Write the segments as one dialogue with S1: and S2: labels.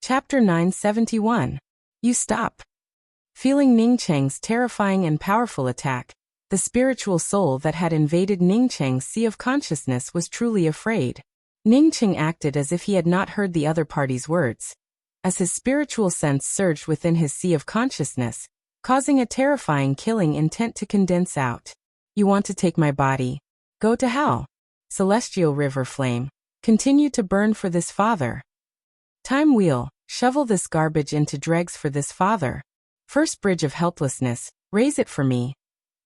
S1: Chapter 971. You stop. Feeling Ning Cheng's terrifying and powerful attack, the spiritual soul that had invaded Ning Cheng's sea of consciousness was truly afraid. Ning Cheng acted as if he had not heard the other party's words, as his spiritual sense surged within his sea of consciousness, causing a terrifying killing intent to condense out. You want to take my body? Go to hell. Celestial river flame. Continue to burn for this father. Time wheel. Shovel this garbage into dregs for this father. First bridge of helplessness. Raise it for me.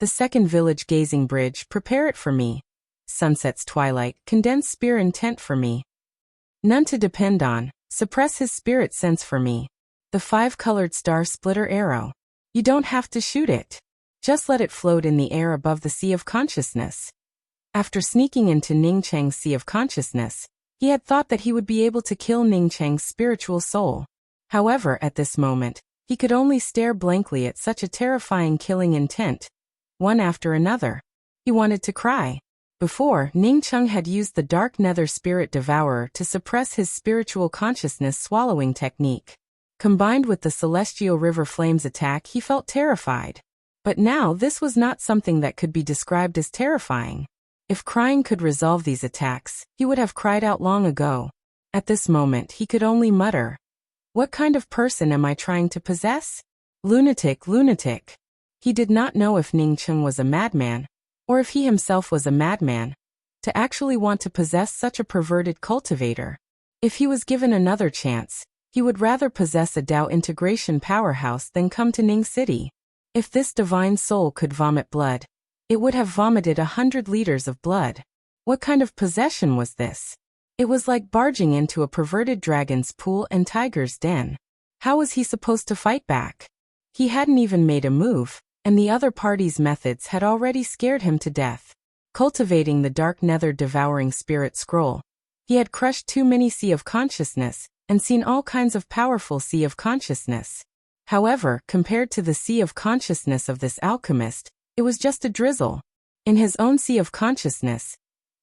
S1: The second village gazing bridge. Prepare it for me. Sunset's twilight. Condense spear intent for me. None to depend on. Suppress his spirit sense for me. The 5-colored star splitter arrow. You don't have to shoot it. Just let it float in the air above the sea of consciousness. After sneaking into Ning Cheng's sea of consciousness, he had thought that he would be able to kill Ning Cheng's spiritual soul. However, at this moment, he could only stare blankly at such a terrifying killing intent, one after another. He wanted to cry. Before, Ning Cheng had used the Dark Nether Spirit Devourer to suppress his spiritual consciousness swallowing technique. Combined with the Celestial River Flames attack, he felt terrified. But now this was not something that could be described as terrifying. If crying could resolve these attacks, he would have cried out long ago. At this moment, he could only mutter, "What kind of person am I trying to possess? Lunatic, lunatic." He did not know if Ning Cheng was a madman, or if he himself was a madman, to actually want to possess such a perverted cultivator. If he was given another chance, he would rather possess a Dao integration powerhouse than come to Ning City. If this divine soul could vomit blood, it would have vomited 100 liters of blood. What kind of possession was this? It was like barging into a perverted dragon's pool and tiger's den. How was he supposed to fight back? He hadn't even made a move, and the other party's methods had already scared him to death. Cultivating the Dark Nether Devouring Spirit Scroll, he had crushed too many Sea of Consciousness, and seen all kinds of powerful Sea of Consciousness. However, compared to the Sea of Consciousness of this alchemist, it was just a drizzle. In his own Sea of Consciousness,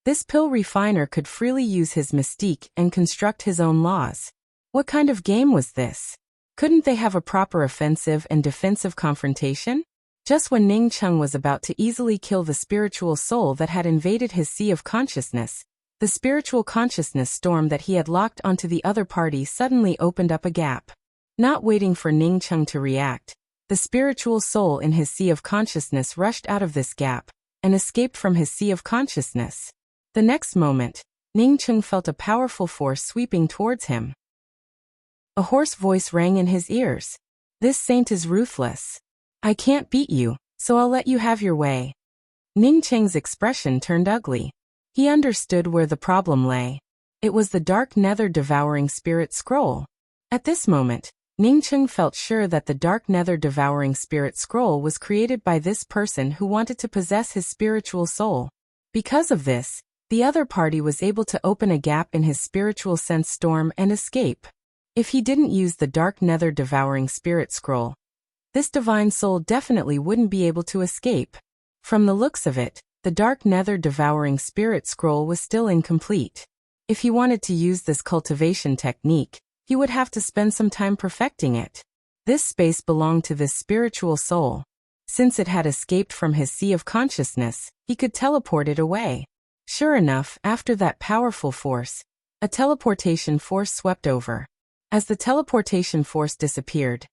S1: this pill refiner could freely use his mystique and construct his own laws. What kind of game was this? Couldn't they have a proper offensive and defensive confrontation? Just when Ning Cheng was about to easily kill the spiritual soul that had invaded his Sea of Consciousness, the spiritual consciousness storm that he had locked onto the other party suddenly opened up a gap. Not waiting for Ning Cheng to react, the spiritual soul in his Sea of Consciousness rushed out of this gap and escaped from his Sea of Consciousness. The next moment, Ning Cheng felt a powerful force sweeping towards him. A hoarse voice rang in his ears. "This saint is ruthless. I can't beat you, so I'll let you have your way." Ning Cheng's expression turned ugly. He understood where the problem lay. It was the Dark Nether Devouring Spirit Scroll. At this moment, Ning Cheng felt sure that the Dark Nether Devouring Spirit Scroll was created by this person who wanted to possess his spiritual soul. Because of this, the other party was able to open a gap in his spiritual sense storm and escape. If he didn't use the Dark Nether Devouring Spirit Scroll, this divine soul definitely wouldn't be able to escape. From the looks of it, the Dark Nether Devouring Spirit Scroll was still incomplete. If he wanted to use this cultivation technique, he would have to spend some time perfecting it. This space belonged to this spiritual soul. Since it had escaped from his Sea of Consciousness, he could teleport it away. Sure enough, after that powerful force, a teleportation force swept over. As the teleportation force disappeared,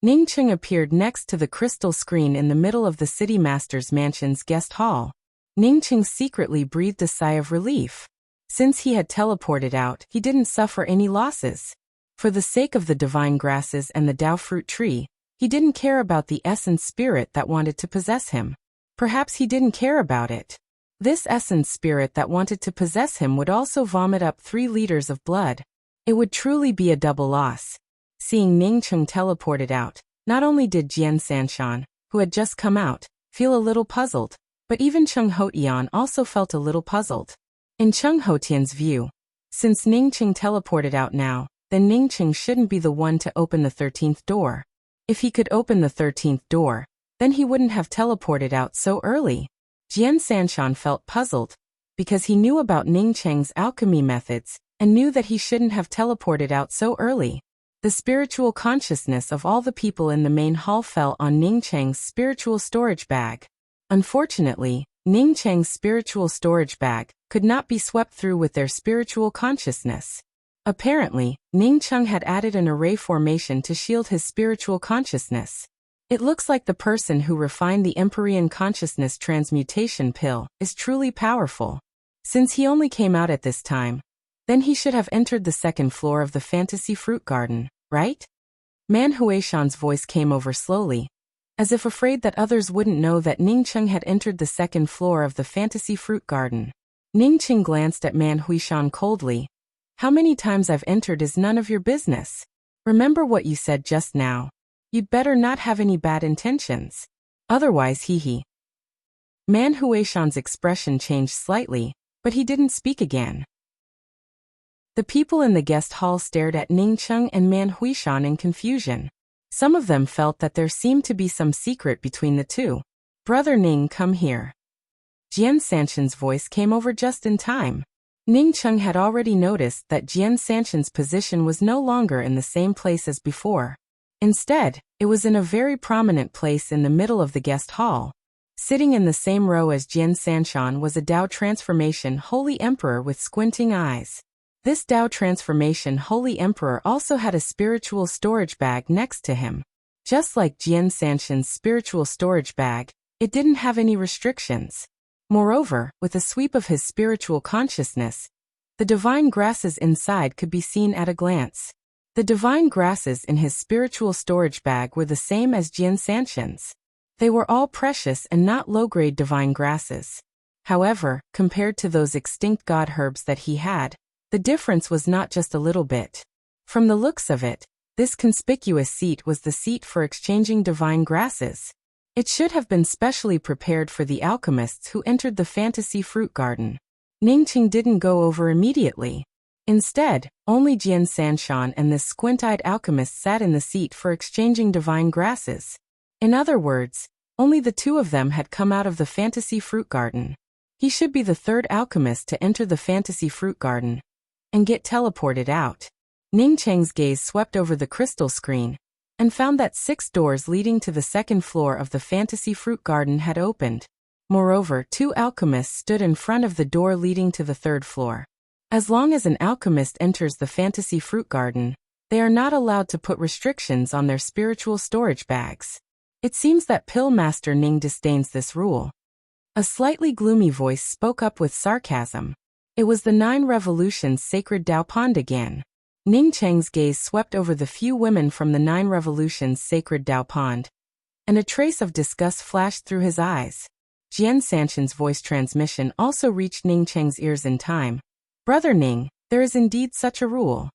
S1: Ning Cheng appeared next to the crystal screen in the middle of the City Master's mansion's guest hall. Ning Cheng secretly breathed a sigh of relief. Since he had teleported out, he didn't suffer any losses. For the sake of the divine grasses and the Dao fruit tree, he didn't care about the essence spirit that wanted to possess him. Perhaps he didn't care about it. This essence spirit that wanted to possess him would also vomit up 3 liters of blood. It would truly be a double loss. Seeing Ning Cheng teleported out, not only did Jian Sanshan, who had just come out, feel a little puzzled, but even Cheng Hotian also felt a little puzzled. In Cheng Hotian's view, since Ning Cheng teleported out now, then Ning Cheng shouldn't be the one to open the 13th door. If he could open the 13th door, then he wouldn't have teleported out so early. Jian Sanshan felt puzzled, because he knew about Ning Cheng's alchemy methods, and knew that he shouldn't have teleported out so early. The spiritual consciousness of all the people in the main hall fell on Ning Cheng's spiritual storage bag. Unfortunately, Ning Cheng's spiritual storage bag could not be swept through with their spiritual consciousness. Apparently, Ning Cheng had added an array formation to shield his spiritual consciousness. It looks like the person who refined the Empyrean consciousness transmutation pill is truly powerful. Since he only came out at this time, then he should have entered the second floor of the fantasy fruit garden, right? Man Huishan's voice came over slowly, as if afraid that others wouldn't know that Ning Cheng had entered the second floor of the fantasy fruit garden. Ning Cheng glanced at Man Huishan coldly. How many times I've entered is none of your business. Remember what you said just now. You'd better not have any bad intentions. Otherwise, hee. Man Huishan's expression changed slightly, but he didn't speak again. The people in the guest hall stared at Ning Cheng and Man Huishan in confusion. Some of them felt that there seemed to be some secret between the two. Brother Ning, come here. Jian Sanshan's voice came over just in time. Ning Cheng had already noticed that Jian Sanshan's position was no longer in the same place as before. Instead, it was in a very prominent place in the middle of the guest hall. Sitting in the same row as Jian Sanshan was a Dao transformation Holy Emperor with squinting eyes. This Dao transformation Holy Emperor also had a spiritual storage bag next to him. Just like Jian Sanshan's spiritual storage bag, it didn't have any restrictions. Moreover, with a sweep of his spiritual consciousness, the divine grasses inside could be seen at a glance. The divine grasses in his spiritual storage bag were the same as Jian Sanshan's. They were all precious and not low-grade divine grasses. However, compared to those extinct god herbs that he had, the difference was not just a little bit. From the looks of it, this conspicuous seat was the seat for exchanging divine grasses. It should have been specially prepared for the alchemists who entered the fantasy fruit garden. Ning Cheng didn't go over immediately. Instead, only Jian Sanshan and this squint-eyed alchemist sat in the seat for exchanging divine grasses. In other words, only the two of them had come out of the fantasy fruit garden. He should be the third alchemist to enter the fantasy fruit garden and get teleported out. Ning Cheng's gaze swept over the crystal screen and found that 6 doors leading to the second floor of the fantasy fruit garden had opened. Moreover, 2 alchemists stood in front of the door leading to the third floor. As long as an alchemist enters the fantasy fruit garden, they are not allowed to put restrictions on their spiritual storage bags. It seems that Pill Master Ning disdains this rule. A slightly gloomy voice spoke up with sarcasm. It was the 9 Revolutions Sacred Dao Pond again. Ning Cheng's gaze swept over the few women from the 9 Revolutions Sacred Dao Pond, and a trace of disgust flashed through his eyes. Jian Sanshan's voice transmission also reached Ning Cheng's ears in time. Brother Ning, there is indeed such a rule.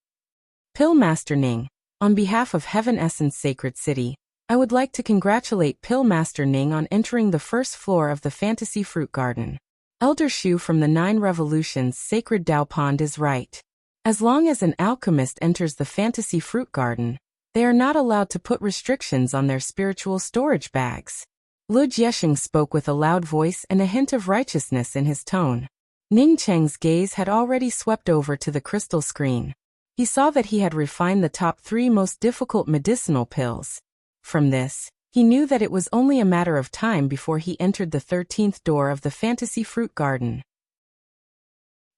S1: Pill Master Ning, on behalf of Heaven Essence Sacred City, I would like to congratulate Pill Master Ning on entering the first floor of the Fantasy Fruit Garden. Elder Shu from the 9 Revolutions Sacred Dao Pond is right. As long as an alchemist enters the Fantasy Fruit Garden, they are not allowed to put restrictions on their spiritual storage bags. Lu Jiesheng spoke with a loud voice and a hint of righteousness in his tone. Ning Cheng's gaze had already swept over to the crystal screen. He saw that he had refined the top 3 most difficult medicinal pills. From this, he knew that it was only a matter of time before he entered the 13th door of the Fantasy Fruit Garden.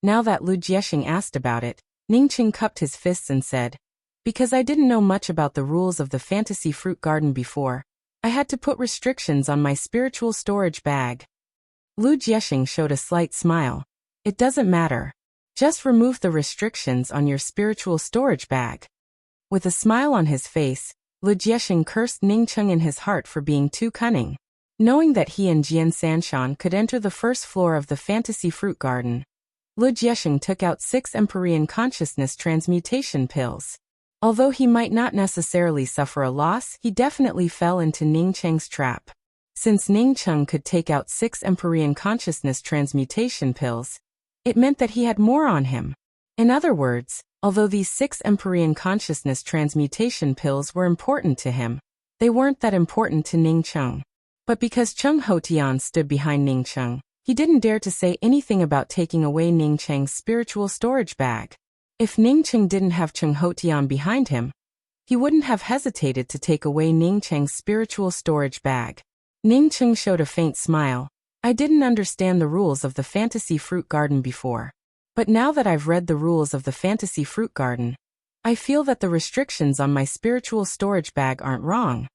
S1: Now that Lu Jiesheng asked about it, Ning Cheng cupped his fists and said, "Because I didn't know much about the rules of the Fantasy Fruit Garden before, I had to put restrictions on my spiritual storage bag." Lu Jiesheng showed a slight smile. "It doesn't matter. Just remove the restrictions on your spiritual storage bag." With a smile on his face, Lu Jiesheng cursed Ning Cheng in his heart for being too cunning. Knowing that he and Jian Sanshan could enter the first floor of the Fantasy Fruit Garden, Lu Jiesheng took out 6 Empyrean consciousness transmutation pills. Although he might not necessarily suffer a loss, he definitely fell into Ning Cheng's trap. Since Ning Cheng could take out 6 Empyrean consciousness transmutation pills, it meant that he had more on him. In other words, although these 6 Empyrean consciousness transmutation pills were important to him, they weren't that important to Ning Cheng. But because Cheng Hotian stood behind Ning Cheng, he didn't dare to say anything about taking away Ning Cheng's spiritual storage bag. If Ning Cheng didn't have Cheng Hotian behind him, he wouldn't have hesitated to take away Ning Cheng's spiritual storage bag. Ning Cheng showed a faint smile. I didn't understand the rules of the fantasy fruit garden before. But now that I've read the rules of the fantasy fruit garden, I feel that the restrictions on my spiritual storage bag aren't wrong.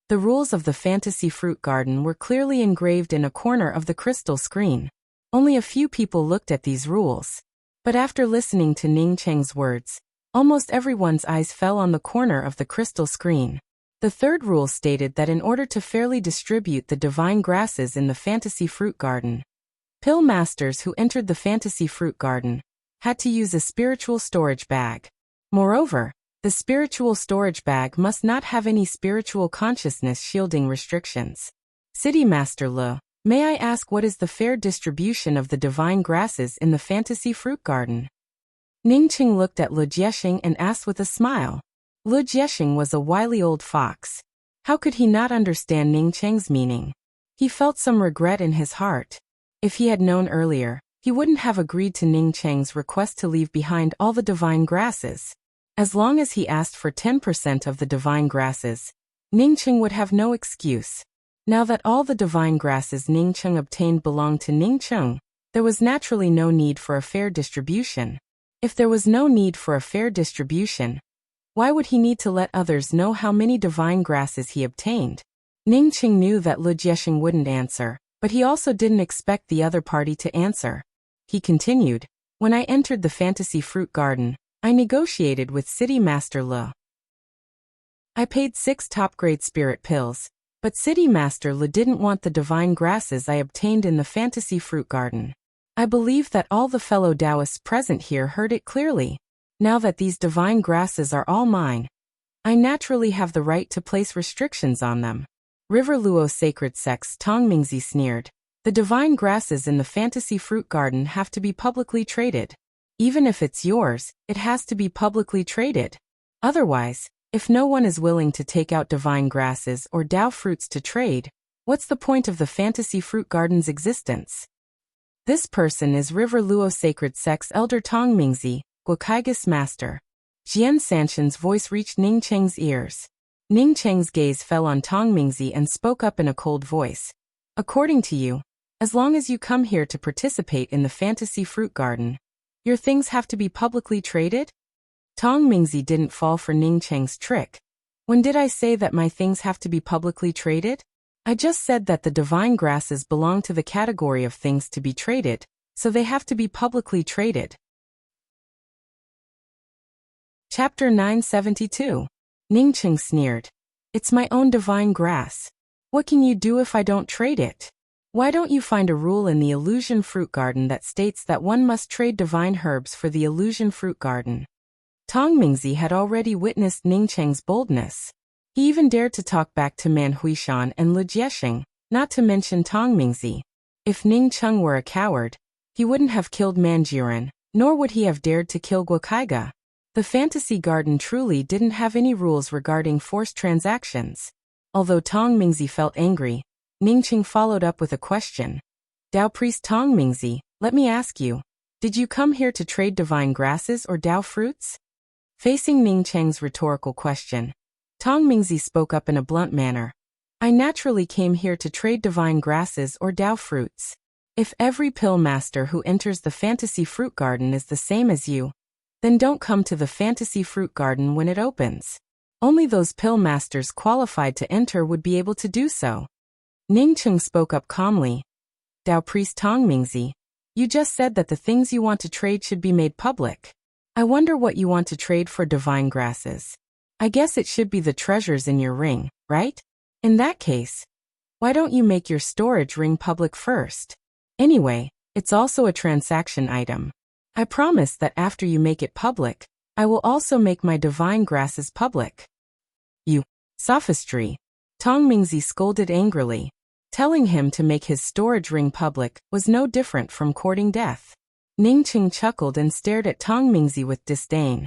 S1: The rules of the fantasy fruit garden were clearly engraved in a corner of the crystal screen. Only a few people looked at these rules. But after listening to Ning Cheng's words, almost everyone's eyes fell on the corner of the crystal screen. The third rule stated that in order to fairly distribute the divine grasses in the fantasy fruit garden, pill masters who entered the fantasy fruit garden had to use a spiritual storage bag. Moreover, the spiritual storage bag must not have any spiritual consciousness shielding restrictions. City Master Le, may I ask what is the fair distribution of the divine grasses in the fantasy fruit garden? Ning Cheng looked at Lu Jiexing and asked with a smile. Lu Jiexing was a wily old fox. How could he not understand Ning Cheng's meaning? He felt some regret in his heart. If he had known earlier, he wouldn't have agreed to Ning Cheng's request to leave behind all the divine grasses. As long as he asked for 10% of the divine grasses, Ning Cheng would have no excuse. Now that all the divine grasses Ning Cheng obtained belonged to Ning Cheng, there was naturally no need for a fair distribution. If there was no need for a fair distribution, why would he need to let others know how many divine grasses he obtained? Ning Cheng knew that Lu Jiexing wouldn't answer, but he also didn't expect the other party to answer. He continued, when I entered the fantasy fruit garden, I negotiated with City Master Le. I paid 6 top-grade spirit pills, but City Master Le didn't want the divine grasses I obtained in the fantasy fruit garden. I believe that all the fellow Taoists present here heard it clearly. Now that these divine grasses are all mine, I naturally have the right to place restrictions on them. River Luo Sacred Sex Tong Mingzi sneered. The divine grasses in the fantasy fruit garden have to be publicly traded. Even if it's yours, it has to be publicly traded. Otherwise, if no one is willing to take out divine grasses or Tao fruits to trade, what's the point of the fantasy fruit garden's existence? This person is River Luo Sacred Sex Elder Tong Mingzi, Guokaigus Master. Jian Sanshan's voice reached Ning Cheng's ears. Ning Cheng's gaze fell on Tong Mingzi and spoke up in a cold voice. According to you, as long as you come here to participate in the fantasy fruit garden, your things have to be publicly traded? Tong Mingzi didn't fall for Ning Cheng's trick. When did I say that my things have to be publicly traded? I just said that the divine grasses belong to the category of things to be traded, so they have to be publicly traded. Chapter 972. Ning Cheng sneered. It's my own divine grass. What can you do if I don't trade it? Why don't you find a rule in the illusion fruit garden that states that one must trade divine herbs for the illusion fruit garden? Tong Mingzi had already witnessed Ning Cheng's boldness. He even dared to talk back to Man Huishan and Lu Jiexing, not to mention Tong Mingzi. If Ning Cheng were a coward, he wouldn't have killed Manjuran, nor would he have dared to kill Guokaiga. The fantasy garden truly didn't have any rules regarding forced transactions. Although Tong Mingzi felt angry, Ning Cheng followed up with a question. Tao Priest Tong Mingzi, let me ask you, did you come here to trade divine grasses or Tao fruits? Facing Ning Cheng's rhetorical question, Tong Mingzi spoke up in a blunt manner. I naturally came here to trade divine grasses or Tao fruits. If every pill master who enters the fantasy fruit garden is the same as you, then don't come to the fantasy fruit garden when it opens. Only those pill masters qualified to enter would be able to do so. Ning Cheng spoke up calmly. Tao Priest Tong Mingzi, you just said that the things you want to trade should be made public. I wonder what you want to trade for divine grasses. I guess it should be the treasures in your ring, right? In that case, why don't you make your storage ring public first? Anyway, it's also a transaction item. I promise that after you make it public, I will also make my divine grasses public. You, sophistry. Tong Mingzi scolded angrily. Telling him to make his storage ring public was no different from courting death. Ning Cheng chuckled and stared at Tong Mingzi with disdain.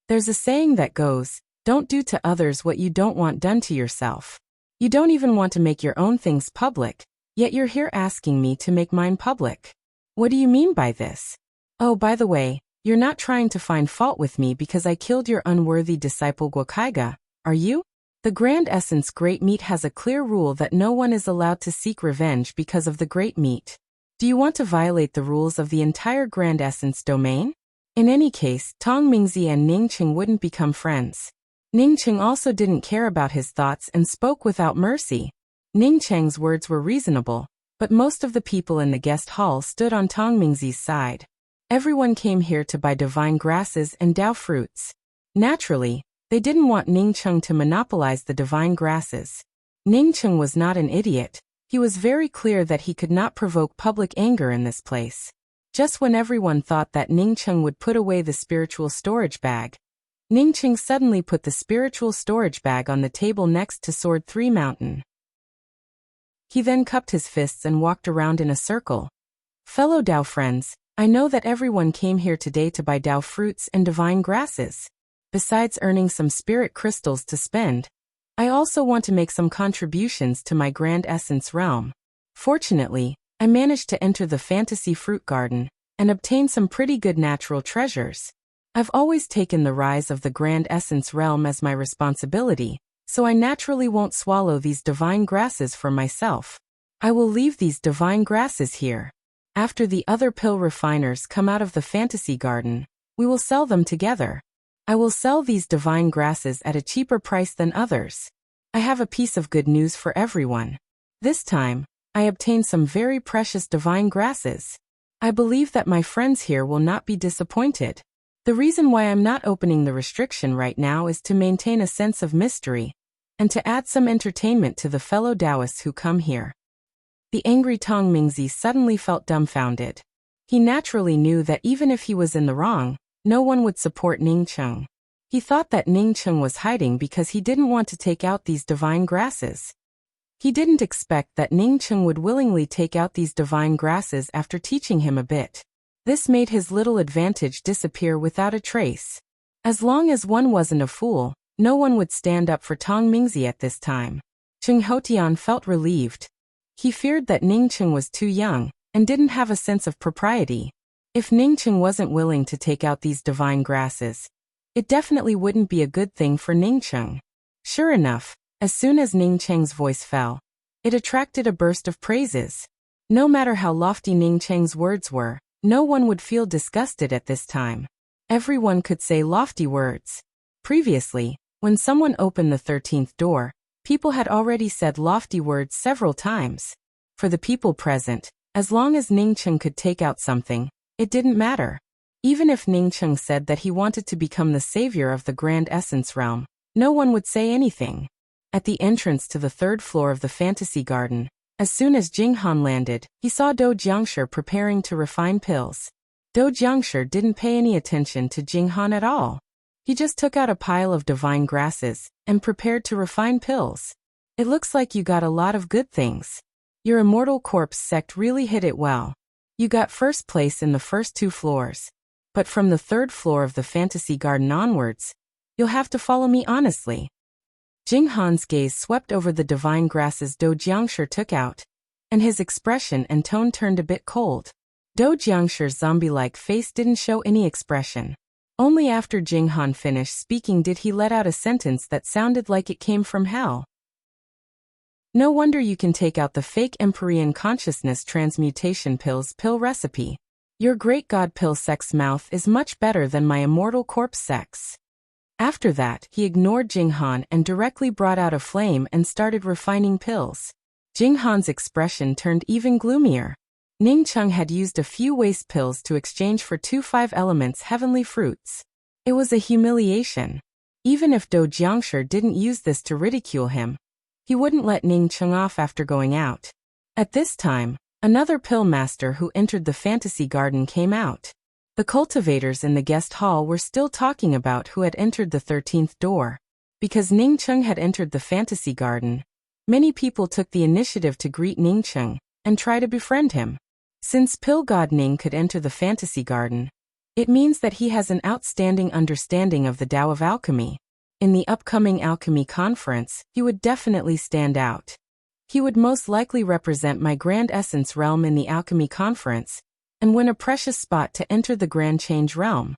S1: There's a saying that goes, don't do to others what you don't want done to yourself. You don't even want to make your own things public, yet you're here asking me to make mine public. What do you mean by this? Oh, by the way, You're not trying to find fault with me because I killed your unworthy disciple Guokaiga, are you? The Grand Essence Great Meat has a clear rule that no one is allowed to seek revenge because of the Great Meat. Do you want to violate the rules of the entire Grand Essence domain? In any case, Tong Mingzi and Ning Qing wouldn't become friends. Ning Qing also didn't care about his thoughts and spoke without mercy. Ning Cheng's words were reasonable, but most of the people in the guest hall stood on Tong Mingzi's side. Everyone came here to buy divine grasses and Dao fruits. Naturally, they didn't want Ning Qing to monopolize the divine grasses. Ning Qing was not an idiot. He was very clear that he could not provoke public anger in this place. Just when everyone thought that Ning Qing would put away the spiritual storage bag, Ning Qing suddenly put the spiritual storage bag on the table next to Sword 3 Mountain. He then cupped his fists and walked around in a circle. Fellow Dao friends, I know that everyone came here today to buy Dao fruits and divine grasses. Besides earning some spirit crystals to spend, I also want to make some contributions to my Grand Essence realm. Fortunately, I managed to enter the Fantasy Fruit Garden and obtain some pretty good natural treasures. I've always taken the rise of the Grand Essence realm as my responsibility, so I naturally won't swallow these divine grasses for myself. I will leave these divine grasses here. After the other pill refiners come out of the Fantasy Garden, we will sell them together. I will sell these divine grasses at a cheaper price than others. I have a piece of good news for everyone. This time, I obtained some very precious divine grasses. I believe that my friends here will not be disappointed. The reason why I'm not opening the restriction right now is to maintain a sense of mystery, and to add some entertainment to the fellow Taoists who come here. The angry Tong Mingzi suddenly felt dumbfounded. He naturally knew that even if he was in the wrong, no one would support Ning Qing. He thought that Ning Qing was hiding because he didn't want to take out these divine grasses. He didn't expect that Ning Qing would willingly take out these divine grasses after teaching him a bit. This made his little advantage disappear without a trace. As long as one wasn't a fool, no one would stand up for Tong Mingzi at this time. Qing Houtian felt relieved. He feared that Ning Qing was too young and didn't have a sense of propriety. If Ning Qing wasn't willing to take out these divine grasses, it definitely wouldn't be a good thing for Ning Qing. Sure enough, as soon as Ning Qing's voice fell, it attracted a burst of praises. No matter how lofty Ning Qing's words were, no one would feel disgusted at this time. Everyone could say lofty words. Previously, when someone opened the 13th door, people had already said lofty words several times. For the people present, as long as Ning Qing could take out something, it didn't matter. Even if Ning Qing said that he wanted to become the savior of the Grand Essence realm, no one would say anything. At the entrance to the 3rd floor of the Fantasy Garden, as soon as Jing Han landed, he saw Do Jiangshi preparing to refine pills. Do Jiangshi didn't pay any attention to Jing Han at all. He just took out a pile of divine grasses and prepared to refine pills. It looks like you got a lot of good things. Your Immortal Corpse sect really hit it well. You got first place in the first 2 floors. But from the 3rd floor of the Fantasy Garden onwards, you'll have to follow me honestly. Jing Han's gaze swept over the divine grasses Do Jiangshi took out, and his expression and tone turned a bit cold. Do Jiangshi's zombie-like face didn't show any expression. Only after Jing Han finished speaking did he let out a sentence that sounded like it came from hell. No wonder you can take out the fake Empyrean consciousness transmutation pills pill recipe. Your great god pill sex mouth is much better than my immortal corpse sex. After that, he ignored Jing Han and directly brought out a flame and started refining pills. Jing Han's expression turned even gloomier. Ning Qing had used a few waste pills to exchange for 2 5-elements heavenly fruits. It was a humiliation. Even if Do Jiangshi didn't use this to ridicule him, he wouldn't let Ning Qing off after going out. At this time, another pill master who entered the Fantasy Garden came out. The cultivators in the guest hall were still talking about who had entered the 13th door. Because Ning Qing had entered the Fantasy Garden, many people took the initiative to greet Ning Qing and try to befriend him. Since Pill God Ning could enter the Fantasy Garden, it means that he has an outstanding understanding of the Tao of Alchemy. In the upcoming Alchemy Conference, he would definitely stand out. He would most likely represent my Grand Essence realm in the Alchemy Conference, and win a precious spot to enter the Grand Change realm.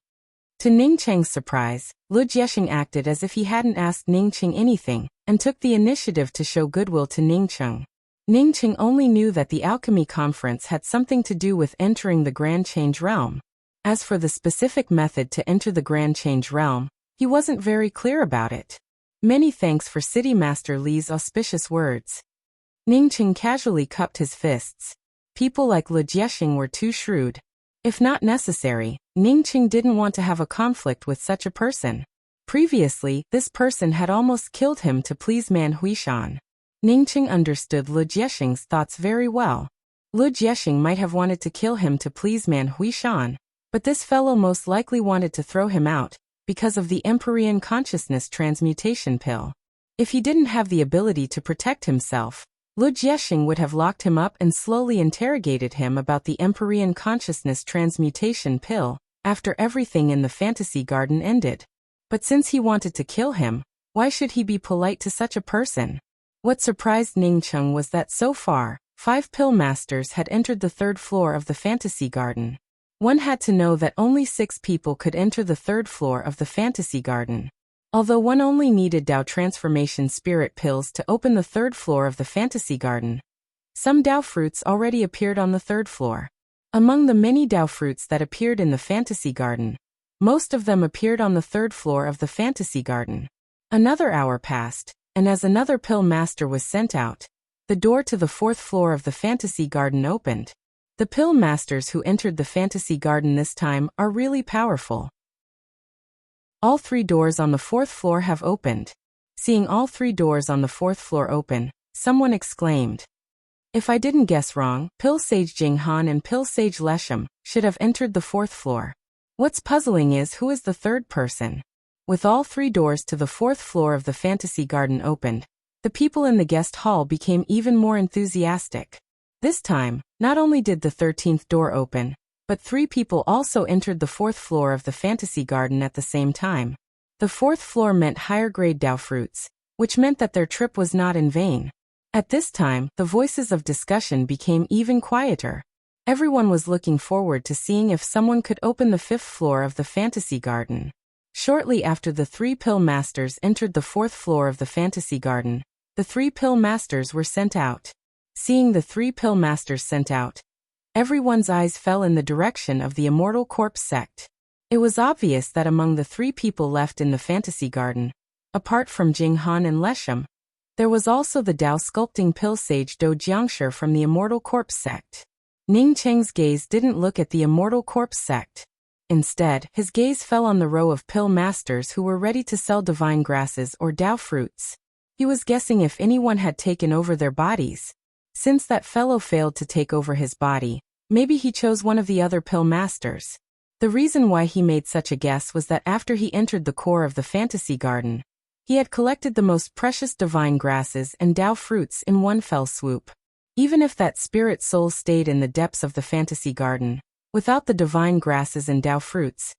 S1: To Ning Cheng's surprise, Lu Jiexing acted as if he hadn't asked Ning Cheng anything, and took the initiative to show goodwill to Ning Cheng. Ning Cheng only knew that the alchemy conference had something to do with entering the Grand Change Realm. As for the specific method to enter the Grand Change Realm, he wasn't very clear about it. Many thanks for City Master Li's auspicious words. Ning Cheng casually cupped his fists. People like Lu Jiexing were too shrewd. If not necessary, Ning Cheng didn't want to have a conflict with such a person. Previously, this person had almost killed him to please Man Huishan. Ning Cheng understood Lu Jiexing's thoughts very well. Lu Jiexing might have wanted to kill him to please Man Huishan, but this fellow most likely wanted to throw him out, because of the Empyrean Consciousness Transmutation Pill. If he didn't have the ability to protect himself, Lu Jiexing would have locked him up and slowly interrogated him about the Empyrean Consciousness Transmutation Pill, after everything in the Fantasy Garden ended. But since he wanted to kill him, why should he be polite to such a person? What surprised Ning Cheng was that so far, 5 pill masters had entered the 3rd floor of the Fantasy Garden. One had to know that only 6 people could enter the 3rd floor of the Fantasy Garden. Although one only needed Dao Transformation Spirit Pills to open the 3rd floor of the Fantasy Garden, some Dao fruits already appeared on the 3rd floor. Among the many Dao fruits that appeared in the Fantasy Garden, most of them appeared on the 3rd floor of the Fantasy Garden. Another hour passed, and as another pill master was sent out, the door to the 4th floor of the Fantasy Garden opened. The pill masters who entered the Fantasy Garden this time are really powerful. All 3 doors on the 4th floor have opened. Seeing all 3 doors on the 4th floor open, someone exclaimed. If I didn't guess wrong, Pill Sage Jinghan and Pill Sage Lesham should have entered the 4th floor. What's puzzling is who is the 3rd person. With all 3 doors to the 4th floor of the Fantasy Garden opened, the people in the guest hall became even more enthusiastic. This time, not only did the 13th door open, but 3 people also entered the 4th floor of the Fantasy Garden at the same time. The 4th floor meant higher-grade Dao fruits, which meant that their trip was not in vain. At this time, the voices of discussion became even quieter. Everyone was looking forward to seeing if someone could open the 5th floor of the Fantasy Garden. Shortly after the 3 pill masters entered the 4th floor of the Fantasy Garden, the 3 pill masters were sent out. Seeing the 3 pill masters sent out, everyone's eyes fell in the direction of the Immortal Corpse sect. It was obvious that among the 3 people left in the Fantasy Garden, apart from Jinghan and Lesham, there was also the Dao sculpting pill sage Do Jiangshi from the Immortal Corpse sect. Ning Cheng's gaze didn't look at the Immortal Corpse sect. Instead, his gaze fell on the row of pill masters who were ready to sell divine grasses or Dao fruits. He was guessing if anyone had taken over their bodies. Since that fellow failed to take over his body, maybe he chose one of the other pill masters. The reason why he made such a guess was that after he entered the core of the Fantasy Garden, he had collected the most precious divine grasses and Dao fruits in one fell swoop. Even if that spirit soul stayed in the depths of the Fantasy Garden, without the divine grasses and Dao fruits,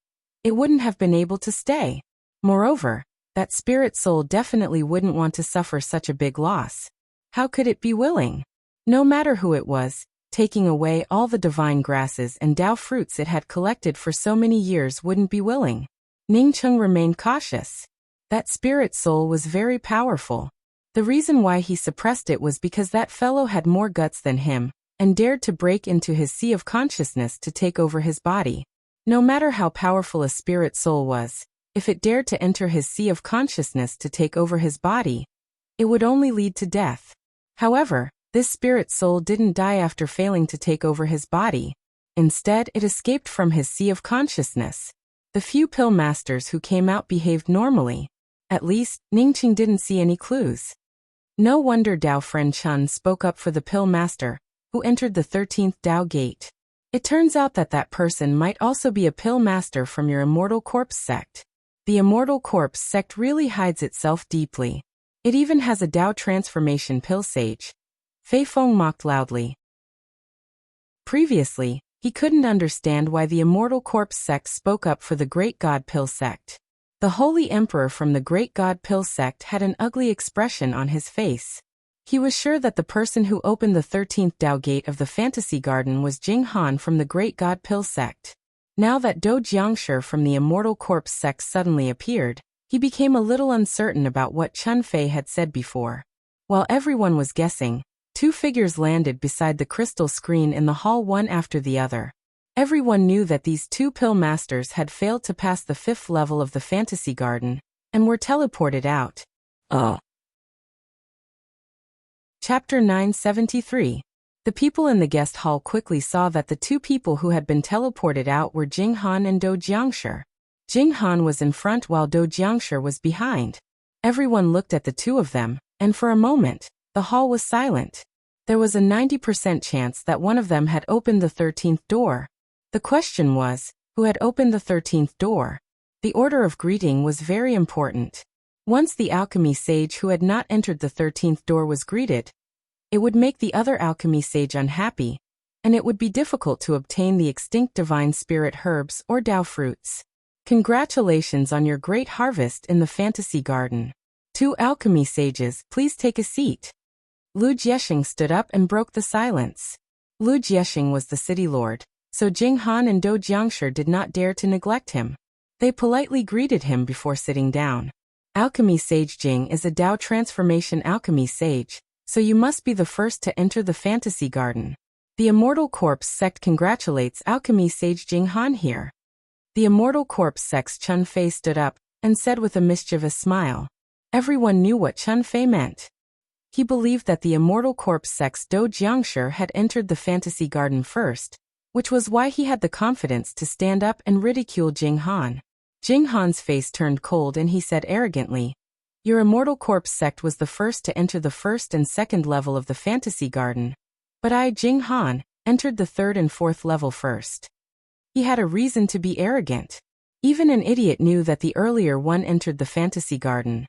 S1: it wouldn't have been able to stay. Moreover, that spirit soul definitely wouldn't want to suffer such a big loss. How could it be willing? No matter who it was, taking away all the divine grasses and Dao fruits it had collected for so many years wouldn't be willing. Ning Cheng remained cautious. That spirit soul was very powerful. The reason why he suppressed it was because that fellow had more guts than him, and dared to break into his sea of consciousness to take over his body. No matter how powerful a spirit soul was, if it dared to enter his sea of consciousness to take over his body, it would only lead to death. However, this spirit soul didn't die after failing to take over his body. Instead, it escaped from his sea of consciousness. The few pill masters who came out behaved normally. At least, Ning Cheng didn't see any clues. No wonder Dao Friend Chun spoke up for the pill master, who entered the 13th Dao gate. It turns out that that person might also be a pill master from your Immortal Corpse sect. The Immortal Corpse sect really hides itself deeply. It even has a Dao transformation pill sage. Fei Feng mocked loudly. Previously, he couldn't understand why the Immortal Corpse sect spoke up for the Great God Pill sect. The Holy Emperor from the Great God Pill sect had an ugly expression on his face. He was sure that the person who opened the 13th Dao gate of the Fantasy Garden was Jing Han from the Great God Pill sect. Now that Do Jiangshi from the Immortal Corpse sect suddenly appeared, he became a little uncertain about what Chun Fei had said before. While everyone was guessing, two figures landed beside the crystal screen in the hall one after the other. Everyone knew that these two pill masters had failed to pass the 5th level of the fantasy garden, and were teleported out. Chapter 973. The people in the guest hall quickly saw that the two people who had been teleported out were Jing Han and Do Jiangshi. Jing Han was in front while Do Jiangshi was behind. Everyone looked at the two of them, and for a moment, the hall was silent. There was a 90% chance that one of them had opened the 13th door. The question was, who had opened the 13th door? The order of greeting was very important. Once the alchemy sage who had not entered the 13th door was greeted, it would make the other alchemy sage unhappy, and it would be difficult to obtain the extinct divine spirit herbs or Dao fruits. Congratulations on your great harvest in the fantasy garden. Two alchemy sages, please take a seat. Lu Jiexing stood up and broke the silence. Lu Jiexing was the city lord, so Jing Han and Do Jiangshi did not dare to neglect him. They politely greeted him before sitting down. Alchemy Sage Jing is a Dao transformation alchemy sage, so you must be the first to enter the fantasy garden. The Immortal Corpse sect congratulates alchemy sage Jing Han here. The Immortal Corpse sect's Chun Fei stood up and said with a mischievous smile. Everyone knew what Chun Fei meant. He believed that the Immortal Corpse sect's Do Jiangshi had entered the fantasy garden first, which was why he had the confidence to stand up and ridicule Jing Han. Jing Han's face turned cold and he said arrogantly, "Your Immortal Corpse sect was the first to enter the 1st and 2nd level of the fantasy garden, but I, Jing Han, entered the 3rd and 4th level first." He had a reason to be arrogant. Even an idiot knew that the earlier one entered the fantasy garden,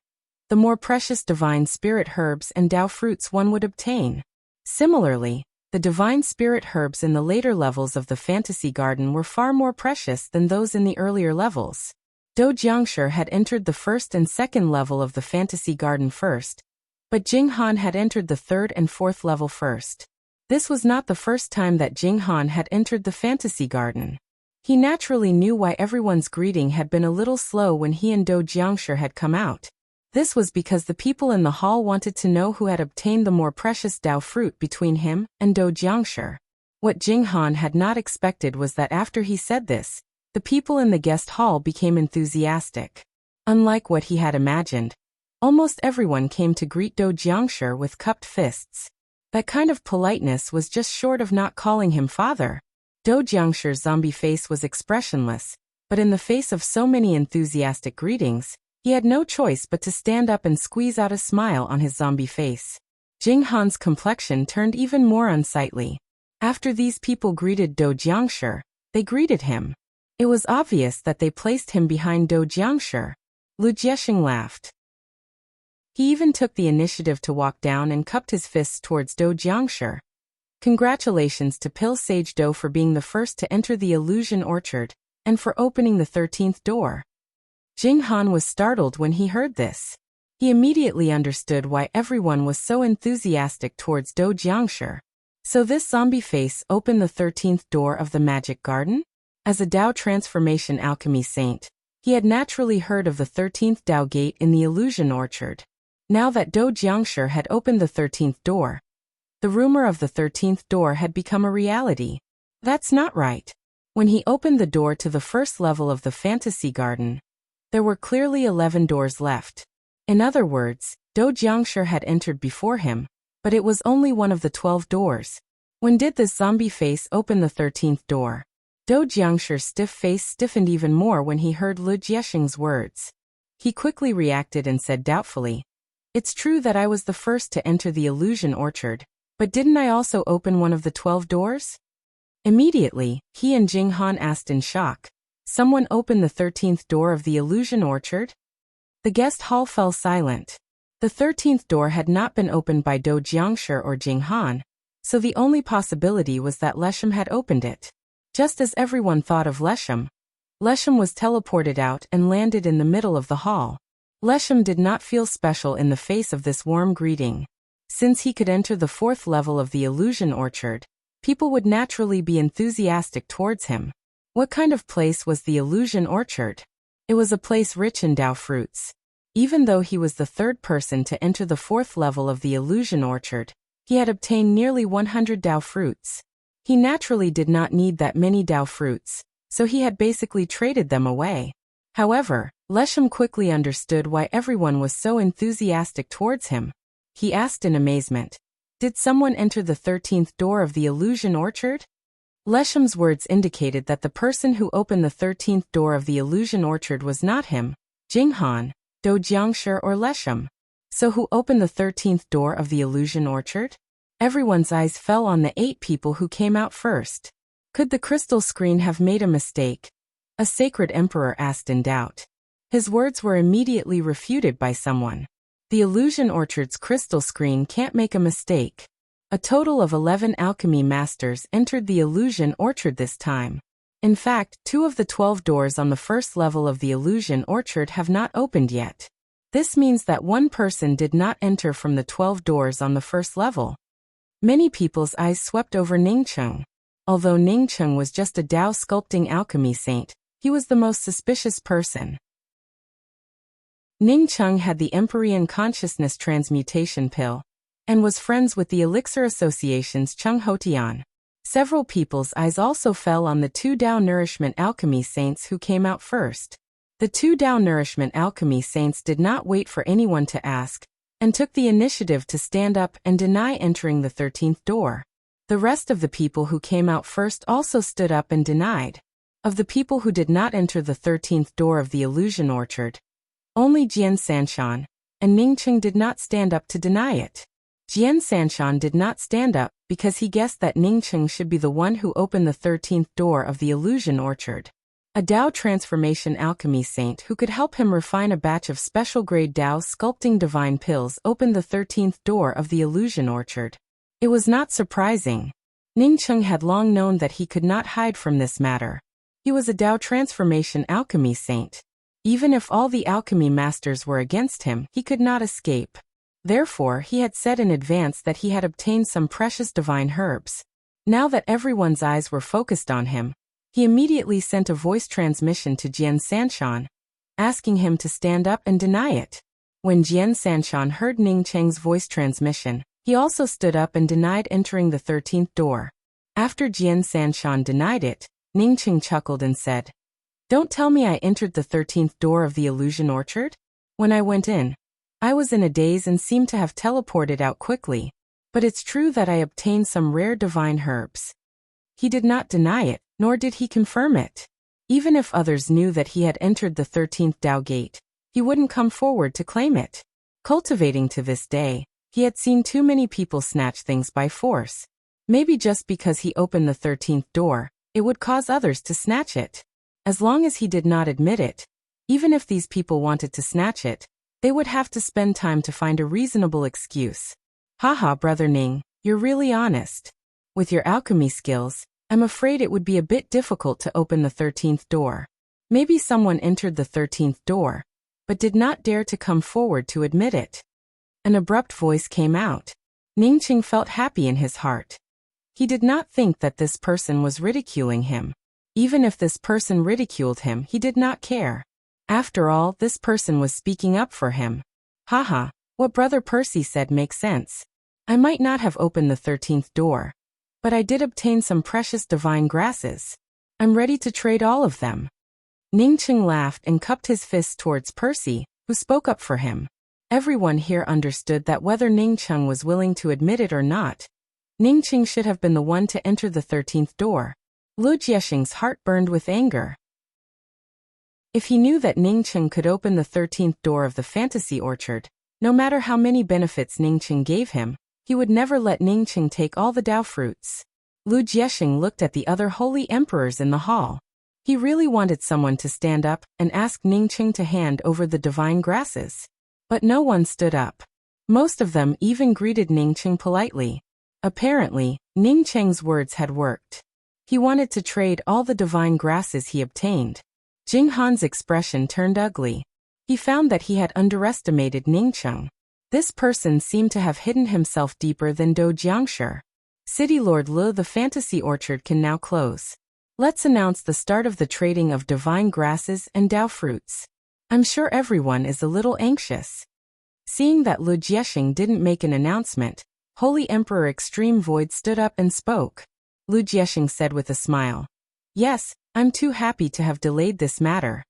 S1: the more precious divine spirit herbs and Dao fruits one would obtain. Similarly, the divine spirit herbs in the later levels of the fantasy garden were far more precious than those in the earlier levels. Do Jiangshi had entered the 1st and 2nd level of the fantasy garden first, but Jing Han had entered the 3rd and 4th level first. This was not the first time that Jing Han had entered the fantasy garden. He naturally knew why everyone's greeting had been a little slow when he and Do Jiangshi had come out. This was because the people in the hall wanted to know who had obtained the more precious Dao fruit between him and Do Jiangshi. What Jing Han had not expected was that after he said this, the people in the guest hall became enthusiastic. Unlike what he had imagined, almost everyone came to greet Do Jiangshi with cupped fists. That kind of politeness was just short of not calling him father. Do Jiangshi's zombie face was expressionless, but in the face of so many enthusiastic greetings, he had no choice but to stand up and squeeze out a smile on his zombie face. Jing Han's complexion turned even more unsightly. After these people greeted Do Jiangshi, they greeted him. It was obvious that they placed him behind Do Jiangshi. Lu Jiexing laughed. He even took the initiative to walk down and cupped his fists towards Do Jiangshi. Congratulations to Pill Sage Do for being the first to enter the Illusion Orchard, and for opening the 13th door. Jing Han was startled when he heard this. He immediately understood why everyone was so enthusiastic towards Do Jiangshi. So this zombie face opened the 13th door of the Magic Garden? As a Dao transformation alchemy saint, he had naturally heard of the 13th Dao gate in the Illusion Orchard. Now that Do Jiangshi had opened the 13th door, the rumor of the 13th door had become a reality. That's not right. When he opened the door to the 1st level of the fantasy garden, there were clearly 11 doors left. In other words, Do Jiangshi had entered before him, but it was only one of the 12 doors. When did this zombie face open the 13th door? Do Jiangshi's stiff face stiffened even more when he heard Lu Jiexing's words. He quickly reacted and said doubtfully, "It's true that I was the first to enter the Illusion Orchard, but didn't I also open one of the 12 doors?" Immediately, he and Jing Han asked in shock, "Someone opened the 13th door of the Illusion Orchard?" The guest hall fell silent. The 13th door had not been opened by Do Jiangshi or Jing Han, so the only possibility was that Lesham had opened it. Just as everyone thought of Lesham was teleported out and landed in the middle of the hall. Lesham did not feel special in the face of this warm greeting. Since he could enter the 4th level of the Illusion Orchard, people would naturally be enthusiastic towards him. What kind of place was the illusion orchard? It was a place rich in Dao fruits. Even though he was the third person to enter the fourth level of the illusion orchard, he had obtained nearly 100 Dao fruits. He naturally did not need that many Dao fruits, so he had basically traded them away. However, Lesham quickly understood why everyone was so enthusiastic towards him. He asked in amazement, "Did someone enter the 13th door of the illusion orchard?" Lesham's words indicated that the person who opened the 13th door of the illusion orchard was not him, Jinghan, Do Jiangshi or Lesham. So who opened the 13th door of the illusion orchard? Everyone's eyes fell on the 8 people who came out first. Could the crystal screen have made a mistake? A sacred emperor asked in doubt. His words were immediately refuted by someone. The illusion orchard's crystal screen can't make a mistake. A total of 11 alchemy masters entered the illusion orchard this time. In fact, 2 of the 12 doors on the first level of the illusion orchard have not opened yet. This means that one person did not enter from the 12 doors on the first level. Many people's eyes swept over Ningcheng. Although Ningcheng was just a Dao sculpting alchemy saint, he was the most suspicious person. Ningcheng had the Empyrean Consciousness Transmutation Pill, and was friends with the Elixir Association's Cheng Hotian. Several people's eyes also fell on the 2 Dao Nourishment Alchemy Saints who came out first. The 2 Dao Nourishment Alchemy Saints did not wait for anyone to ask, and took the initiative to stand up and deny entering the 13th door. The rest of the people who came out first also stood up and denied. Of the people who did not enter the 13th door of the illusion orchard, only Jian Sanshan and Ningcheng did not stand up to deny it. Jian Sanshan did not stand up because he guessed that Ningcheng should be the one who opened the 13th door of the illusion orchard. A Dao transformation alchemy saint who could help him refine a batch of special-grade Dao sculpting divine pills opened the 13th door of the illusion orchard. It was not surprising. Ningcheng had long known that he could not hide from this matter. He was a Dao transformation alchemy saint. Even if all the alchemy masters were against him, he could not escape. Therefore, he had said in advance that he had obtained some precious divine herbs. Now that everyone's eyes were focused on him, he immediately sent a voice transmission to Jian Sanshan, asking him to stand up and deny it. When Jian Sanshan heard Ningcheng's voice transmission, he also stood up and denied entering the 13th door. After Jian Sanshan denied it, Ningcheng chuckled and said, "Don't tell me I entered the 13th door of the illusion orchard? When I went in, I was in a daze and seemed to have teleported out quickly. But it's true that I obtained some rare divine herbs." He did not deny it, nor did he confirm it. Even if others knew that he had entered the 13th Dao gate, he wouldn't come forward to claim it. Cultivating to this day, he had seen too many people snatch things by force. Maybe just because he opened the 13th door, it would cause others to snatch it. As long as he did not admit it, even if these people wanted to snatch it, they would have to spend time to find a reasonable excuse. Haha, Brother Ning, you're really honest. With your alchemy skills, I'm afraid it would be a bit difficult to open the 13th door. Maybe someone entered the 13th door, but did not dare to come forward to admit it. An abrupt voice came out. Ningcheng felt happy in his heart. He did not think that this person was ridiculing him. Even if this person ridiculed him, he did not care. After all, this person was speaking up for him. Haha, what Brother Percy said makes sense. I might not have opened the 13th door, but I did obtain some precious divine grasses. I'm ready to trade all of them. Ningcheng laughed and cupped his fist towards Percy, who spoke up for him. Everyone here understood that whether Ningcheng was willing to admit it or not, Ningcheng should have been the one to enter the 13th door. Lu Jiesheng's heart burned with anger. If he knew that Ningcheng could open the 13th door of the fantasy orchard, no matter how many benefits Ningcheng gave him, he would never let Ningcheng take all the Dao fruits. Lu Jiesheng looked at the other holy emperors in the hall. He really wanted someone to stand up and ask Ningcheng to hand over the divine grasses. But no one stood up. Most of them even greeted Ningcheng politely. Apparently, Ningcheng's words had worked. He wanted to trade all the divine grasses he obtained. Jinghan's expression turned ugly. He found that he had underestimated Ningcheng. This person seemed to have hidden himself deeper than Do Jiangshi. City Lord Lu, the fantasy orchard can now close. Let's announce the start of the trading of divine grasses and Dao fruits. I'm sure everyone is a little anxious. Seeing that Lu Jiexing didn't make an announcement, Holy Emperor Extreme Void stood up and spoke. Lu Jiexing said with a smile. Yes, I'm too happy to have delayed this matter.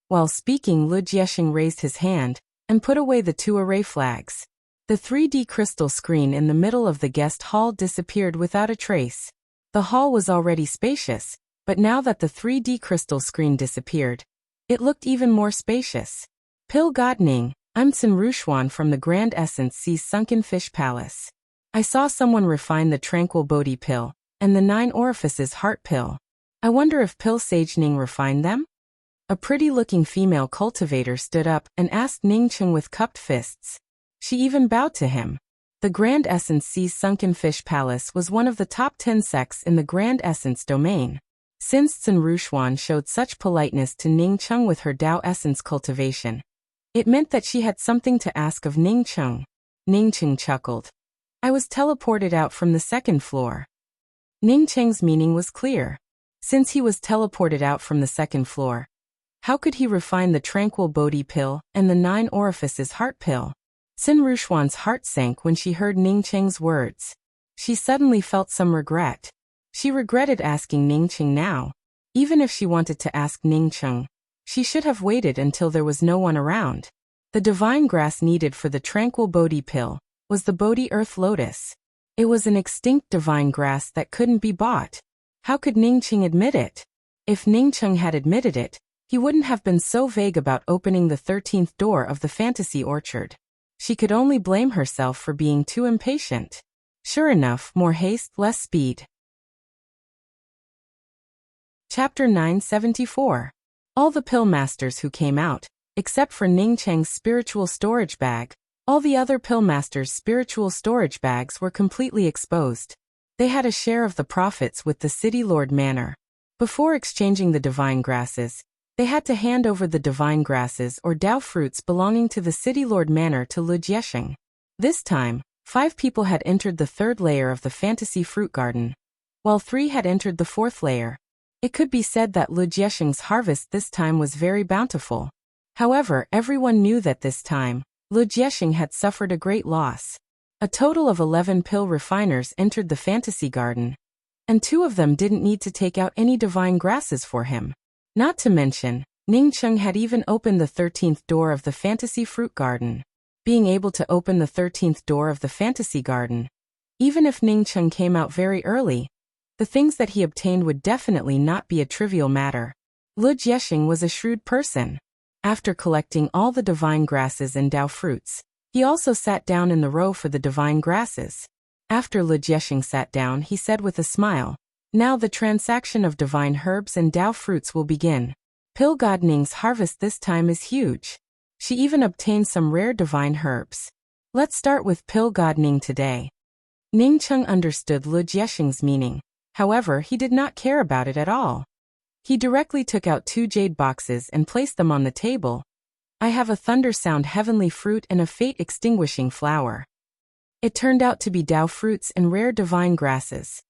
S1: While speaking, Lu Jiexing raised his hand and put away the 2 array flags. The 3D crystal screen in the middle of the guest hall disappeared without a trace. The hall was already spacious, but now that the 3D crystal screen disappeared, it looked even more spacious. Pil Godning, I'm Tsin Rushuan from the Grand Essence Sea's Sunken Fish Palace. I saw someone refine the Tranquil Bodhi pill and the 9 orifices heart pill. I wonder if Pil Sage Ning refined them? A pretty-looking female cultivator stood up and asked Ning Cheng with cupped fists. She even bowed to him. The Grand Essence Sea's Sunken Fish Palace was one of the top 10 sects in the Grand Essence domain. Since Tsin Rushuan showed such politeness to Ning Cheng with her Dao Essence cultivation, it meant that she had something to ask of Ning Cheng. Ning Cheng chuckled. I was teleported out from the 2nd floor. Ning Cheng's meaning was clear. Since he was teleported out from the 2nd floor, how could he refine the Tranquil Bodhi pill and the 9 orifices heart pill? Tsin Rushuan's heart sank when she heard Ning Cheng's words. She suddenly felt some regret. She regretted asking Ning Cheng now. Even if she wanted to ask Ning Cheng, she should have waited until there was no one around. The divine grass needed for the Tranquil Bodhi pill was the Bodhi Earth Lotus. It was an extinct divine grass that couldn't be bought. How could Ning Cheng admit it? If Ning Cheng had admitted it, he wouldn't have been so vague about opening the 13th door of the fantasy orchard. She could only blame herself for being too impatient. Sure enough, more haste, less speed. Chapter 974. All the pill masters who came out, except for Ning Cheng's spiritual storage bag, all the other pill masters' spiritual storage bags were completely exposed. They had a share of the profits with the City Lord Manor. Before exchanging the divine grasses, they had to hand over the divine grasses or Dao fruits belonging to the City Lord Manor to Lu Jiexing. This time, 5 people had entered the 3rd layer of the fantasy fruit garden, while 3 had entered the 4th layer. It could be said that Lu Jiexing's harvest this time was very bountiful. However, everyone knew that this time, Lu Jiexing had suffered a great loss. A total of 11 pill refiners entered the fantasy garden, and 2 of them didn't need to take out any divine grasses for him. Not to mention, Ning Cheng had even opened the 13th door of the fantasy fruit garden. Being able to open the 13th door of the fantasy garden, even if Ning Cheng came out very early, the things that he obtained would definitely not be a trivial matter. Lu Jiexing was a shrewd person. After collecting all the divine grasses and Dao fruits, he also sat down in the row for the divine grasses. After Lu Jiexing sat down, he said with a smile, now the transaction of divine herbs and Dao fruits will begin. Pil Godning's harvest this time is huge. She even obtained some rare divine herbs. Let's start with Pil Godning today. Ning Cheng understood Lu Jiexing's meaning. However, he did not care about it at all. He directly took out 2 jade boxes and placed them on the table. I have a thunder sound heavenly fruit and a fate extinguishing flower. It turned out to be Dao fruits and rare divine grasses.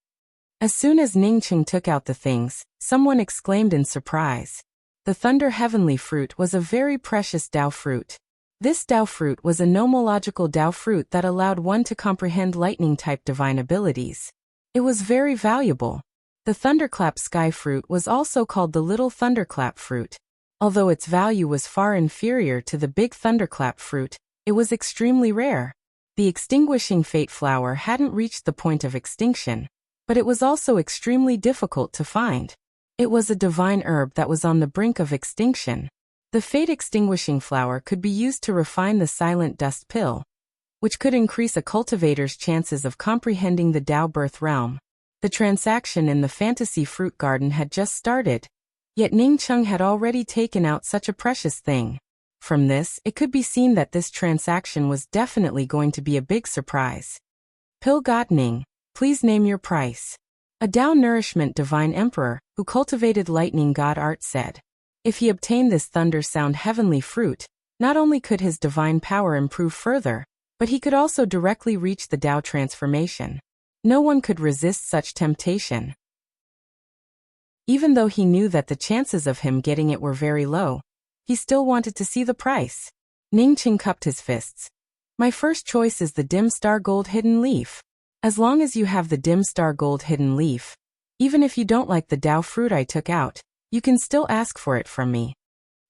S1: As soon as Ning Cheng took out the things, someone exclaimed in surprise. The thunder heavenly fruit was a very precious Dao fruit. This Dao fruit was a nomological Dao fruit that allowed one to comprehend lightning-type divine abilities. It was very valuable. The thunderclap sky fruit was also called the little thunderclap fruit. Although its value was far inferior to the big thunderclap fruit, it was extremely rare. The extinguishing fate flower hadn't reached the point of extinction, but it was also extremely difficult to find. It was a divine herb that was on the brink of extinction. The fate extinguishing flower could be used to refine the silent dust pill, which could increase a cultivator's chances of comprehending the Dao birth realm. The transaction in the fantasy fruit garden had just started, yet Ning Cheng had already taken out such a precious thing. From this, it could be seen that this transaction was definitely going to be a big surprise. Pil Godning, please name your price. A Dao Nourishment Divine Emperor, who cultivated lightning god art said. If he obtained this thunder sound heavenly fruit, not only could his divine power improve further, but he could also directly reach the Dao transformation. No one could resist such temptation. Even though he knew that the chances of him getting it were very low, he still wanted to see the price. Ningqing cupped his fists. My first choice is the dim star gold hidden leaf. As long as you have the dim star gold hidden leaf, even if you don't like the Dao fruit I took out, you can still ask for it from me.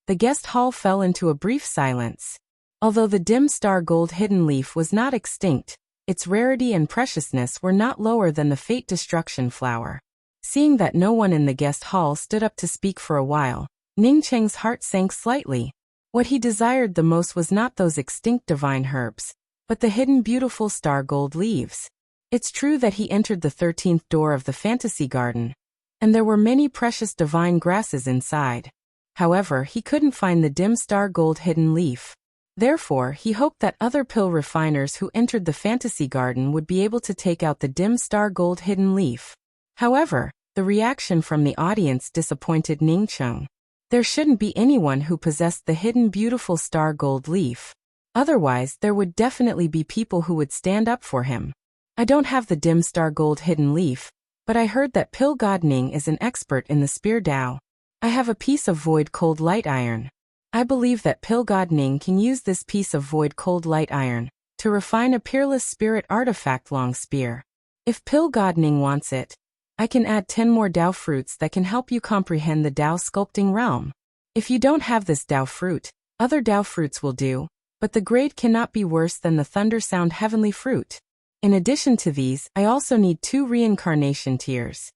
S1: The guest hall fell into a brief silence. Although the dim star gold hidden leaf was not extinct, its rarity and preciousness were not lower than the fate destruction flower. Seeing that no one in the guest hall stood up to speak for a while, Ningqing's heart sank slightly. What he desired the most was not those extinct divine herbs, but the hidden beautiful star gold leaves. It's true that he entered the 13th door of the fantasy garden, and there were many precious divine grasses inside. However, he couldn't find the dim star gold hidden leaf. Therefore, he hoped that other pill refiners who entered the fantasy garden would be able to take out the dim star gold hidden leaf. However, the reaction from the audience disappointed Ningqing. There shouldn't be anyone who possessed the hidden beautiful star gold leaf. Otherwise, there would definitely be people who would stand up for him. I don't have the dim star gold hidden leaf, but I heard that Pill God Ning is an expert in the spear Dao. I have a piece of void cold light iron. I believe that Pill God Ning can use this piece of void cold light iron to refine a peerless spirit artifact long spear. If Pill God Ning wants it, I can add 10 more Dao fruits that can help you comprehend the Dao sculpting realm. If you don't have this Dao fruit, other Dao fruits will do, but the grade cannot be worse than the Thunder Sound Heavenly Fruit. In addition to these, I also need 2 reincarnation tears.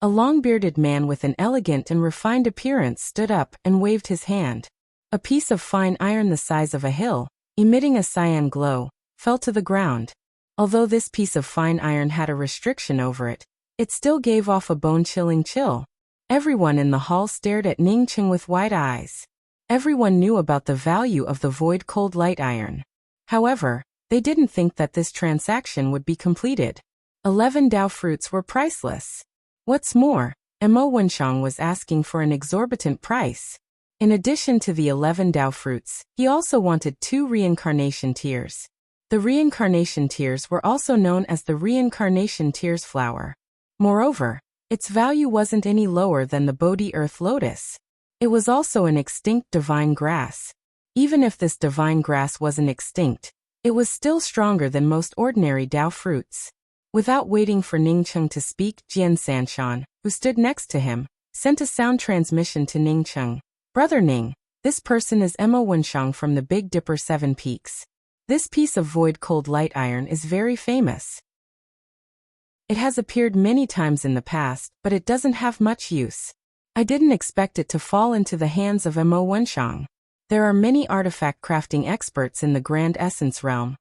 S1: A long-bearded man with an elegant and refined appearance stood up and waved his hand. A piece of fine iron the size of a hill, emitting a cyan glow, fell to the ground. Although this piece of fine iron had a restriction over it, it still gave off a bone-chilling chill. Everyone in the hall stared at Ningqing with wide eyes. Everyone knew about the value of the void cold light iron. However, they didn't think that this transaction would be completed. 11 Dao fruits were priceless. What's more, Mo Wenshang was asking for an exorbitant price. In addition to the 11 Dao fruits, he also wanted 2 reincarnation tears. The reincarnation tears were also known as the reincarnation tears flower. Moreover, its value wasn't any lower than the Bodhi earth lotus. It was also an extinct divine grass. Even if this divine grass wasn't extinct, it was still stronger than most ordinary Dao fruits. Without waiting for Ningqing to speak, Jian Sanshan, who stood next to him, sent a sound transmission to Ningqing. Brother Ning, this person is Mo Wenshang from the Big Dipper 7 Peaks. This piece of void cold light iron is very famous. It has appeared many times in the past, but it doesn't have much use. I didn't expect it to fall into the hands of Mo Wenshang. There are many artifact crafting experts in the Grand Essence realm,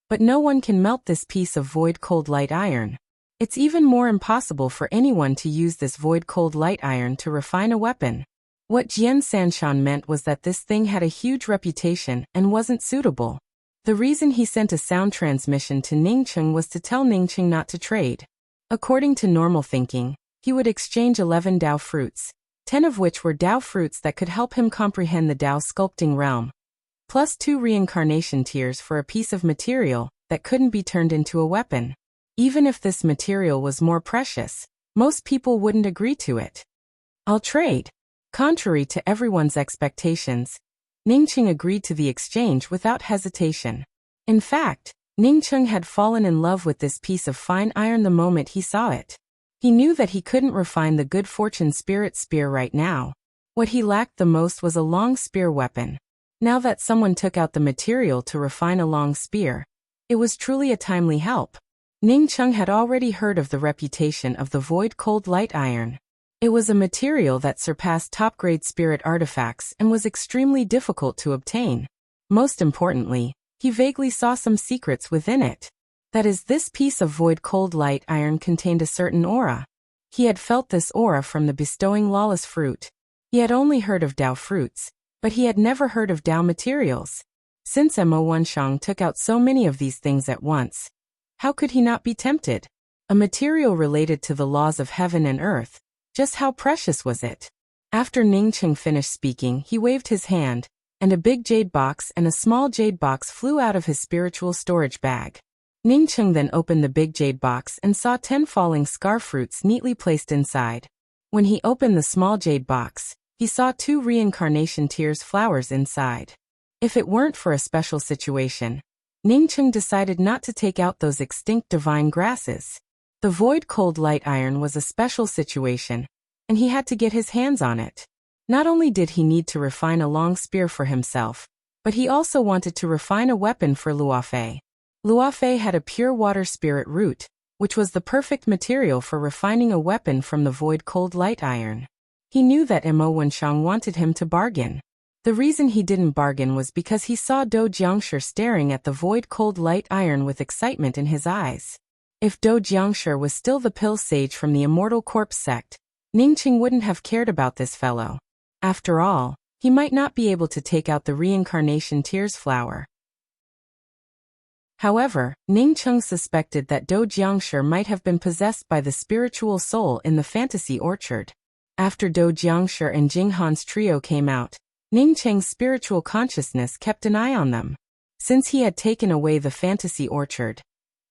S1: but no one can melt this piece of void cold light iron. It's even more impossible for anyone to use this void cold light iron to refine a weapon. What Jian Sanshan meant was that this thing had a huge reputation and wasn't suitable. The reason he sent a sound transmission to Ningqing was to tell Ningqing not to trade. According to normal thinking, he would exchange 11 Dao fruits, 10 of which were Dao fruits that could help him comprehend the Dao sculpting realm, plus 2 reincarnation tears for a piece of material that couldn't be turned into a weapon. Even if this material was more precious, most people wouldn't agree to it. I'll trade. Contrary to everyone's expectations, Ningqing agreed to the exchange without hesitation. In fact, Ningqing had fallen in love with this piece of fine iron the moment he saw it. He knew that he couldn't refine the good fortune spirit spear right now. What he lacked the most was a long spear weapon. Now that someone took out the material to refine a long spear, it was truly a timely help. Ningqing had already heard of the reputation of the void cold light iron. It was a material that surpassed top-grade spirit artifacts and was extremely difficult to obtain. Most importantly, he vaguely saw some secrets within it. That is, this piece of void cold light iron contained a certain aura. He had felt this aura from the bestowing lawless fruit. He had only heard of Dao fruits, but he had never heard of Dao materials. Since Mo Wenshang took out so many of these things at once, how could he not be tempted? A material related to the laws of heaven and earth. Just how precious was it? After Ningqing finished speaking, he waved his hand, and a big jade box and a small jade box flew out of his spiritual storage bag. Ningqing then opened the big jade box and saw 10 falling scar fruits neatly placed inside. When he opened the small jade box, he saw 2 reincarnation tears flowers inside. If it weren't for a special situation, Ningcheng decided not to take out those extinct divine grasses. The void cold light iron was a special situation, and he had to get his hands on it. Not only did he need to refine a long spear for himself, but he also wanted to refine a weapon for Luofei. Luofei had a pure water spirit root, which was the perfect material for refining a weapon from the void cold light iron. He knew that Mo Wenshang wanted him to bargain. The reason he didn't bargain was because he saw Do Jiangshi staring at the void cold light iron with excitement in his eyes. If Do Jiangshi was still the pill sage from the Immortal Corpse sect, Ningcheng wouldn't have cared about this fellow. After all, he might not be able to take out the reincarnation tears flower. However, Ningcheng suspected that Do Jiangshi might have been possessed by the spiritual soul in the fantasy orchard. After Do Jiangshi and Jing Han's trio came out, Ningcheng's spiritual consciousness kept an eye on them. Since he had taken away the fantasy orchard,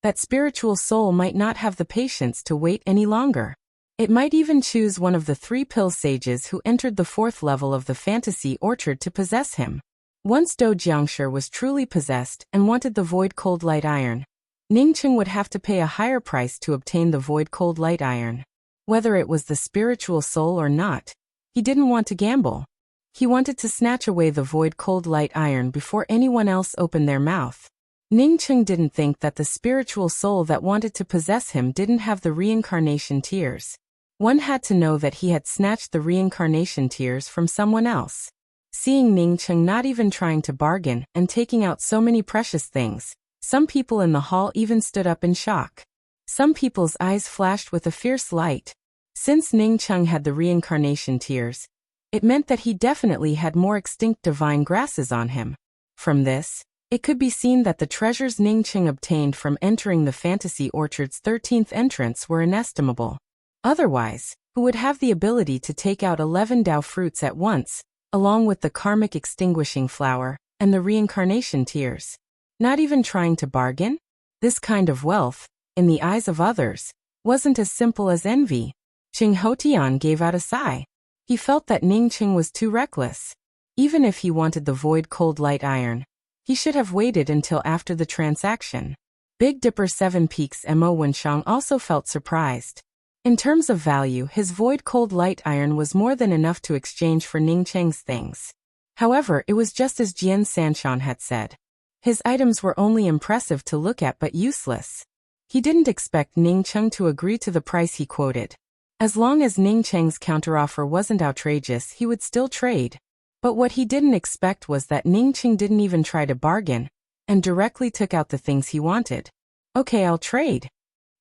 S1: that spiritual soul might not have the patience to wait any longer. It might even choose one of the 3 pill sages who entered the 4th level of the fantasy orchard to possess him. Once Do Jiangshi was truly possessed and wanted the void cold light iron, Ningcheng would have to pay a higher price to obtain the void cold light iron. Whether it was the spiritual soul or not, he didn't want to gamble. He wanted to snatch away the void cold light iron before anyone else opened their mouth. Ningcheng didn't think that the spiritual soul that wanted to possess him didn't have the reincarnation tears. One had to know that he had snatched the reincarnation tears from someone else. Seeing Ningcheng not even trying to bargain and taking out so many precious things, some people in the hall even stood up in shock. Some people's eyes flashed with a fierce light. Since Ningcheng had the reincarnation tears, it meant that he definitely had more extinct divine grasses on him. From this, it could be seen that the treasures Ningcheng obtained from entering the fantasy orchard's 13th entrance were inestimable. Otherwise, who would have the ability to take out 11 Dao fruits at once, along with the karmic extinguishing flower and the reincarnation tears? Not even trying to bargain? This kind of wealth, in the eyes of others, wasn't as simple as envy. Qing Houtian gave out a sigh. He felt that Ningcheng was too reckless. Even if he wanted the void cold light iron, he should have waited until after the transaction. Big Dipper 7 Peaks Mo Wenshang also felt surprised. In terms of value, his void cold light iron was more than enough to exchange for Ningcheng's things. However, it was just as Jian Sanshan had said. His items were only impressive to look at but useless. He didn't expect Ningcheng to agree to the price he quoted. As long as Ningcheng's counteroffer wasn't outrageous, he would still trade. But what he didn't expect was that Ningcheng didn't even try to bargain, and directly took out the things he wanted. Okay, I'll trade.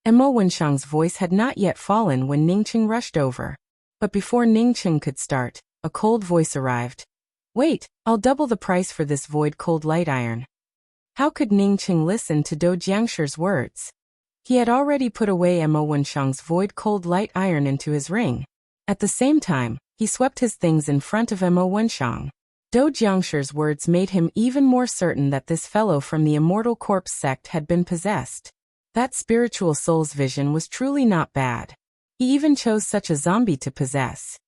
S1: Mo Wenshang's voice had not yet fallen when Ningcheng rushed over. But before Ningcheng could start, a cold voice arrived. Wait, I'll double the price for this void cold light iron. How could Ningcheng listen to Do Jiangshi's words? He had already put away Mo Wenshang's void cold light iron into his ring. At the same time, he swept his things in front of Mo Wenshang. Do Jiangshi's words made him even more certain that this fellow from the Immortal Corpse sect had been possessed. That spiritual soul's vision was truly not bad. He even chose such a zombie to possess.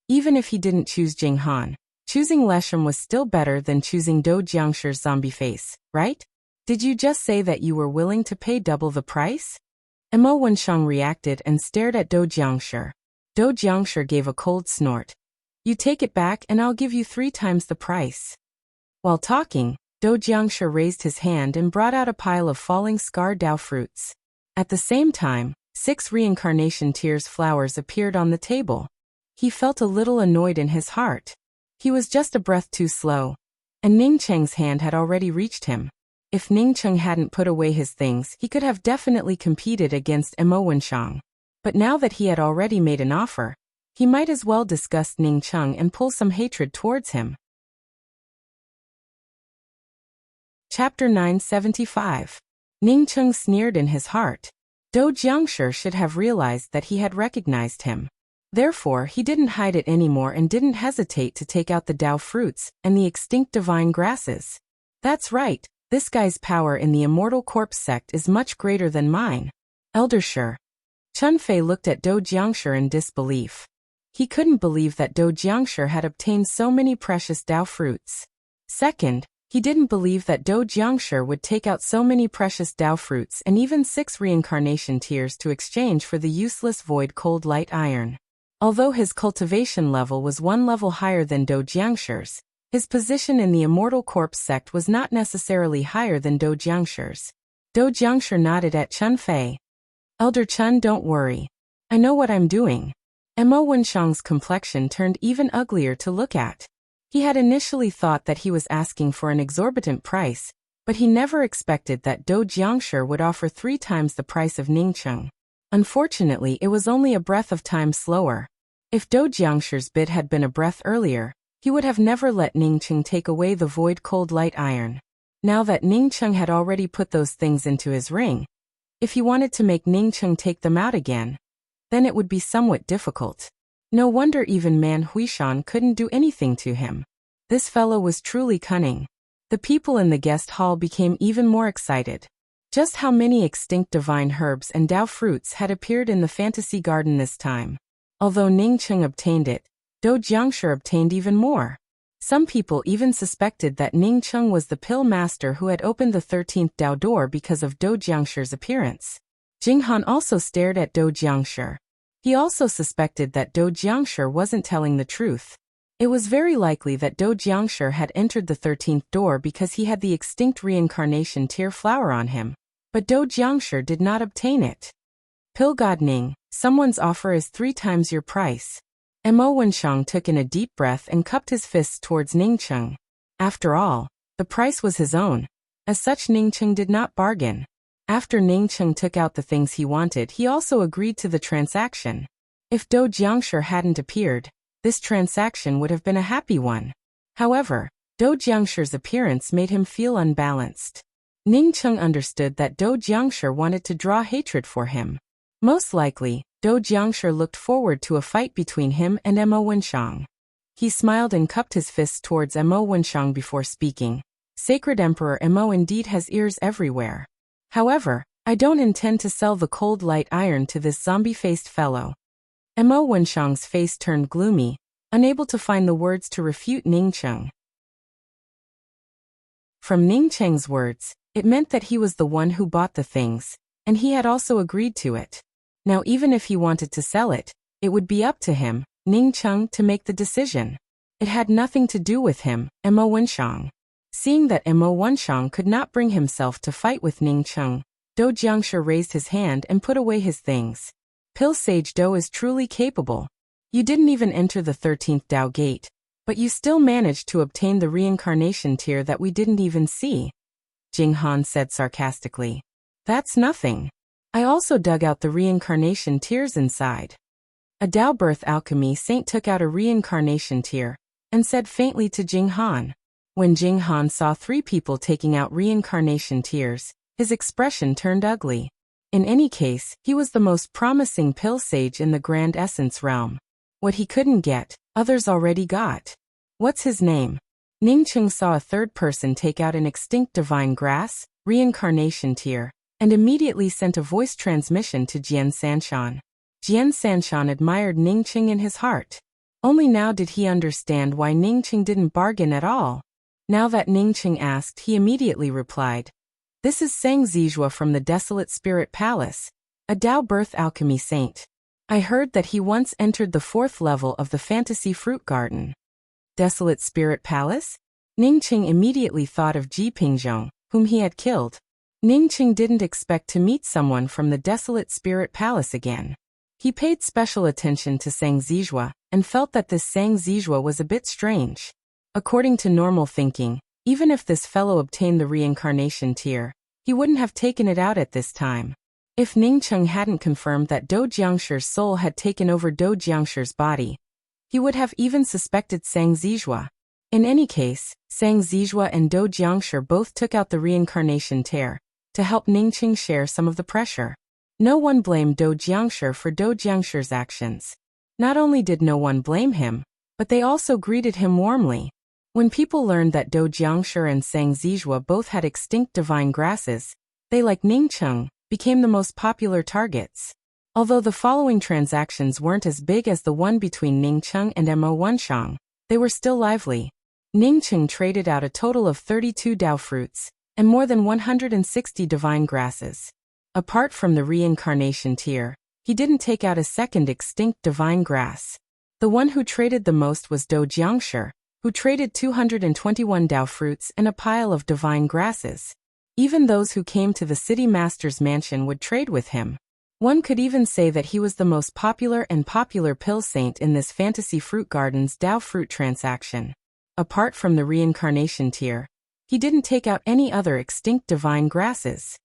S1: Even if he didn't choose Jing Han, choosing Leshem was still better than choosing Do Jiangshi's zombie face, right? Did you just say that you were willing to pay double the price? Mo Wenshang reacted and stared at Do Jiangshi. Do Jiangshi gave a cold snort. You take it back and I'll give you 3 times the price. While talking, Do Jiangshi raised his hand and brought out a pile of falling scar Dao fruits. At the same time, 6 reincarnation tears flowers appeared on the table. He felt a little annoyed in his heart. He was just a breath too slow, and Ningcheng's hand had already reached him. If Ningcheng hadn't put away his things, he could have definitely competed against Mo Wenshang. But now that he had already made an offer, he might as well disgust Ningcheng and pull some hatred towards him. Chapter 975. Ningcheng sneered in his heart. Do Jiangshi should have realized that he had recognized him. Therefore, he didn't hide it anymore and didn't hesitate to take out the Dao fruits and the extinct divine grasses. That's right. This guy's power in the Immortal Corpse sect is much greater than mine. Elder Shi. Chun Fei looked at Do Jiangshi in disbelief. He couldn't believe that Do Jiangshi had obtained so many precious Dao fruits. Second, he didn't believe that Do Jiangshi would take out so many precious Dao fruits and even 6 reincarnation tears to exchange for the useless void cold light iron. Although his cultivation level was 1 level higher than Do Jiangshi's, his position in the Immortal Corpse sect was not necessarily higher than Do Jiangshi's. Do Jiangshi nodded at Chun Fei. Elder Chun, don't worry. I know what I'm doing. Mo Wenshang's complexion turned even uglier to look at. He had initially thought that he was asking for an exorbitant price, but he never expected that Do Jiangshi would offer 3 times the price of Ningcheng. Unfortunately, it was only a breath of time slower. If Do Jiangshi's bid had been a breath earlier, he would have never let Ningcheng take away the void cold light iron. Now that Ningcheng had already put those things into his ring, if he wanted to make Ningcheng take them out again, then it would be somewhat difficult. No wonder even Man Huishan couldn't do anything to him. This fellow was truly cunning. The people in the guest hall became even more excited. Just how many extinct divine herbs and Dao fruits had appeared in the fantasy garden this time? Although Ningcheng obtained it, Do Jiangshi obtained even more. Some people even suspected that Ningcheng was the pill master who had opened the 13th Dao door because of Do Jiangshi's appearance. Jinghan also stared at Do Jiangshi. He also suspected that Do Jiangshi wasn't telling the truth. It was very likely that Do Jiangshi had entered the 13th door because he had the extinct reincarnation tear flower on him, but Do Jiangshi did not obtain it. Pill God Ning, someone's offer is 3 times your price. Mo Wenshang took in a deep breath and cupped his fists towards Ningcheng. After all, the price was his own. As such, Ningcheng did not bargain. After Ningcheng took out the things he wanted, he also agreed to the transaction. If Do Jiangshi hadn't appeared, this transaction would have been a happy one. However, Do Jiangshi's appearance made him feel unbalanced. Ningcheng understood that Do Jiangshi wanted to draw hatred for him. Most likely, Do Jiangshi looked forward to a fight between him and Mo Wenshang. He smiled and cupped his fists towards Mo Wenshang before speaking. Sacred Emperor Mo indeed has ears everywhere. However, I don't intend to sell the cold light iron to this zombie-faced fellow. Mo Wenshang's face turned gloomy, unable to find the words to refute Ningcheng. From Ningcheng's words, it meant that he was the one who bought the things, and he had also agreed to it. Now even if he wanted to sell it, it would be up to him, Ningcheng, to make the decision. It had nothing to do with him, Mo Wenshang. Seeing that Mo Wenshang could not bring himself to fight with Ningcheng, Do Jiangshi raised his hand and put away his things. Pill Sage Do is truly capable. You didn't even enter the 13th Dao gate, but you still managed to obtain the reincarnation tear that we didn't even see. Jinghan said sarcastically. That's nothing. I also dug out the reincarnation tears inside. A Dao birth alchemy saint took out a reincarnation tear and said faintly to Jinghan. When Jinghan saw 3 people taking out reincarnation tears, his expression turned ugly. In any case, he was the most promising pill sage in the Grand Essence realm. What he couldn't get, others already got. What's his name? Ningcheng saw a 3rd person take out an extinct divine grass, reincarnation tear, and immediately sent a voice transmission to Jian Sanshan. Jian Sanshan admired Ningcheng in his heart. Only now did he understand why Ningcheng didn't bargain at all. Now that Ningcheng asked, he immediately replied. This is Sang Zijua from the Desolate Spirit Palace, a Dao birth alchemy saint. I heard that he once entered the 4th level of the Fantasy Fruit Garden. Desolate Spirit Palace? Ningcheng immediately thought of Ji Pingzhong, whom he had killed. Ningcheng didn't expect to meet someone from the Desolate Spirit Palace again. He paid special attention to Sang Zijua and felt that this Sang Zijua was a bit strange. According to normal thinking, even if this fellow obtained the reincarnation tear, he wouldn't have taken it out at this time. If Ningcheng hadn't confirmed that Do Jiangshi's soul had taken over Do Jiangshi's body, he would have even suspected Sang Zijua. In any case, Sang Zijua and Do Jiangshi both took out the reincarnation tear to help Ningcheng share some of the pressure. No one blamed Do Jiangshi for Do Jiangshi's actions. Not only did no one blame him, but they also greeted him warmly. When people learned that Do Jiangshi and Sang Zijua both had extinct divine grasses, they, like Ningcheng, became the most popular targets. Although the following transactions weren't as big as the one between Ning Cheng and Mo Wenshang, they were still lively. Ning Cheng traded out a total of 32 Dao fruits and more than 160 divine grasses. Apart from the reincarnation tier, he didn't take out a second extinct divine grass. The one who traded the most was Do Jiangshi, who traded 221 Dao fruits and a pile of divine grasses. Even those who came to the city master's mansion would trade with him. One could even say that he was the most popular pill saint in this fantasy fruit garden's Dao fruit transaction. Apart from the reincarnation tier, he didn't take out any other extinct divine grasses.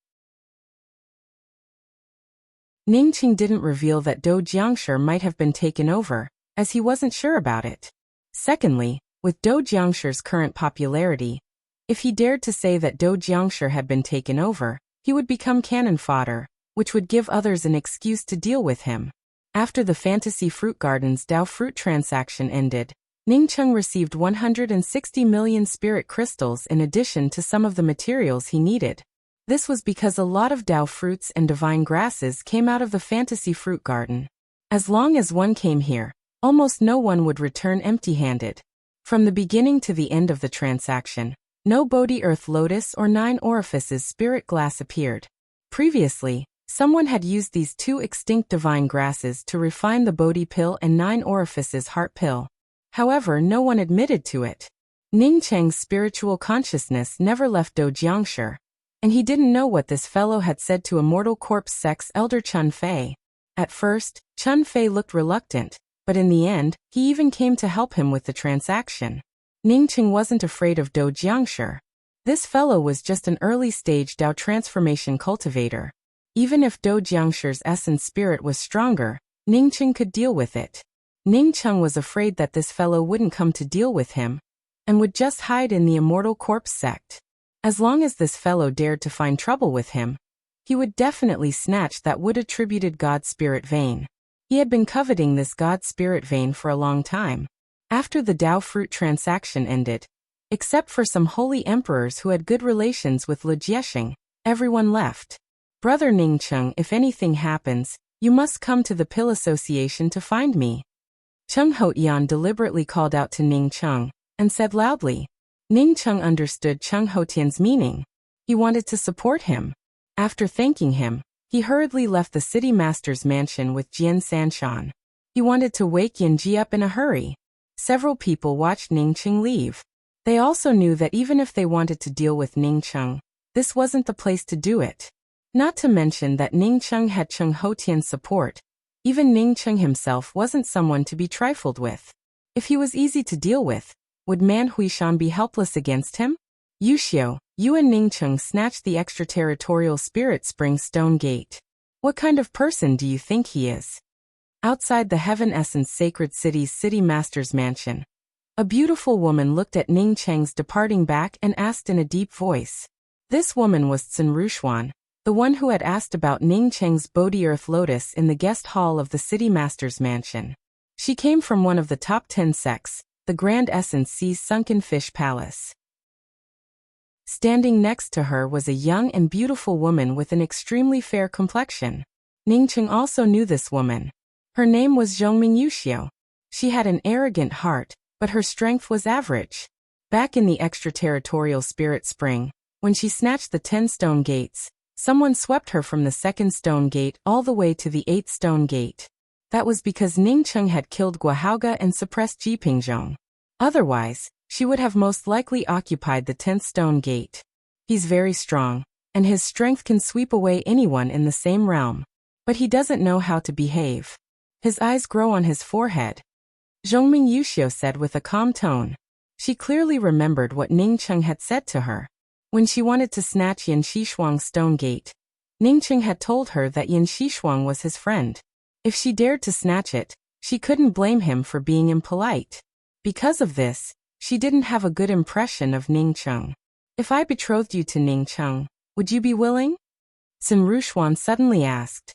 S1: Ningqing didn't reveal that Do Jiangshi might have been taken over, as he wasn't sure about it. Secondly, with Do Jiangshi's current popularity, if he dared to say that Do Jiangshi had been taken over, he would become cannon fodder, which would give others an excuse to deal with him. After the Fantasy Fruit Garden's Dao fruit transaction ended, Ningcheng received 160 million spirit crystals in addition to some of the materials he needed. This was because a lot of Dao fruits and divine grasses came out of the Fantasy Fruit Garden. As long as one came here, almost no one would return empty-handed. From the beginning to the end of the transaction, no Bodhi Earth Lotus or 9 Orifices spirit glass appeared. Previously, someone had used these 2 extinct divine grasses to refine the Bodhi pill and 9 Orifices heart pill. However, no one admitted to it. Ningcheng's spiritual consciousness never left Do Jiangshi, and he didn't know what this fellow had said to Immortal Corpse Sex Elder Chun Fei. At first, Chun Fei looked reluctant, but in the end, he even came to help him with the transaction. Ningcheng wasn't afraid of Do Jiangshi. This fellow was just an early-stage Dao transformation cultivator. Even if Do Jiangshi's essence spirit was stronger, Ningcheng could deal with it. Ningcheng was afraid that this fellow wouldn't come to deal with him, and would just hide in the Immortal Corpse sect. As long as this fellow dared to find trouble with him, he would definitely snatch that wood-attributed God Spirit vein. He had been coveting this God Spirit vein for a long time. After the Dao fruit transaction ended, except for some holy emperors who had good relations with Lu Jiexing, everyone left. Brother Ningcheng, if anything happens, you must come to the Pill Association to find me. Cheng Hotian deliberately called out to Ningcheng, and said loudly. Ningcheng understood Cheng Hotian's meaning. He wanted to support him. After thanking him, he hurriedly left the city master's mansion with Jian Sanshan. He wanted to wake Yanji up in a hurry. Several people watched Ningcheng leave. They also knew that even if they wanted to deal with Ningcheng, this wasn't the place to do it. Not to mention that Ningcheng had Cheng Hotian's support. Even Ningcheng himself wasn't someone to be trifled with. If he was easy to deal with, would Man Huishan be helpless against him? Yuxiu, you and Ningcheng snatched the extraterritorial Spirit Spring Stone Gate. What kind of person do you think he is? Outside the Heaven Essence Sacred City's City Master's mansion, a beautiful woman looked at Ningcheng's departing back and asked in a deep voice. This woman was Tsun Rushuan, the one who had asked about Ningcheng's Bodhi Earth Lotus in the guest hall of the City Master's mansion. She came from one of the top 10 sects, the Grand Essence Sea's Sunken Fish Palace. Standing next to her was a young and beautiful woman with an extremely fair complexion. Ningcheng also knew this woman. Her name was Zhongming Yuxiu. She had an arrogant heart, but her strength was average. Back in the extraterritorial Spirit Spring, when she snatched the 10 stone gates, someone swept her from the 2nd stone gate all the way to the 8th stone gate. That was because Ningcheng had killed Guohauge and suppressed Jipingzhong. Otherwise, she would have most likely occupied the 10th stone gate. He's very strong, and his strength can sweep away anyone in the same realm. But he doesn't know how to behave. His eyes grow on his forehead. Zhongming Yuxiu said with a calm tone. She clearly remembered what Ningcheng had said to her. When she wanted to snatch Yan Xishuang's stone gate, Ningcheng had told her that Yan Xishuang was his friend. If she dared to snatch it, she couldn't blame him for being impolite. Because of this, she didn't have a good impression of Ningcheng. If I betrothed you to Ningcheng, would you be willing? Sun Rushuan suddenly asked.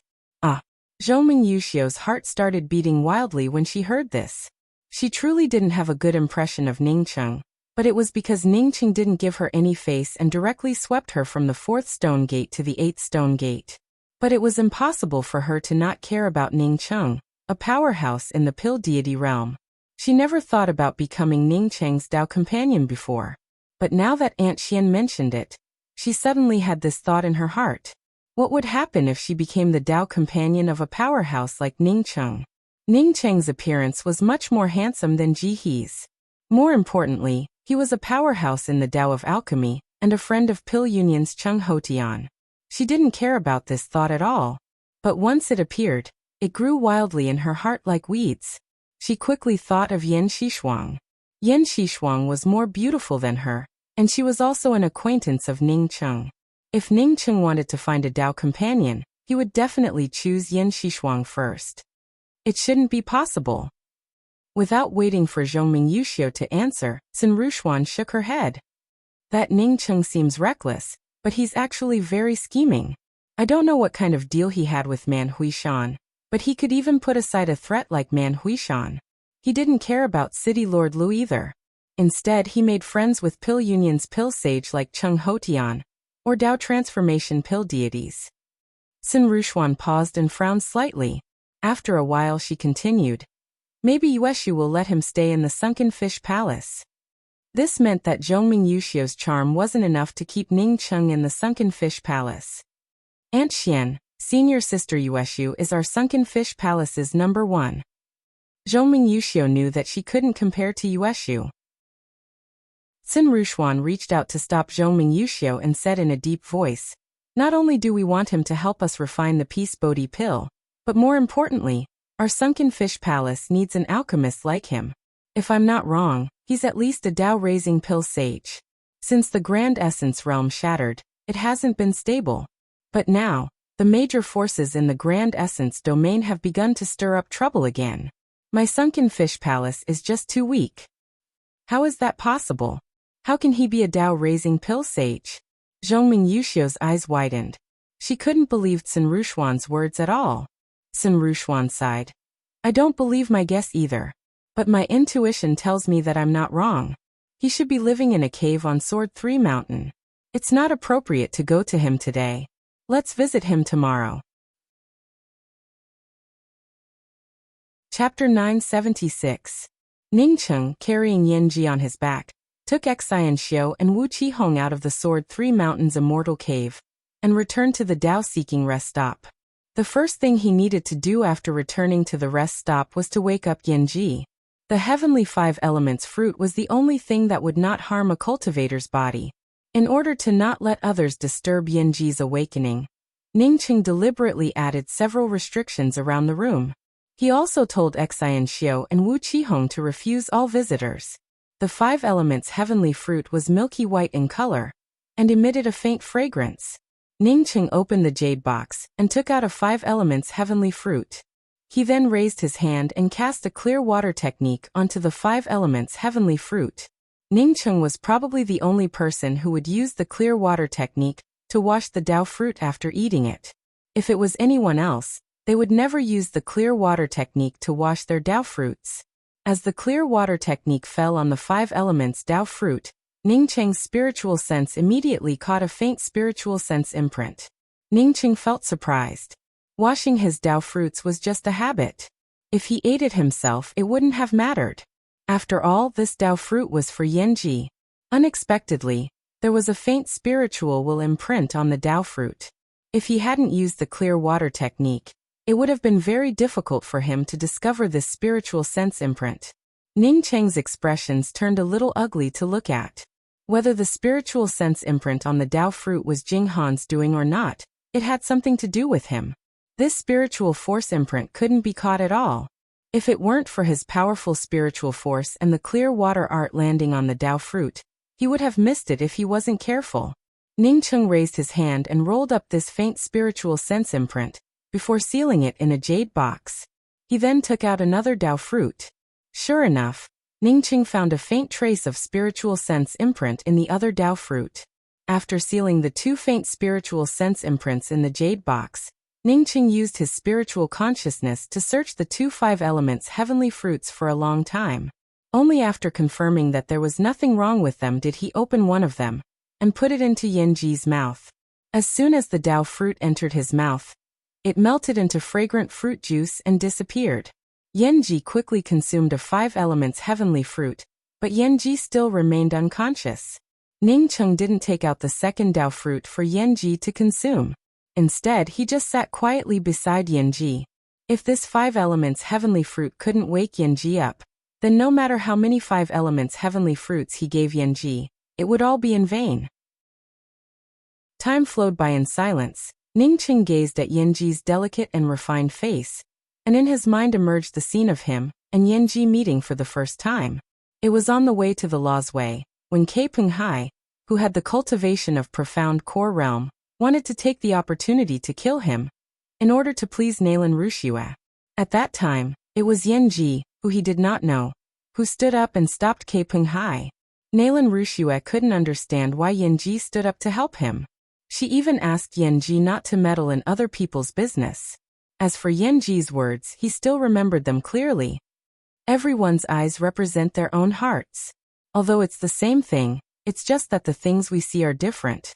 S1: Zhongming Yuxiu's heart started beating wildly when she heard this. She truly didn't have a good impression of Ningcheng, but it was because Ningcheng didn't give her any face and directly swept her from the 4th stone gate to the 8th stone gate. But it was impossible for her to not care about Ning Cheng, a powerhouse in the pill deity realm. She never thought about becoming Ning Cheng's Dao companion before. But now that Aunt Xian mentioned it, she suddenly had this thought in her heart. What would happen if she became the Dao companion of a powerhouse like Ning Cheng? Ning Cheng's appearance was much more handsome than Ji He's. More importantly, he was a powerhouse in the Dao of alchemy, and a friend of Pill Union's Cheng Hotian. She didn't care about this thought at all. But once it appeared, it grew wildly in her heart like weeds. She quickly thought of Yan Xishuang. Yan Xishuang was more beautiful than her, and she was also an acquaintance of Ning Cheng. If Ning Cheng wanted to find a Dao companion, he would definitely choose Yan Xishuang first. It shouldn't be possible. Without waiting for Zhongming Yuxiu to answer, Sun Rushuan shook her head. That Ning Cheng seems reckless, but he's actually very scheming. I don't know what kind of deal he had with Man Huishan, but he could even put aside a threat like Man Huishan. He didn't care about City Lord Lu either. Instead, he made friends with Pill Union's pill sage like Cheng Hotian, or Dao transformation pill deities. Sun Rushuan paused and frowned slightly. After a while she continued. Maybe Yueshu will let him stay in the Sunken Fish Palace. This meant that Zhongming Yuxiu's charm wasn't enough to keep Ning Cheng in the Sunken Fish Palace. Aunt Xian, senior sister Yueshu is our Sunken Fish Palace's number one. Zhongming Yuxiu knew that she couldn't compare to Yueshu. Sun Rushuan reached out to stop Zhongming Yuxiu and said in a deep voice, not only do we want him to help us refine the Peace Bodhi pill, but more importantly, our Sunken Fish Palace needs an alchemist like him. If I'm not wrong, he's at least a Dao-raising pill sage. Since the Grand Essence realm shattered, it hasn't been stable. But now, the major forces in the Grand Essence domain have begun to stir up trouble again. My Sunken Fish Palace is just too weak. How is that possible? How can he be a Dao-raising pill sage? Zhongming Yuxiu's eyes widened. She couldn't believe Sun Rushuan's words at all. Sun Rushuan sighed. I don't believe my guess either. But my intuition tells me that I'm not wrong. He should be living in a cave on Sword 3 Mountain. It's not appropriate to go to him today. Let's visit him tomorrow. Chapter 976. Ning Cheng, carrying Yanji on his back, took Xian Xiu and Wu Qihong out of the Sword 3 Mountains immortal cave, and returned to the Dao-seeking rest stop. The first thing he needed to do after returning to the rest stop was to wake up Yanji. The Heavenly Five Elements fruit was the only thing that would not harm a cultivator's body. In order to not let others disturb Yanji's awakening, Ning Cheng deliberately added several restrictions around the room. He also told Xian Xiu and Wu Qihong to refuse all visitors. The Five Elements heavenly fruit was milky white in color, and emitted a faint fragrance. Ning Cheng opened the jade box, and took out a Five Elements heavenly fruit. He then raised his hand and cast a clear water technique onto the Five Elements heavenly fruit. Ning Cheng was probably the only person who would use the clear water technique to wash the Dao fruit after eating it. If it was anyone else, they would never use the clear water technique to wash their Dao fruits. As the clear water technique fell on the Five Elements Dao fruit, Ning Cheng's spiritual sense immediately caught a faint spiritual sense imprint. Ning Cheng felt surprised. Washing his Dao fruits was just a habit. If he ate it himself, it wouldn't have mattered. After all, this Dao fruit was for Yanji. Unexpectedly, there was a faint spiritual will imprint on the Dao fruit. If he hadn't used the clear water technique, it would have been very difficult for him to discover this spiritual sense imprint. Ning Cheng's expressions turned a little ugly to look at. Whether the spiritual sense imprint on the Dao fruit was Jing Han's doing or not, it had something to do with him. This spiritual force imprint couldn't be caught at all. If it weren't for his powerful spiritual force and the clear water art landing on the Dao fruit, he would have missed it if he wasn't careful. Ning Cheng raised his hand and rolled up this faint spiritual sense imprint, before sealing it in a jade box. He then took out another Dao fruit. Sure enough, Ning Cheng found a faint trace of spiritual sense imprint in the other Dao fruit. After sealing the two faint spiritual sense imprints in the jade box, Ning Cheng used his spiritual consciousness to search the two Five Elements heavenly fruits for a long time. Only after confirming that there was nothing wrong with them did he open one of them, and put it into Yanji's mouth. As soon as the Dao fruit entered his mouth, It melted into fragrant fruit juice and disappeared. Yanji quickly consumed a 5 elements heavenly fruit, but Yanji still remained unconscious. Ningcheng didn't take out the second Dao fruit for Yanji to consume. Instead, he just sat quietly beside Yanji. If this 5 elements heavenly fruit couldn't wake Yanji up, then no matter how many 5 elements heavenly fruits he gave Yanji, it would all be in vain. Time flowed by in silence. Ningcheng gazed at Yanji's delicate and refined face, and in his mind emerged the scene of him and Yanji meeting for the first time. It was on the way to the Law's Way, when Peng Hai, who had the cultivation of profound core realm, wanted to take the opportunity to kill him, in order to please Nalan Rushua. At that time, it was Yanji, who he did not know, who stood up and stopped Peng Hai. Nalan Rushua couldn't understand why Yanji stood up to help him. She even asked Yanji not to meddle in other people's business. As for Yanji's words, he still remembered them clearly. Everyone's eyes represent their own hearts. Although it's the same thing, it's just that the things we see are different.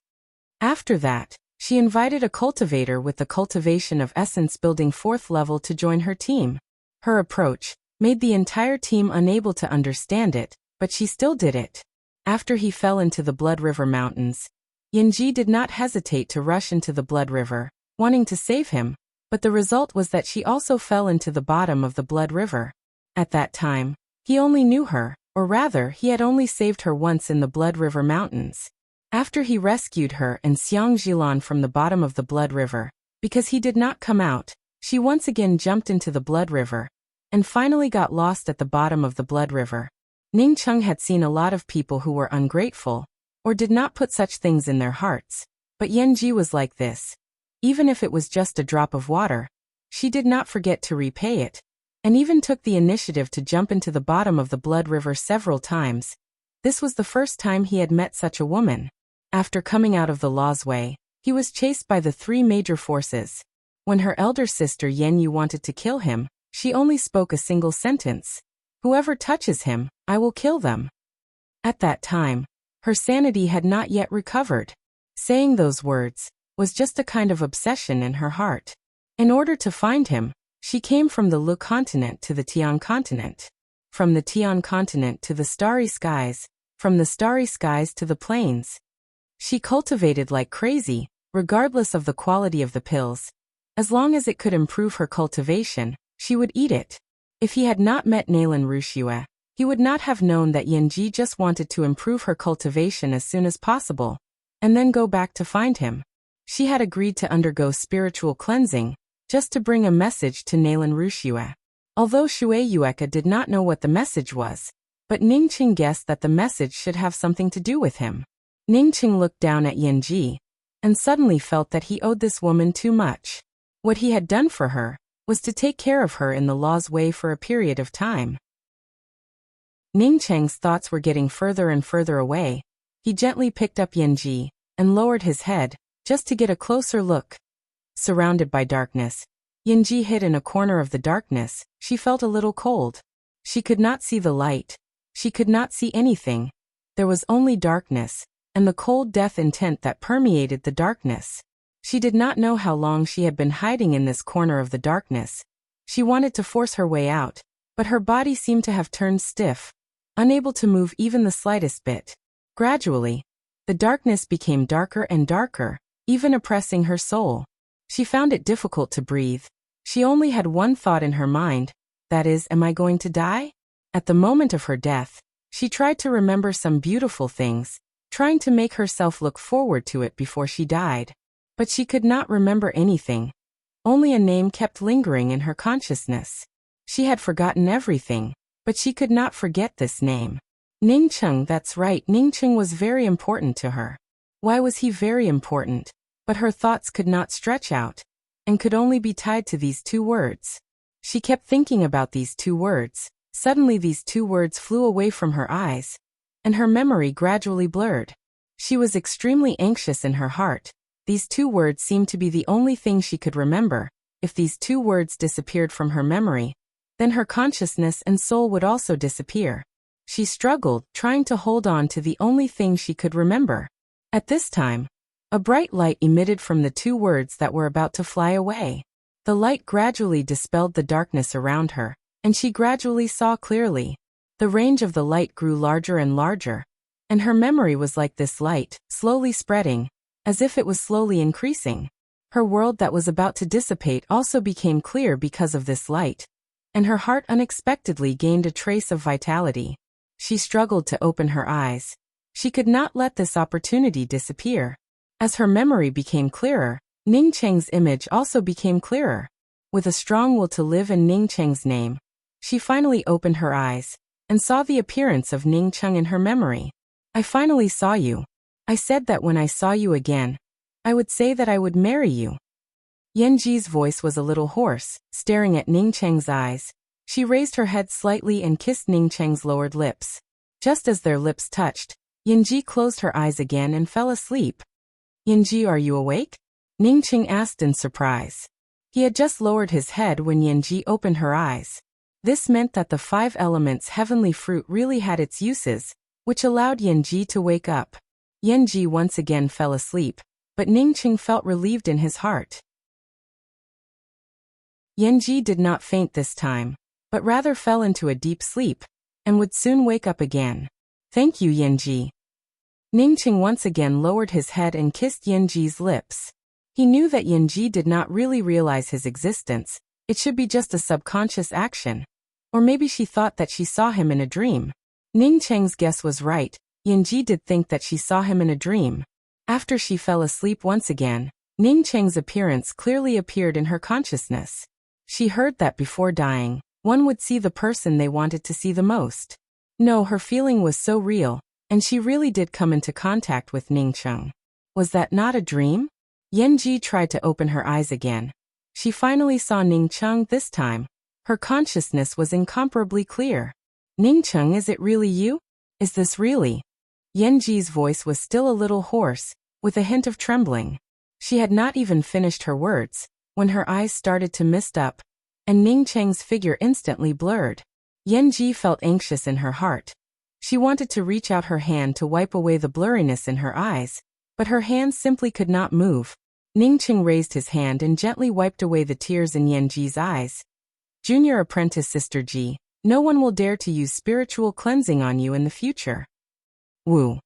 S1: After that, she invited a cultivator with the cultivation of essence building 4th level to join her team. Her approach made the entire team unable to understand it, but she still did it. After he fell into the Blood River Mountains, Yanji did not hesitate to rush into the Blood River, wanting to save him, but the result was that she also fell into the bottom of the Blood River. At that time, he only knew her, or rather, he had only saved her once in the Blood River Mountains. After he rescued her and Xiang Jilan from the bottom of the Blood River, because he did not come out, she once again jumped into the Blood River, and finally got lost at the bottom of the Blood River. Ningcheng had seen a lot of people who were ungrateful, or did not put such things in their hearts, but Yanji was like this. Even if it was just a drop of water, she did not forget to repay it, and even took the initiative to jump into the bottom of the Blood River several times. This was the first time he had met such a woman. After coming out of the Law's Way, he was chased by the 3 major forces. When her elder sister Yanyu wanted to kill him, she only spoke a single sentence. "Whoever touches him, I will kill them." At that time, her sanity had not yet recovered. Saying those words was just a kind of obsession in her heart. In order to find him, she came from the Lu continent to the Tian continent. From the Tian continent to the starry skies, from the starry skies to the plains. She cultivated like crazy, regardless of the quality of the pills. As long as it could improve her cultivation, she would eat it. If he had not met Nalan Rushua, he would not have known that Yanji just wanted to improve her cultivation as soon as possible, and then go back to find him. She had agreed to undergo spiritual cleansing, just to bring a message to Nalan Rushua. Although Shui Yueka did not know what the message was, but Ningcheng guessed that the message should have something to do with him. Ningcheng looked down at Yanji, and suddenly felt that he owed this woman too much. What he had done for her was to take care of her in the Law's Way for a period of time. Ningcheng's thoughts were getting further and further away. He gently picked up Yanji and lowered his head, just to get a closer look. Surrounded by darkness, Yanji hid in a corner of the darkness. She felt a little cold. She could not see the light. She could not see anything. There was only darkness, and the cold death intent that permeated the darkness. She did not know how long she had been hiding in this corner of the darkness. She wanted to force her way out, but her body seemed to have turned stiff, unable to move even the slightest bit. Gradually, the darkness became darker and darker, even oppressing her soul. She found it difficult to breathe. She only had one thought in her mind, that is, am I going to die? At the moment of her death, she tried to remember some beautiful things, trying to make herself look forward to it before she died. But she could not remember anything. Only a name kept lingering in her consciousness. She had forgotten everything, but she could not forget this name. Ningcheng, that's right, Ningcheng was very important to her. Why was he very important? But her thoughts could not stretch out, and could only be tied to these 2 words. She kept thinking about these 2 words. Suddenly these 2 words flew away from her eyes, and her memory gradually blurred. She was extremely anxious in her heart. These 2 words seemed to be the only thing she could remember. If these 2 words disappeared from her memory, then her consciousness and soul would also disappear. She struggled, trying to hold on to the only thing she could remember. At this time, a bright light emitted from the 2 words that were about to fly away. The light gradually dispelled the darkness around her, and she gradually saw clearly. The range of the light grew larger and larger, and her memory was like this light, slowly spreading, as if it was slowly increasing. Her world that was about to dissipate also became clear because of this light, and her heart unexpectedly gained a trace of vitality. She struggled to open her eyes. She could not let this opportunity disappear. As her memory became clearer, Ning Cheng's image also became clearer. With a strong will to live in Ning Cheng's name, she finally opened her eyes and saw the appearance of Ning Cheng in her memory. I finally saw you. I said that when I saw you again, I would say that I would marry you. Yanji's voice was a little hoarse, staring at Ning Cheng's eyes. She raised her head slightly and kissed Ning Cheng's lowered lips. Just as their lips touched, Yanji closed her eyes again and fell asleep. Yanji, are you awake? Ning Cheng asked in surprise. He had just lowered his head when Yanji opened her eyes. This meant that the 5 elements heavenly fruit really had its uses, which allowed Yanji to wake up. Yanji once again fell asleep, but Ning Cheng felt relieved in his heart. Yanji did not faint this time, but rather fell into a deep sleep, and would soon wake up again. Thank you, Yanji. Ning Cheng once again lowered his head and kissed Yanji's lips. He knew that Yanji did not really realize his existence. It should be just a subconscious action. Or maybe she thought that she saw him in a dream. Ning Cheng's guess was right. Yanji did think that she saw him in a dream. After she fell asleep once again, Ning Cheng's appearance clearly appeared in her consciousness. She heard that before dying, one would see the person they wanted to see the most. No, her feeling was so real, and she really did come into contact with Ning Cheng. Was that not a dream? Yanji tried to open her eyes again. She finally saw Ning Cheng this time. Her consciousness was incomparably clear. Ning Cheng, is it really you? Is this really? Yanji's voice was still a little hoarse, with a hint of trembling. She had not even finished her words, when her eyes started to mist up, and Ning Cheng's figure instantly blurred. Yanji felt anxious in her heart. She wanted to reach out her hand to wipe away the blurriness in her eyes, but her hand simply could not move. Ning Cheng raised his hand and gently wiped away the tears in Yanji's eyes. Junior apprentice Sister Ji, no one will dare to use spiritual cleansing on you in the future. Wu.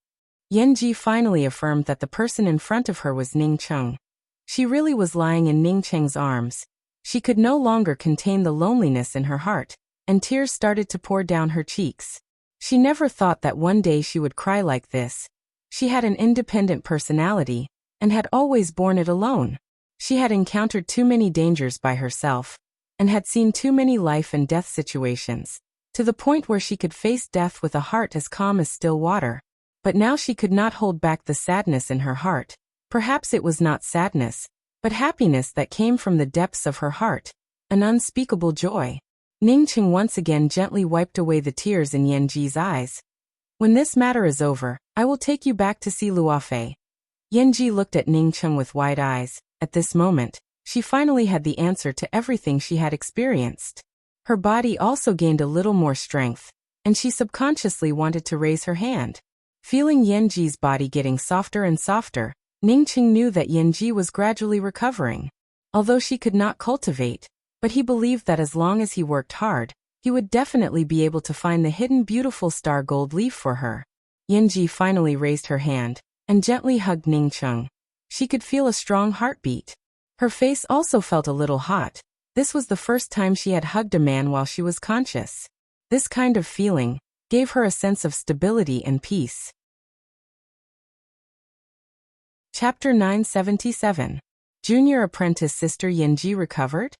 S1: Yanji finally affirmed that the person in front of her was Ning Cheng. She really was lying in Ning Cheng's arms. She could no longer contain the loneliness in her heart, and tears started to pour down her cheeks. She never thought that one day she would cry like this. She had an independent personality, and had always borne it alone. She had encountered too many dangers by herself, and had seen too many life and death situations, to the point where she could face death with a heart as calm as still water. But now she could not hold back the sadness in her heart. Perhaps it was not sadness, but happiness that came from the depths of her heart, an unspeakable joy. Ning Cheng once again gently wiped away the tears in Yanji's eyes. When this matter is over, I will take you back to see Luofei. Yanji looked at Ning Cheng with wide eyes. At this moment, she finally had the answer to everything she had experienced. Her body also gained a little more strength, and she subconsciously wanted to raise her hand. Feeling Yanji's body getting softer and softer, Ning Cheng knew that Yanji was gradually recovering. Although she could not cultivate, but he believed that as long as he worked hard, he would definitely be able to find the hidden beautiful star gold leaf for her. Yanji finally raised her hand and gently hugged Ning Cheng. She could feel a strong heartbeat. Her face also felt a little hot. This was the first time she had hugged a man while she was conscious. This kind of feeling gave her a sense of stability and peace. Chapter 977. Junior apprentice Sister Yanji recovered?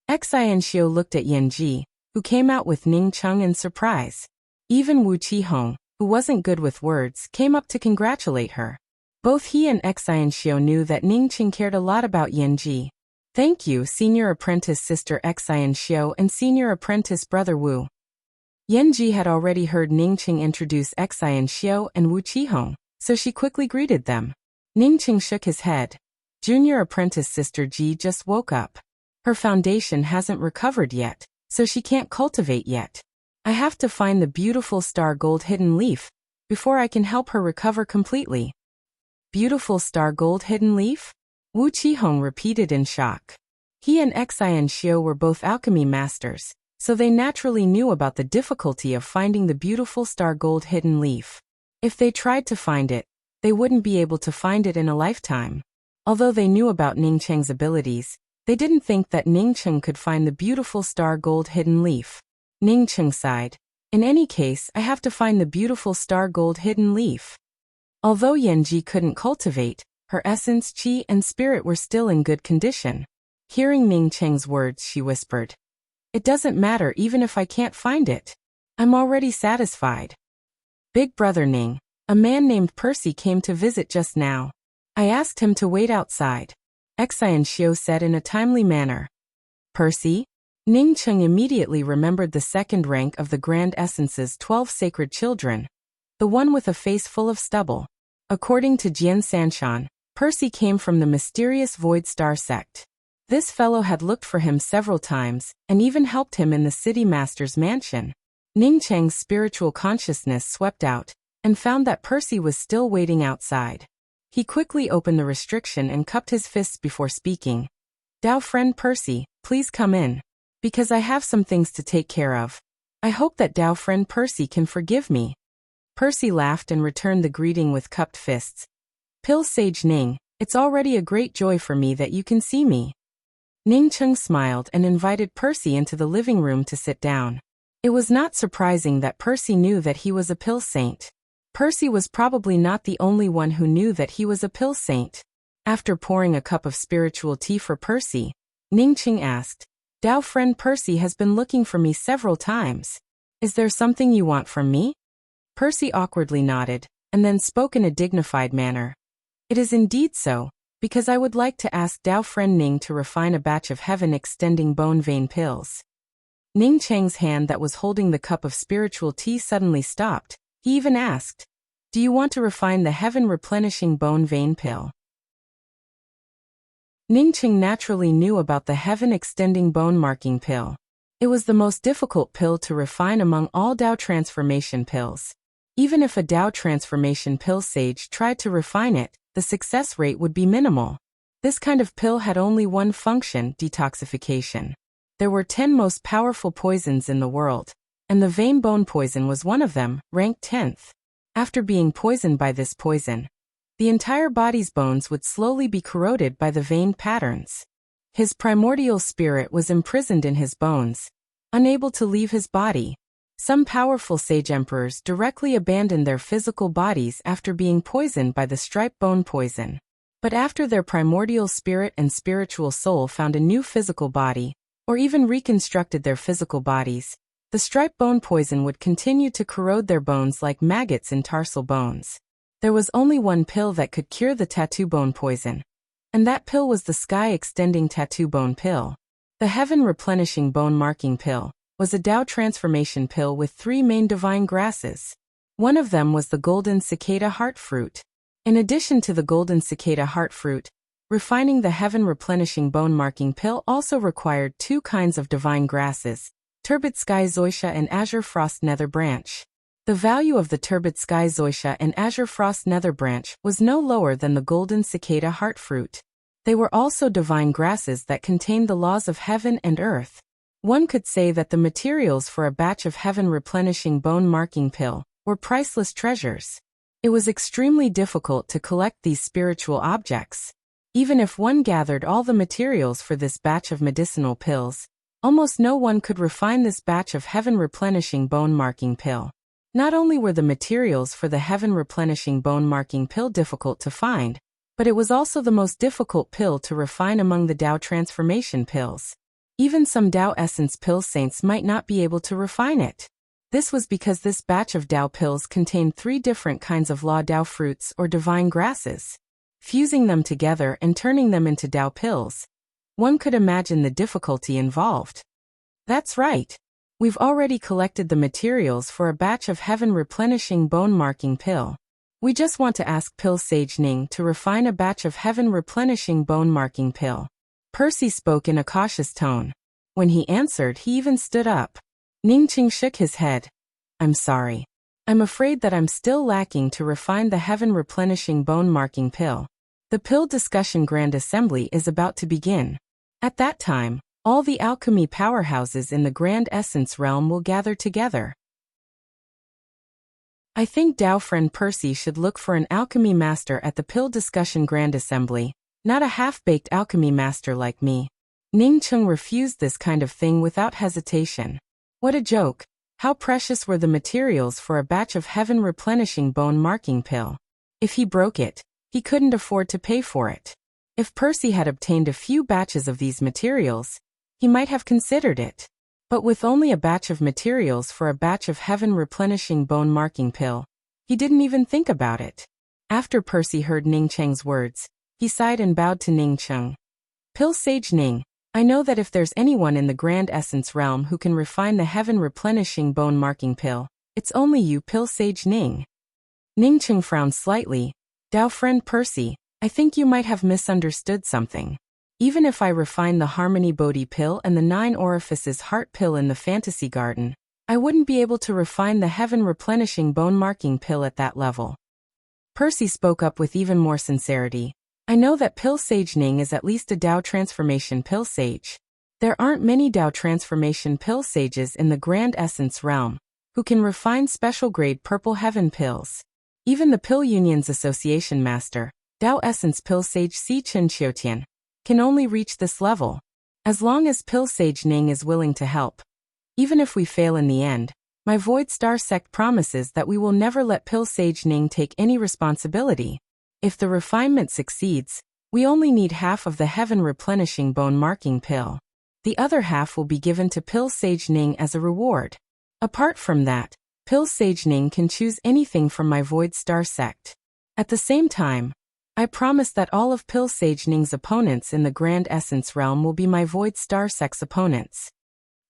S1: Xianxiu looked at Yanji, who came out with Ning Cheng in surprise. Even Wu Qihong, who wasn't good with words, came up to congratulate her. Both he and Xianxiu knew that Ning Cheng cared a lot about Yanji. Thank you, Senior Apprentice Sister Xianxiu and Senior Apprentice Brother Wu. Yanji had already heard Ning Cheng introduce Xianxiu and Wu Qihong, so she quickly greeted them. Ning Cheng shook his head. Junior Apprentice Sister Ji just woke up. Her foundation hasn't recovered yet, so she can't cultivate yet. I have to find the beautiful star gold hidden leaf before I can help her recover completely. Beautiful star gold hidden leaf? Wu Qihong repeated in shock. He and Xi and Xiao were both alchemy masters, so they naturally knew about the difficulty of finding the beautiful star gold hidden leaf. If they tried to find it, they wouldn't be able to find it in a lifetime. Although they knew about Ningcheng's abilities, they didn't think that Ningcheng could find the beautiful star gold hidden leaf. Ningcheng sighed. In any case, I have to find the beautiful star gold hidden leaf. Although Yanji couldn't cultivate, her essence, qi, and spirit were still in good condition. Hearing Ningcheng's words, she whispered, "It doesn't matter even if I can't find it. I'm already satisfied." Big brother Ning, a man named Percy, came to visit just now. I asked him to wait outside, Xi and Xiao said in a timely manner. Percy? Ningcheng immediately remembered the second rank of the Grand Essence's 12 sacred children, the one with a face full of stubble. According to Jian Sanshan, Percy came from the mysterious Void Star sect. This fellow had looked for him several times, and even helped him in the city master's mansion. Ningcheng's spiritual consciousness swept out, and found that Percy was still waiting outside. He quickly opened the restriction and cupped his fists before speaking. "Dao friend Percy, please come in. Because I have some things to take care of. I hope that Dao friend Percy can forgive me." Percy laughed and returned the greeting with cupped fists. "Pill Sage Ning, it's already a great joy for me that you can see me." Ningcheng smiled and invited Percy into the living room to sit down. It was not surprising that Percy knew that he was a pill saint. Percy was probably not the only one who knew that he was a pill saint. After pouring a cup of spiritual tea for Percy, Ningcheng asked, "Dao friend Percy has been looking for me several times. Is there something you want from me?" Percy awkwardly nodded, and then spoke in a dignified manner. "It is indeed so, because I would like to ask Dao friend Ning to refine a batch of heaven-extending bone vein pills." Ningcheng's hand that was holding the cup of spiritual tea suddenly stopped. He even asked, "Do you want to refine the heaven-replenishing bone vein pill?" Ningcheng naturally knew about the heaven-extending bone-marking pill. It was the most difficult pill to refine among all Dao transformation pills. Even if a Dao transformation pill sage tried to refine it, the success rate would be minimal. This kind of pill had only one function, detoxification. There were 10 most powerful poisons in the world, and the vein bone poison was one of them, ranked 10th. After being poisoned by this poison, the entire body's bones would slowly be corroded by the vein patterns. His primordial spirit was imprisoned in his bones, unable to leave his body. Some powerful sage emperors directly abandoned their physical bodies after being poisoned by the stripe bone poison. But after their primordial spirit and spiritual soul found a new physical body, or even reconstructed their physical bodies, the stripe bone poison would continue to corrode their bones like maggots in tarsal bones. There was only one pill that could cure the tattoo bone poison, and that pill was the sky-extending tattoo bone pill. The heaven-replenishing bone-marking pill was a Dao transformation pill with 3 main divine grasses. One of them was the golden cicada heart fruit. In addition to the golden cicada heart fruit, refining the heaven-replenishing bone-marking pill also required 2 kinds of divine grasses, turbid sky zoysia and azure frost nether branch. The value of the turbid sky zoysia and azure frost nether branch was no lower than the golden cicada heart fruit. They were also divine grasses that contained the laws of heaven and earth. One could say that the materials for a batch of heaven-replenishing bone-marking pill were priceless treasures. It was extremely difficult to collect these spiritual objects. Even if one gathered all the materials for this batch of medicinal pills, almost no one could refine this batch of heaven-replenishing bone-marking pill. Not only were the materials for the heaven-replenishing bone-marking pill difficult to find, but it was also the most difficult pill to refine among the Dao transformation pills. Even some Dao essence pill saints might not be able to refine it. This was because this batch of Dao pills contained 3 different kinds of law Dao fruits or divine grasses. Fusing them together and turning them into Dao pills, one could imagine the difficulty involved. That's right. We've already collected the materials for a batch of heaven-replenishing bone-marking pill. We just want to ask Pill Sage Ning to refine a batch of heaven-replenishing bone-marking pill. Percy spoke in a cautious tone. When he answered, he even stood up. Ningcheng shook his head. "I'm sorry. I'm afraid that I'm still lacking to refine the heaven-replenishing bone-marking pill. The pill discussion grand assembly is about to begin. At that time, all the alchemy powerhouses in the Grand Essence realm will gather together. I think Dao friend Percy should look for an alchemy master at the Pill Discussion Grand Assembly, not a half-baked alchemy master like me. Ning Cheng refused this kind of thing without hesitation. What a joke! How precious were the materials for a batch of heaven-replenishing bone-marking pill. If he broke it, he couldn't afford to pay for it. If Percy had obtained a few batches of these materials, he might have considered it. But with only a batch of materials for a batch of heaven-replenishing bone-marking pill, he didn't even think about it. After Percy heard Ning Cheng's words, he sighed and bowed to Ning Cheng. Pill Sage Ning, I know that if there's anyone in the Grand Essence realm who can refine the heaven-replenishing bone-marking pill, it's only you, Pill Sage Ning. Ning Cheng frowned slightly. Dao friend Percy, I think you might have misunderstood something. Even if I refine the Harmony Bodhi pill and the 9 Orifices Heart pill in the Fantasy Garden, I wouldn't be able to refine the heaven-replenishing bone-marking pill at that level. Percy spoke up with even more sincerity. I know that Pill Sage Ning is at least a Dao Transformation Pill Sage. There aren't many Dao Transformation Pill Sages in the Grand Essence realm who can refine special-grade Purple Heaven pills. Even the Pill Union's Association Master, Dao Essence Pill Sage Si Chen Qiutian, can only reach this level. As long as Pill Sage Ning is willing to help. Even if we fail in the end, my Void Star Sect promises that we will never let Pill Sage Ning take any responsibility. If the refinement succeeds, we only need half of the heaven-replenishing bone-marking pill. The other half will be given to Pill Sage Ning as a reward. Apart from that, Pill Sage Ning can choose anything from my Void Star Sect. At the same time, I promise that all of Pill Sage Ning's opponents in the Grand Essence realm will be my Void Star Sect's opponents.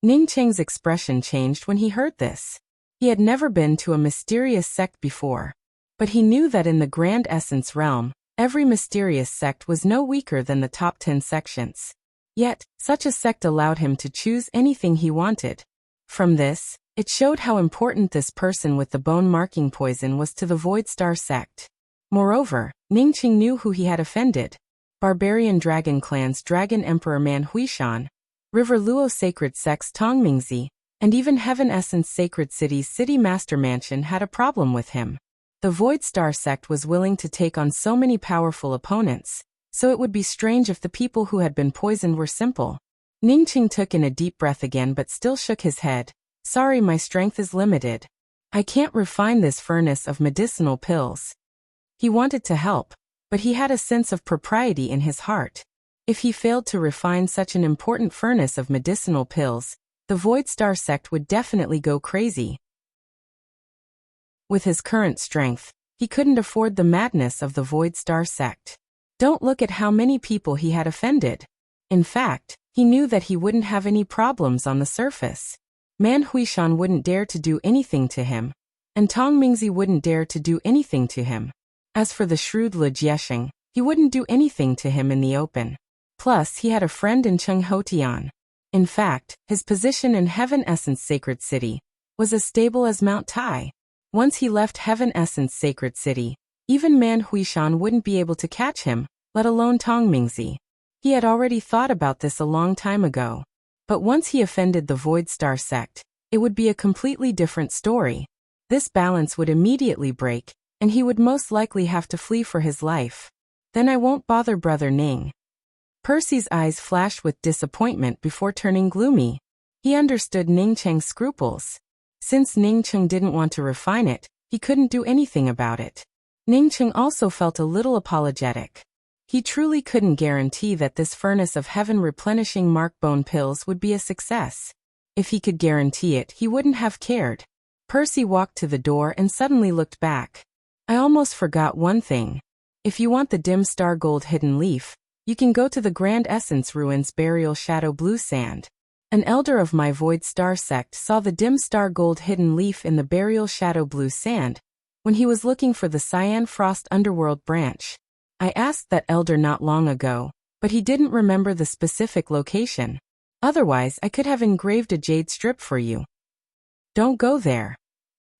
S1: Ning Cheng's expression changed when he heard this. He had never been to a mysterious sect before. But he knew that in the Grand Essence realm, every mysterious sect was no weaker than the top 10 sections. Yet, such a sect allowed him to choose anything he wanted. From this, it showed how important this person with the bone-marking poison was to the Void Star Sect. Moreover, Ning Cheng knew who he had offended. Barbarian Dragon Clan's Dragon Emperor Man Huishan, River Luo Sacred Sect's Tong Mingzi, and even Heaven Essence Sacred City's City Master Mansion had a problem with him. The Void Star Sect was willing to take on so many powerful opponents, so it would be strange if the people who had been poisoned were simple. Ning Cheng took in a deep breath again but still shook his head. Sorry, my strength is limited. I can't refine this furnace of medicinal pills. He wanted to help, but he had a sense of propriety in his heart. If he failed to refine such an important furnace of medicinal pills, the Void Star Sect would definitely go crazy. With his current strength, he couldn't afford the madness of the Void Star Sect. Don't look at how many people he had offended. In fact, he knew that he wouldn't have any problems on the surface. Man Huishan wouldn't dare to do anything to him, and Tong Mingzi wouldn't dare to do anything to him. As for the shrewd Le Jiesheng, he wouldn't do anything to him in the open. Plus, he had a friend in Cheng Hotian. In fact, his position in Heaven Essence Sacred City was as stable as Mount Tai. Once he left Heaven Essence Sacred City, even Man Huishan wouldn't be able to catch him, let alone Tong Mingzi. He had already thought about this a long time ago. But once he offended the Void Star Sect, it would be a completely different story. This balance would immediately break, and he would most likely have to flee for his life. Then I won't bother Brother Ning. Percy's eyes flashed with disappointment before turning gloomy. He understood Ning Cheng's scruples. Since Ning Cheng didn't want to refine it, he couldn't do anything about it. Ning Cheng also felt a little apologetic. He truly couldn't guarantee that this furnace of heaven-replenishing mark bone pills would be a success. If he could guarantee it, he wouldn't have cared. Percy walked to the door and suddenly looked back. I almost forgot one thing. If you want the dim star gold hidden leaf, you can go to the Grand Essence Ruins Burial Shadow Blue Sand. An elder of my Void Star Sect saw the dim star gold hidden leaf in the Burial Shadow Blue Sand when he was looking for the Cyan Frost Underworld branch. I asked that elder not long ago, but he didn't remember the specific location. Otherwise, I could have engraved a jade strip for you. Don't go there.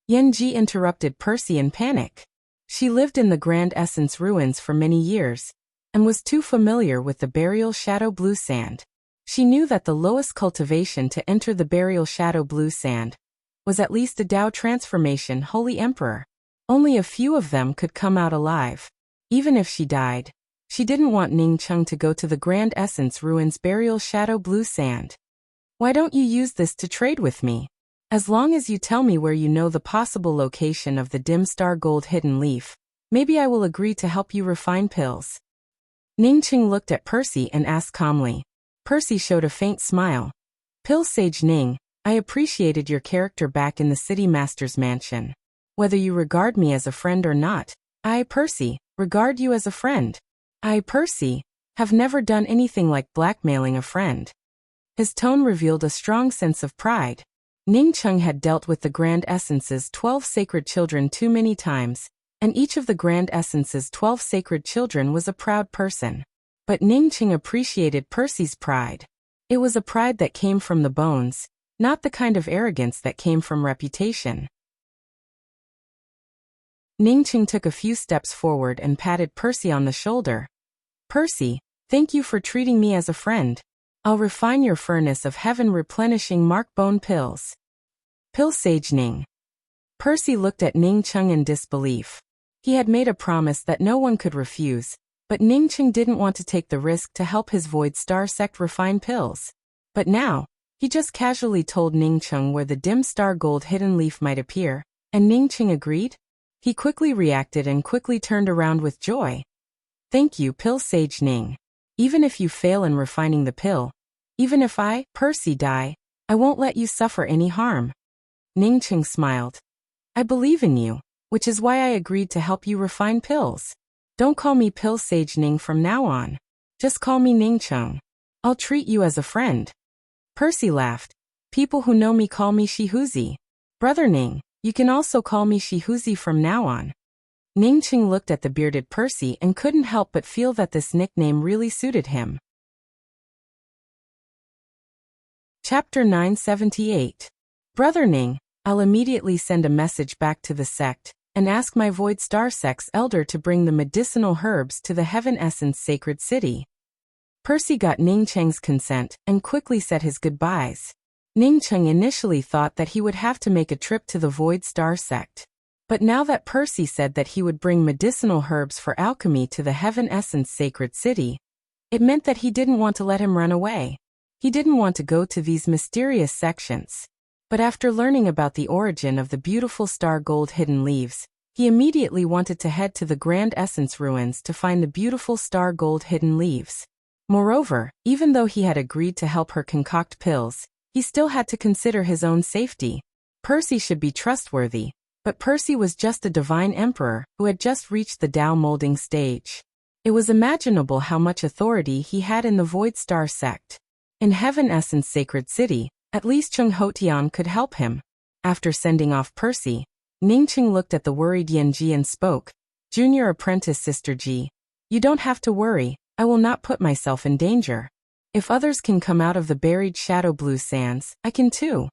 S1: Yenji interrupted Percy in panic. She lived in the Grand Essence Ruins for many years, and was too familiar with the Burial Shadow Blue Sand. She knew that the lowest cultivation to enter the burial shadow blue sand was at least a Tao transformation holy emperor. Only a few of them could come out alive. Even if she died, she didn't want Ning Cheng to go to the Grand Essence Ruins burial shadow blue sand. Why don't you use this to trade with me? As long as you tell me where you know the possible location of the dim star gold hidden leaf, maybe I will agree to help you refine pills. Ning Cheng looked at Percy and asked calmly. Percy showed a faint smile. Pill Sage Ning, I appreciated your character back in the City Master's mansion. Whether you regard me as a friend or not, I, Percy, regard you as a friend. I, Percy, have never done anything like blackmailing a friend. His tone revealed a strong sense of pride. Ning Cheng had dealt with the Grand Essence's 12 sacred children too many times, and each of the Grand Essence's 12 sacred children was a proud person. But Ning Cheng appreciated Percy's pride. It was a pride that came from the bones, not the kind of arrogance that came from reputation. Ning Cheng took a few steps forward and patted Percy on the shoulder. Percy, thank you for treating me as a friend. I'll refine your furnace of heaven replenishing mark bone pills. Pill Sage Ning. Percy looked at Ning Cheng in disbelief. He had made a promise that no one could refuse, but Ning Cheng didn't want to take the risk to help his Void Star sect refine pills. But now, he just casually told Ning Cheng where the dim star gold hidden leaf might appear, and Ning Cheng agreed? He quickly reacted and quickly turned around with joy. Thank you, Pill Sage Ning. Even if you fail in refining the pill, even if I, Percy, die, I won't let you suffer any harm. Ning Cheng smiled. I believe in you, which is why I agreed to help you refine pills. Don't call me Pill Sage Ning from now on. Just call me Ning Cheng. I'll treat you as a friend. Percy laughed. People who know me call me Shihuzi. Brother Ning, you can also call me Shihuzi from now on. Ning Cheng looked at the bearded Percy and couldn't help but feel that this nickname really suited him. Chapter 978. Brother Ning, I'll immediately send a message back to the sect and ask my Void Star Sect's elder to bring the medicinal herbs to the Heaven Essence Sacred City. Percy got Ning Cheng's consent and quickly said his goodbyes. Ning Cheng initially thought that he would have to make a trip to the Void Star Sect. But now that Percy said that he would bring medicinal herbs for alchemy to the Heaven Essence Sacred City, it meant that he didn't want to let him run away. He didn't want to go to these mysterious sections. But after learning about the origin of the beautiful star gold hidden leaves, he immediately wanted to head to the Grand Essence Ruins to find the beautiful star gold hidden leaves. Moreover, even though he had agreed to help her concoct pills, he still had to consider his own safety. Percy should be trustworthy, but Percy was just a divine emperor who had just reached the Tao molding stage. It was imaginable how much authority he had in the Void Star sect. In Heaven Essence Sacred City, at least Chung Hotian could help him. After sending off Percy, Ning Cheng looked at the worried Yen Ji and spoke. Junior apprentice Sister Ji, you don't have to worry, I will not put myself in danger. If others can come out of the buried shadow blue sands, I can too.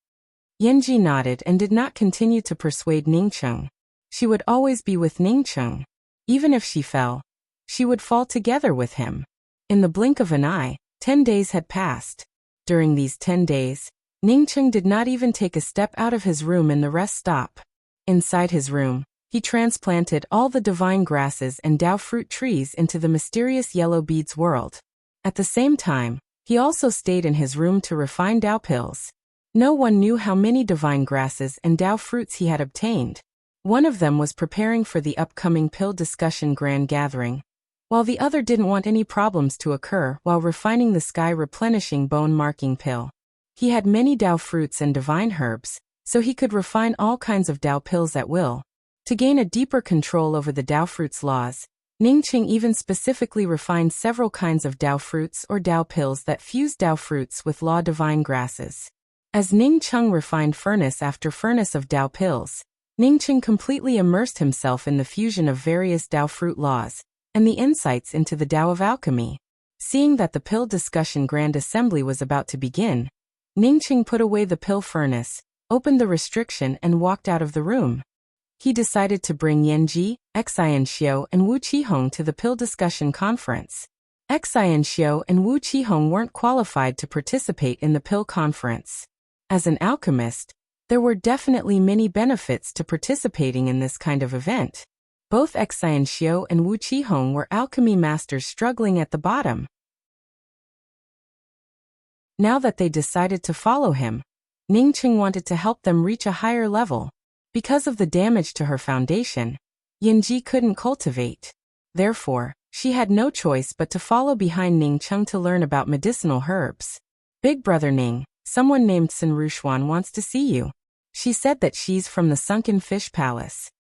S1: Yen Ji nodded and did not continue to persuade Ning Cheng. She would always be with Ning Cheng. Even if she fell, she would fall together with him. In the blink of an eye, 10 days had passed. During these 10 days, Ning Cheng did not even take a step out of his room in the rest stop. Inside his room, he transplanted all the divine grasses and Tao fruit trees into the mysterious yellow beads world. At the same time, he also stayed in his room to refine Tao pills. No one knew how many divine grasses and Tao fruits he had obtained. One of them was preparing for the upcoming pill discussion grand gathering, while the other didn't want any problems to occur while refining the sky replenishing bone marking pill. He had many Tao fruits and divine herbs, so he could refine all kinds of Tao pills at will. To gain a deeper control over the Tao fruits laws, Ning Cheng even specifically refined several kinds of Tao fruits or Tao pills that fuse Tao fruits with law divine grasses. As Ning Cheng refined furnace after furnace of Tao pills, Ning Cheng completely immersed himself in the fusion of various Tao fruit laws and the insights into the Tao of alchemy. Seeing that the pill discussion grand assembly was about to begin, Ning Cheng put away the pill furnace, opened the restriction and walked out of the room. He decided to bring Yen Ji, Xian Xiao and Wu Qihong to the pill discussion conference. Xianxiu and Wu Qihong weren't qualified to participate in the pill conference. As an alchemist, there were definitely many benefits to participating in this kind of event. Both Xianxiu and Wu Qihong were alchemy masters struggling at the bottom. Now that they decided to follow him, Ningqing wanted to help them reach a higher level. Because of the damage to her foundation, Yanji couldn't cultivate. Therefore, she had no choice but to follow behind Ningcheng to learn about medicinal herbs. Big brother Ning, someone named Sun Rushuan wants to see you. She said that she's from the Sunken Fish Palace.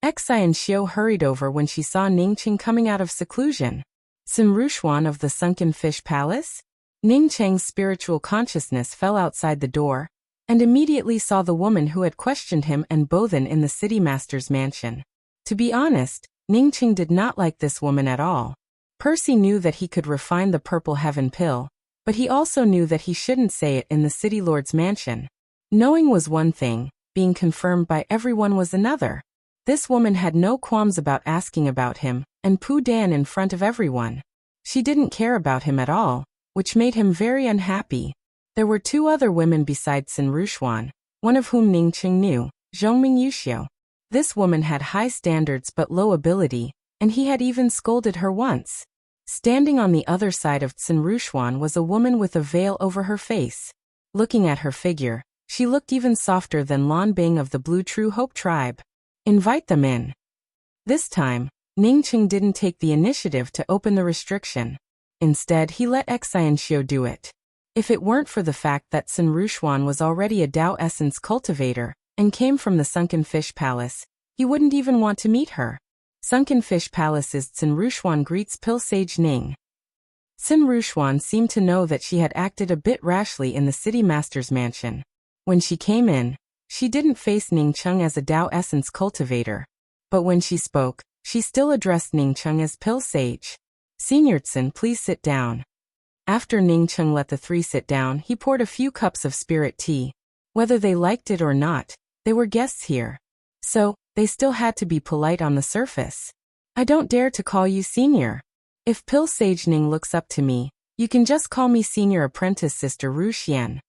S1: Xianxiu hurried over when she saw Ningqing coming out of seclusion. Sun Rushuan of the Sunken Fish Palace? Ningcheng's spiritual consciousness fell outside the door, and immediately saw the woman who had questioned him and Bothan in the city master's mansion. To be honest, Ningqing did not like this woman at all. Percy knew that he could refine the purple heaven pill, but he also knew that he shouldn't say it in the city lord's mansion. Knowing was one thing, being confirmed by everyone was another. This woman had no qualms about asking about him, and Pu Dan in front of everyone. She didn't care about him at all, which made him very unhappy. There were two other women besides Sun Rushuan, one of whom Ningqing knew, Zhongming Yuxiu. This woman had high standards but low ability, and he had even scolded her once. Standing on the other side of Sun Rushuan was a woman with a veil over her face. Looking at her figure, she looked even softer than Lan Bing of the Blue True Hope tribe. Invite them in. This time, Ningqing didn't take the initiative to open the restriction. Instead, he let Xianxiu do it. If it weren't for the fact that Sun Rushuan was already a Dao Essence cultivator, and came from the Sunken Fish Palace, he wouldn't even want to meet her. Sunken Fish Palace's Sun Rushuan greets Pill Sage Ning. Sun Rushuan seemed to know that she had acted a bit rashly in the city master's mansion. When she came in, she didn't face Ningcheng as a Dao Essence cultivator. But when she spoke, she still addressed Ningcheng as Pill Sage. Senior Tsun, please sit down. After Ningcheng let the three sit down, he poured a few cups of spirit tea. Whether they liked it or not, they were guests here. So, they still had to be polite on the surface. I don't dare to call you senior. If Pill Sage Ning looks up to me, you can just call me senior apprentice sister Ru Xian.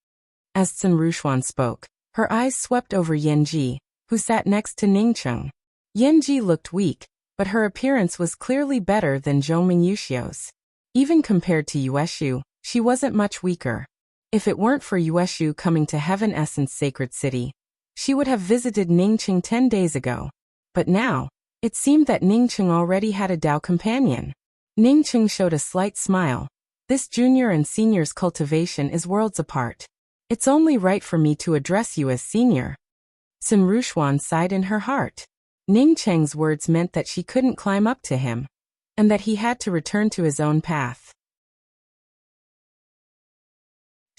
S1: As Sun Rushuan spoke, her eyes swept over Yanji, who sat next to Ningcheng. Yanji looked weak, but her appearance was clearly better than Zhongming Yuxiu's. Even compared to Yueshu, she wasn't much weaker. If it weren't for Yueshu coming to Heaven Essence Sacred City, she would have visited Ningqing 10 days ago. But now, it seemed that Ningqing already had a Dao companion. Ningqing showed a slight smile. This junior and senior's cultivation is worlds apart. It's only right for me to address you as senior. Sun Rushuan sighed in her heart. Ningcheng's words meant that she couldn't climb up to him, and that he had to return to his own path.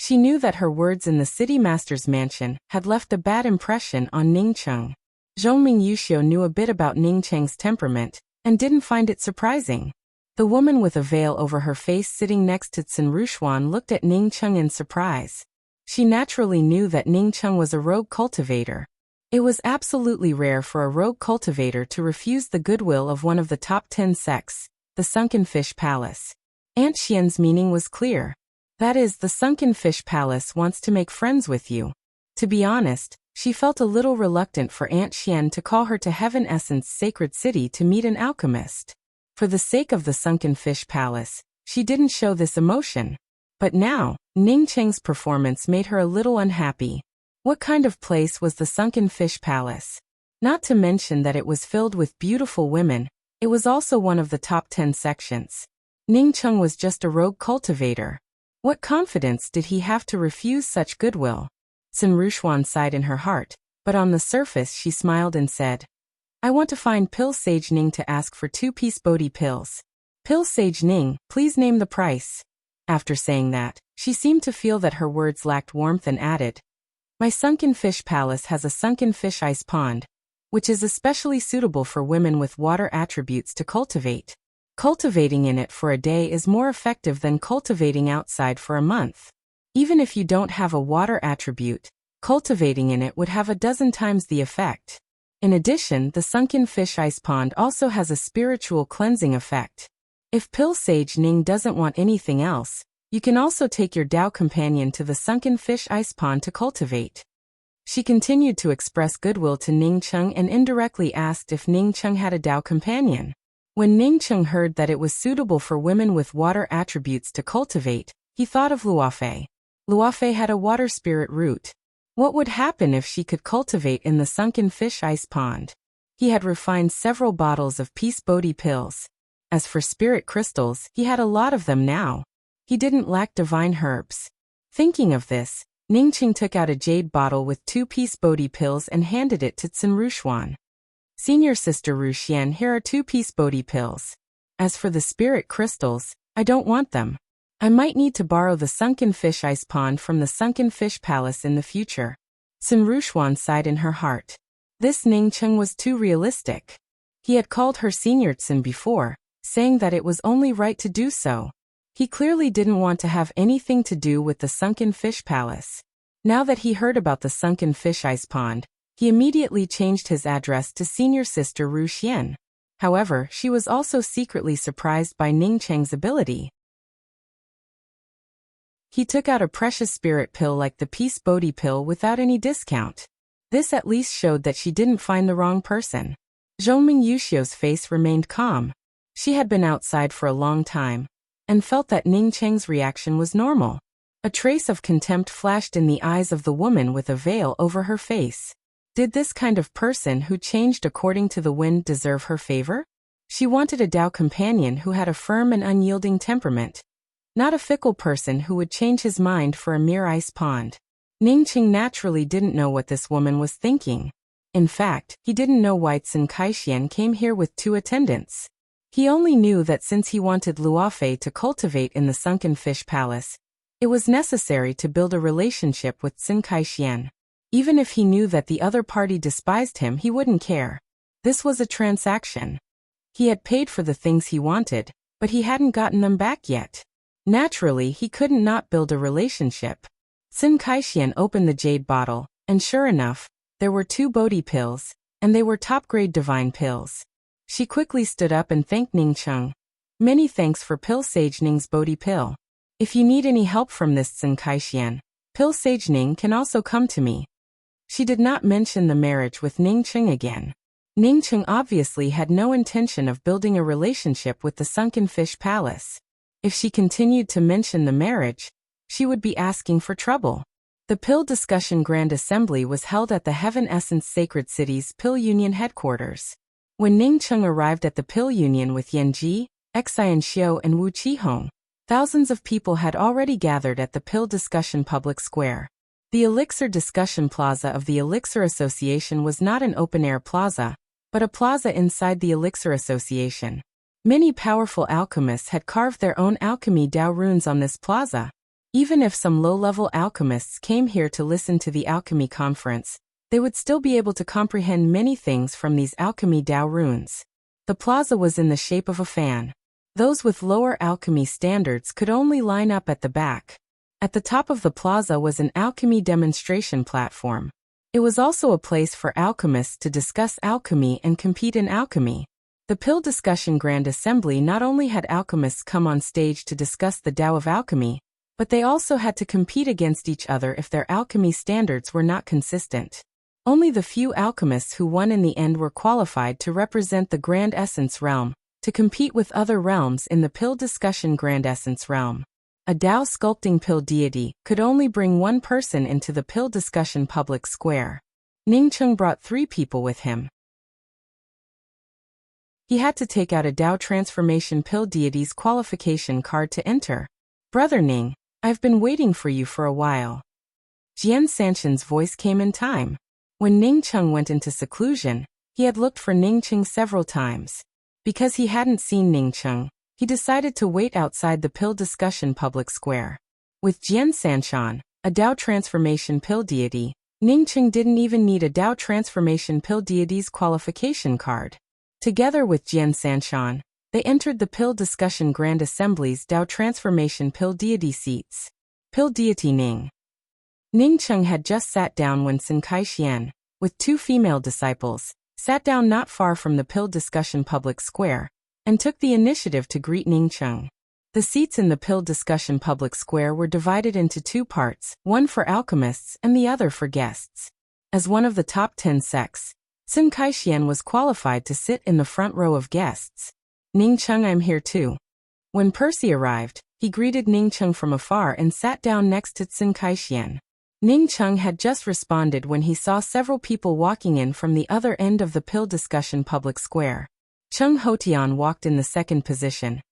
S1: She knew that her words in the city master's mansion had left a bad impression on Ningcheng. Zhongming Yuxiu knew a bit about Ningcheng's temperament, and didn't find it surprising. The woman with a veil over her face sitting next to Sun Rushuan looked at Ningcheng in surprise. She naturally knew that Ningcheng was a rogue cultivator. It was absolutely rare for a rogue cultivator to refuse the goodwill of one of the top 10 sects, the Sunken Fish Palace. Aunt Xian's meaning was clear. That is, the Sunken Fish Palace wants to make friends with you. To be honest, she felt a little reluctant for Aunt Xian to call her to Heaven Essence Sacred City to meet an alchemist. For the sake of the Sunken Fish Palace, she didn't show this emotion. But now, Ningcheng's performance made her a little unhappy. What kind of place was the Sunken Fish Palace? Not to mention that it was filled with beautiful women, it was also one of the top 10 sections. Ningcheng was just a rogue cultivator. What confidence did he have to refuse such goodwill? Sun Rushuan sighed in her heart, but on the surface she smiled and said, I want to find Pill Sage Ning to ask for 2-piece Bodhi pills. Pill Sage Ning, please name the price. After saying that, she seemed to feel that her words lacked warmth and added, My Sunken Fish Palace has a sunken fish ice pond, which is especially suitable for women with water attributes to cultivate. Cultivating in it for a day is more effective than cultivating outside for a month. Even if you don't have a water attribute, cultivating in it would have a dozen times the effect. In addition, the Sunken Fish Ice Pond also has a spiritual cleansing effect. If Pill Sage Ning doesn't want anything else, you can also take your Tao companion to the sunken fish ice pond to cultivate. She continued to express goodwill to Ning Cheng and indirectly asked if Ning Cheng had a Tao companion. When Ning Cheng heard that it was suitable for women with water attributes to cultivate, he thought of Luofei. Luofei had a water spirit root. What would happen if she could cultivate in the sunken fish ice pond? He had refined several bottles of Peace Bodhi pills. As for spirit crystals, he had a lot of them now. He didn't lack divine herbs. Thinking of this, Ning Cheng took out a jade bottle with 2 Peace Bodhi pills and handed it to Tsin Rushuan. Senior Sister Ruxian, here are 2 Peace Bodhi pills. As for the spirit crystals, I don't want them. I might need to borrow the sunken fish ice pond from the sunken fish palace in the future. Tsin Rushuan sighed in her heart. This Ning Cheng was too realistic. He had called her Senior Tsin before, saying that it was only right to do so. He clearly didn't want to have anything to do with the sunken fish palace. Now that he heard about the sunken fish ice pond, he immediately changed his address to Senior Sister Ru Xian. However, she was also secretly surprised by Ning Cheng's ability. He took out a precious spirit pill like the Peace Bodhi pill without any discount. This at least showed that she didn't find the wrong person. Zhongming Yuxiu's face remained calm. She had been outside for a long time, and felt that Ning Cheng's reaction was normal. A trace of contempt flashed in the eyes of the woman with a veil over her face. Did this kind of person who changed according to the wind deserve her favor? She wanted a Tao companion who had a firm and unyielding temperament, not a fickle person who would change his mind for a mere ice pond. Ning Cheng naturally didn't know what this woman was thinking. In fact, he didn't know why Tsin Kaixian came here with 2 attendants. He only knew that since he wanted Luofei to cultivate in the sunken fish palace, it was necessary to build a relationship with Tsin Kaixian. Even if he knew that the other party despised him, he wouldn't care. This was a transaction. He had paid for the things he wanted, but he hadn't gotten them back yet. Naturally, he couldn't not build a relationship. Tsin Kaixian opened the jade bottle, and sure enough, there were 2 Bodhi pills, and they were top-grade divine pills. She quickly stood up and thanked Ning Cheng. Many thanks for Pill Sage Ning's Bodhi pill. If you need any help from this Tsin Kaixian, Pill Sage Ning can also come to me. She did not mention the marriage with Ning Cheng again. Ning Cheng obviously had no intention of building a relationship with the sunken fish palace. If she continued to mention the marriage, she would be asking for trouble. The Pill Discussion Grand Assembly was held at the Heaven Essence Sacred City's Pill Union headquarters. When Ning Cheng arrived at the Pill Union with Yan Ji, Xian Xiu and Wu Qihong, thousands of people had already gathered at the Pill Discussion Public Square. The Elixir Discussion Plaza of the Elixir Association was not an open-air plaza, but a plaza inside the Elixir Association. Many powerful alchemists had carved their own alchemy Tao runes on this plaza. Even if some low-level alchemists came here to listen to the alchemy conference, they would still be able to comprehend many things from these alchemy Tao runes. The plaza was in the shape of a fan. Those with lower alchemy standards could only line up at the back. At the top of the plaza was an alchemy demonstration platform. It was also a place for alchemists to discuss alchemy and compete in alchemy. The Pill Discussion Grand Assembly not only had alchemists come on stage to discuss the Tao of alchemy, but they also had to compete against each other if their alchemy standards were not consistent. Only the few alchemists who won in the end were qualified to represent the Grand Essence realm, to compete with other realms in the Pill Discussion Grand Essence realm. A Tao sculpting pill deity could only bring one person into the Pill Discussion Public Square. Ning Cheng brought 3 people with him. He had to take out a Tao Transformation Pill Deity's qualification card to enter. Brother Ning, I've been waiting for you for a while. Jian Sanshan's voice came in time. When Ning Cheng went into seclusion, he had looked for Ning Cheng several times. Because he hadn't seen Ning Cheng, he decided to wait outside the Pill Discussion Public Square. With Jian Sanshan, a Tao Transformation Pill Deity, Ning Cheng didn't even need a Tao Transformation Pill Deity's qualification card. Together with Jian Sanshan, they entered the Pill Discussion Grand Assembly's Tao Transformation Pill Deity seats. Pill Deity Ning. Ning Cheng had just sat down when Tsin Kaixian, with 2 female disciples, sat down not far from the Pill Discussion Public Square, and took the initiative to greet Ningcheng. The seats in the pill discussion public square were divided into two parts, one for alchemists and the other for guests. As one of the top 10 sects, Sun Kaixian was qualified to sit in the front row of guests. Ningcheng, I'm here too. When Percy arrived, he greeted Ningcheng from afar and sat down next to Sun Kaixian. Ningcheng had just responded when he saw several people walking in from the other end of the pill discussion public square. Cheng Hotian walked in the second position,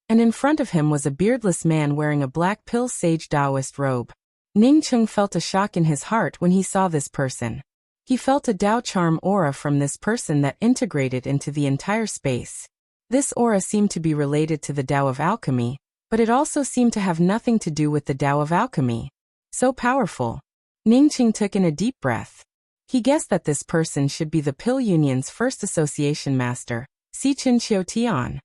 S1: and in front of him was a beardless man wearing a black pill sage Taoist robe. Ningcheng felt a shock in his heart when he saw this person. He felt a Tao charm aura from this person that integrated into the entire space. This aura seemed to be related to the Tao of alchemy, but it also seemed to have nothing to do with the Tao of alchemy. So powerful. Ningcheng took in a deep breath. He guessed that this person should be the Pill Union's first association master, Sichen Xiaotian.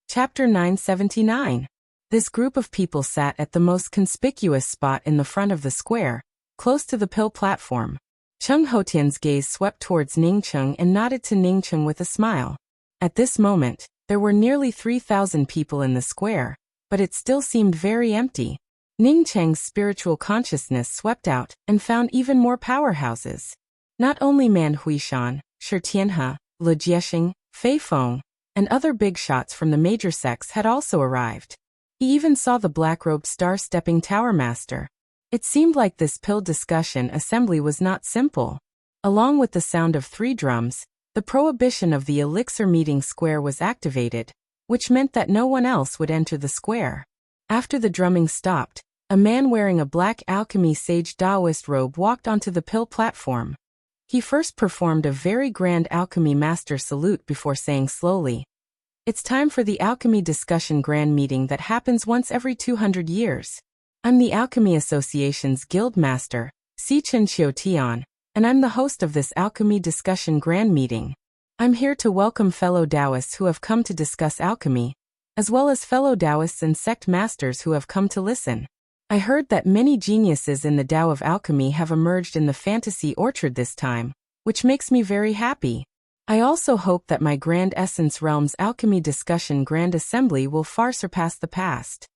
S1: Chapter 979. This group of people sat at the most conspicuous spot in the front of the square, close to the pill platform. Cheng Hotian's gaze swept towards Ningcheng and nodded to Ningcheng with a smile. At this moment, there were nearly 3,000 people in the square, but it still seemed very empty. Ningcheng's spiritual consciousness swept out and found even more powerhouses. Not only Man Huishan, Shi Tianhe, Li Jiexing, Fei Feng, and other big shots from the major sects had also arrived. He even saw the black-robed star-stepping Tower Master. It seemed like this pill discussion assembly was not simple. Along with the sound of 3 drums, the prohibition of the elixir meeting square was activated, which meant that no one else would enter the square. After the drumming stopped, a man wearing a black alchemy sage Taoist robe walked onto the pill platform. He first performed a very grand alchemy master salute before saying slowly, "It's time for the alchemy discussion grand meeting that happens once every 200 years. I'm the Alchemy Association's guild master, Sichen Xiaotian, and I'm the host of this alchemy discussion grand meeting. I'm here to welcome fellow Taoists who have come to discuss alchemy, as well as fellow Taoists and sect masters who have come to listen. I heard that many geniuses in the Tao of alchemy have emerged in the fantasy orchard this time, which makes me very happy. I also hope that my Grand Essence Realm's Alchemy Discussion Grand Assembly will far surpass the past."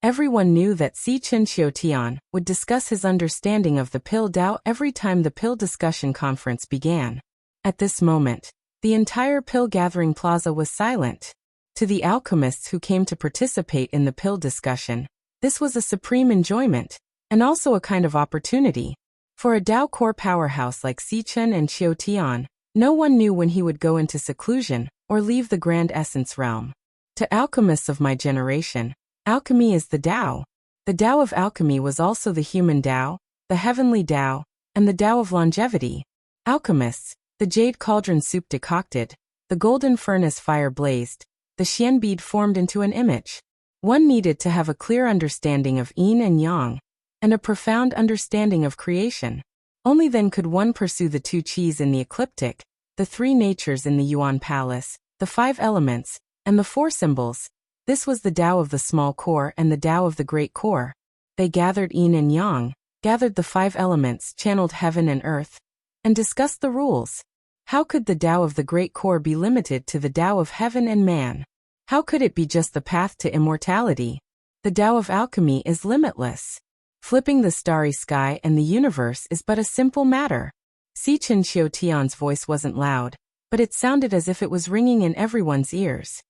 S1: Everyone knew that Sichen Xiaotian would discuss his understanding of the Pill Tao every time the Pill Discussion Conference began. At this moment, the entire Pill Gathering Plaza was silent. To the alchemists who came to participate in the Pill Discussion, this was a supreme enjoyment, and also a kind of opportunity. For a Tao core powerhouse like Sichen and Xiaotian, no one knew when he would go into seclusion or leave the Grand Essence Realm. To alchemists of my generation, alchemy is the Tao. The Tao of alchemy was also the human Tao, the heavenly Tao, and the Tao of longevity. Alchemists, the jade cauldron soup decocted, the golden furnace fire blazed, the xian bead formed into an image. One needed to have a clear understanding of yin and yang, and a profound understanding of creation. Only then could one pursue the 2 qis in the ecliptic, the 3 natures in the Yuan Palace, the 5 elements, and the 4 symbols. This was the Tao of the small core and the Tao of the great core. They gathered yin and yang, gathered the 5 elements, channeled heaven and earth, and discussed the rules. How could the Tao of the great core be limited to the Tao of heaven and man? How could it be just the path to immortality? The Tao of alchemy is limitless. Flipping the starry sky and the universe is but a simple matter. Sichen Xiaotian's voice wasn't loud, but it sounded as if it was ringing in everyone's ears.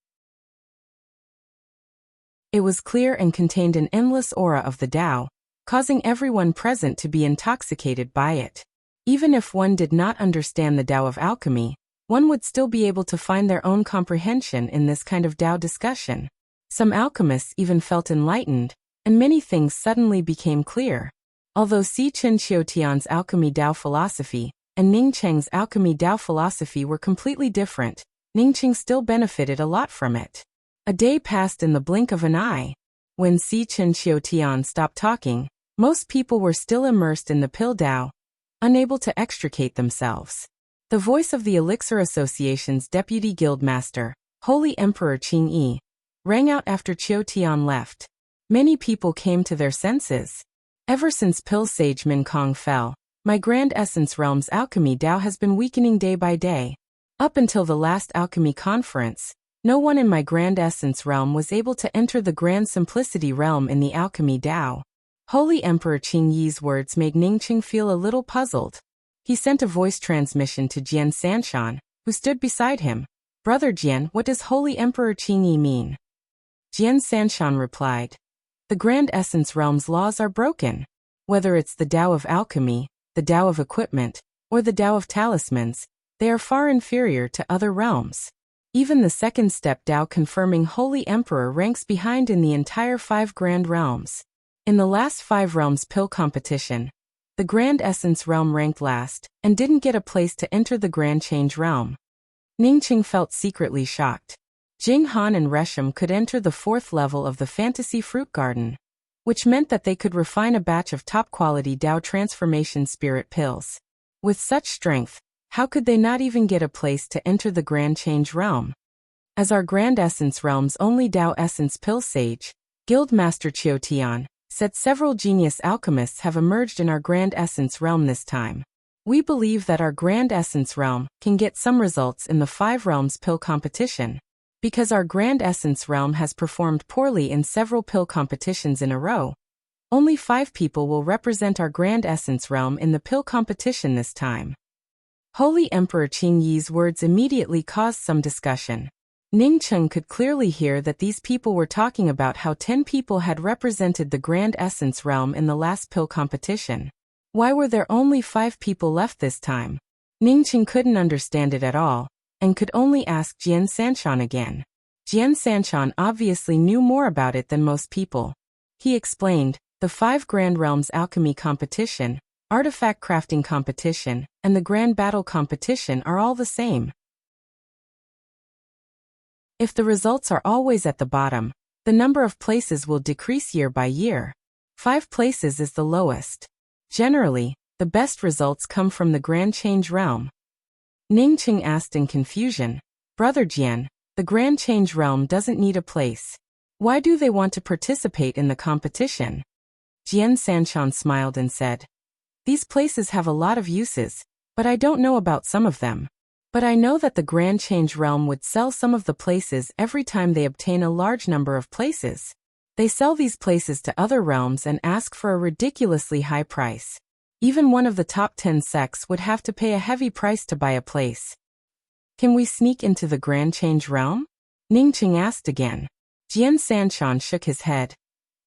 S1: It was clear and contained an endless aura of the Tao, causing everyone present to be intoxicated by it. Even if one did not understand the Tao of alchemy, one would still be able to find their own comprehension in this kind of Tao discussion. Some alchemists even felt enlightened, and many things suddenly became clear. Although Sichen Xiaotian's alchemy Tao philosophy and Ningcheng's alchemy Tao philosophy were completely different, Ningcheng still benefited a lot from it. A day passed in the blink of an eye. When Sichen Xiaotian stopped talking, most people were still immersed in the Pill Tao, unable to extricate themselves. The voice of the Elixir Association's deputy guildmaster, Holy Emperor Qing Yi, rang out after Xiaotian left. Many people came to their senses. Ever since Pill Sage Min Kong fell, My Grand Essence Realm's alchemy Dao has been weakening day by day. Up until the last alchemy conference, no one in my Grand Essence Realm was able to enter the Grand Simplicity Realm in the alchemy Dao. Holy Emperor Qing Yi's words made Ningqing feel a little puzzled. He sent a voice transmission to Jian Sanshan, who stood beside him. Brother Jian, what does Holy Emperor Qing Yi mean? Jian Sanshan replied. The Grand Essence Realm's laws are broken. Whether it's the Dao of alchemy, the Dao of equipment, or the Dao of talismans, they are far inferior to other realms. Even the second step Dao confirming Holy Emperor ranks behind in the entire 5 Grand Realms. In the last 5 Realms pill competition, the Grand Essence Realm ranked last, and didn't get a place to enter the Grand Change Realm. Ningqing felt secretly shocked. Jing Han and Resham could enter the 4th level of the Fantasy Fruit Garden, which meant that they could refine a batch of top-quality Dao Transformation Spirit pills. With such strength, how could they not even get a place to enter the Grand Change Realm? As our Grand Essence Realm's only Dao Essence Pill Sage, Guildmaster Qiu Tian, said several genius alchemists have emerged in our Grand Essence Realm this time. We believe that our Grand Essence Realm can get some results in the 5 Realms pill competition. Because our Grand Essence Realm has performed poorly in several pill competitions in a row, only 5 people will represent our Grand Essence Realm in the pill competition this time. Holy Emperor Qing Yi's words immediately caused some discussion. Ningqing could clearly hear that these people were talking about how 10 people had represented the Grand Essence Realm in the last pill competition. Why were there only 5 people left this time? Ningqing couldn't understand it at all, and could only ask Jian Sanshan again. Jian Sanshan obviously knew more about it than most people. He explained, the 5 Grand Realms alchemy competition, artifact crafting competition, and the Grand Battle competition are all the same. If the results are always at the bottom, the number of places will decrease year by year. 5 places is the lowest. Generally, the best results come from the Grand Change Realm. Ningqing asked in confusion, Brother Jian, the Grand Change Realm doesn't need a place. Why do they want to participate in the competition? Jian Sanshan smiled and said, these places have a lot of uses, but I don't know about some of them. But I know that the Grand Change Realm would sell some of the places every time they obtain a large number of places. They sell these places to other realms and ask for a ridiculously high price. Even one of the top 10 sects would have to pay a heavy price to buy a place. Can we sneak into the Grand Change Realm? Ningqing asked again. Jian Sanshan shook his head.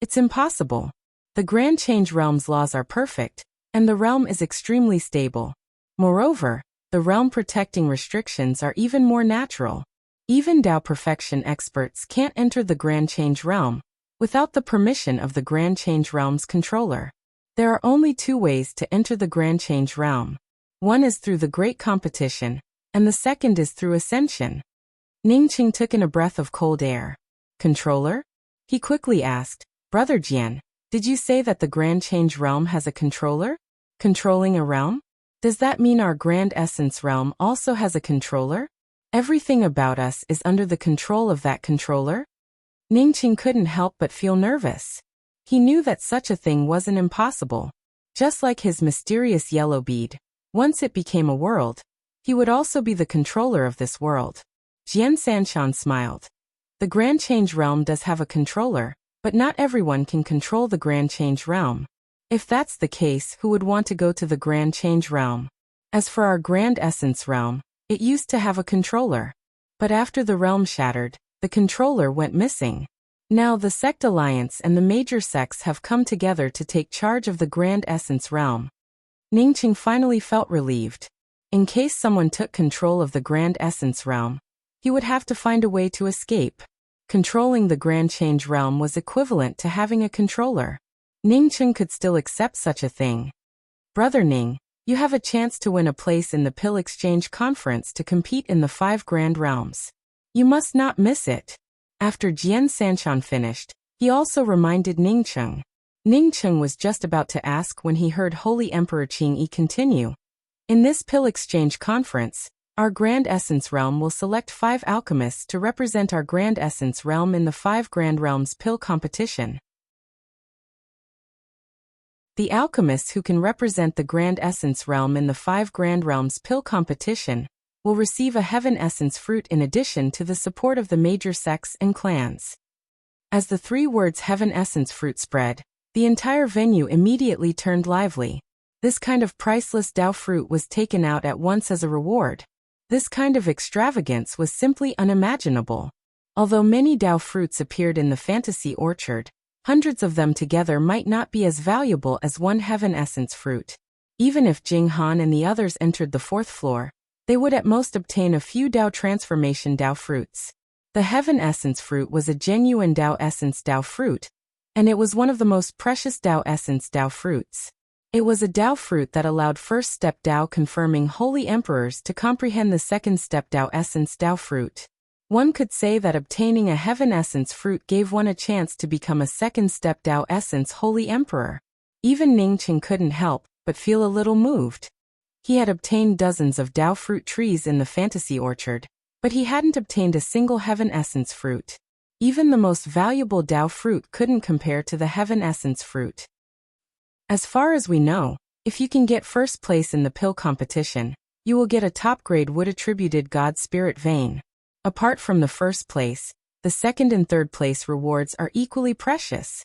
S1: It's impossible. The Grand Change Realm's laws are perfect, and the realm is extremely stable. Moreover, the realm protecting restrictions are even more natural. Even Dao perfection experts can't enter the Grand Change Realm without the permission of the Grand Change Realm's controller. There are only 2 ways to enter the Grand Change Realm. One is through the Great Competition, and the second is through Ascension. Ningqing took in a breath of cold air. Controller? He quickly asked, Brother Jian, did you say that the Grand Change Realm has a controller? Controlling a realm? Does that mean our Grand Essence Realm also has a controller? Everything about us is under the control of that controller? Ningqing couldn't help but feel nervous. He knew that such a thing wasn't impossible. Just like his mysterious yellow bead, once it became a world, he would also be the controller of this world. Jian Sanshan smiled. The Grand Change Realm does have a controller, but not everyone can control the Grand Change Realm. If that's the case, who would want to go to the Grand Change Realm? As for our Grand Essence Realm, it used to have a controller. But after the realm shattered, the controller went missing. Now the Sect Alliance and the major sects have come together to take charge of the Grand Essence Realm. Ningqing finally felt relieved. In case someone took control of the Grand Essence Realm, he would have to find a way to escape. Controlling the Grand Change Realm was equivalent to having a controller. Ningqing could still accept such a thing. Brother Ning, you have a chance to win a place in the Pill Exchange Conference to compete in the 5 Grand Realms. You must not miss it. After Jian Sanshan finished, he also reminded Ningqing. Ningqing was just about to ask when he heard Holy Emperor Qing Yi continue. In this Pill Exchange Conference, our Grand Essence Realm will select 5 alchemists to represent our Grand Essence Realm in the 5 Grand Realms Pill Competition. The alchemists who can represent the Grand Essence Realm in the 5 Grand Realms pill competition will receive a Heaven Essence fruit in addition to the support of the major sects and clans. As the 3 words Heaven Essence fruit spread, the entire venue immediately turned lively. This kind of priceless Dao fruit was taken out at once as a reward. This kind of extravagance was simply unimaginable. Although many Dao fruits appeared in the fantasy orchard, hundreds of them together might not be as valuable as one Heaven Essence fruit. Even if Jing Han and the others entered the 4th floor, they would at most obtain a few Dao transformation Dao fruits. The Heaven Essence fruit was a genuine Dao Essence Dao fruit, and it was one of the most precious Dao Essence Dao fruits. It was a Dao fruit that allowed first step Dao confirming holy emperors to comprehend the second step Dao Essence Dao fruit. One could say that obtaining a Heaven Essence fruit gave one a chance to become a second step Dao Essence holy emperor. Even Ningqing couldn't help but feel a little moved. He had obtained dozens of Dao fruit trees in the fantasy orchard, but he hadn't obtained a single Heaven Essence fruit. Even the most valuable Dao fruit couldn't compare to the Heaven Essence fruit. As far as we know, if you can get first place in the pill competition, you will get a top-grade wood-attributed God Spirit vein. Apart from the first place, the second and third place rewards are equally precious.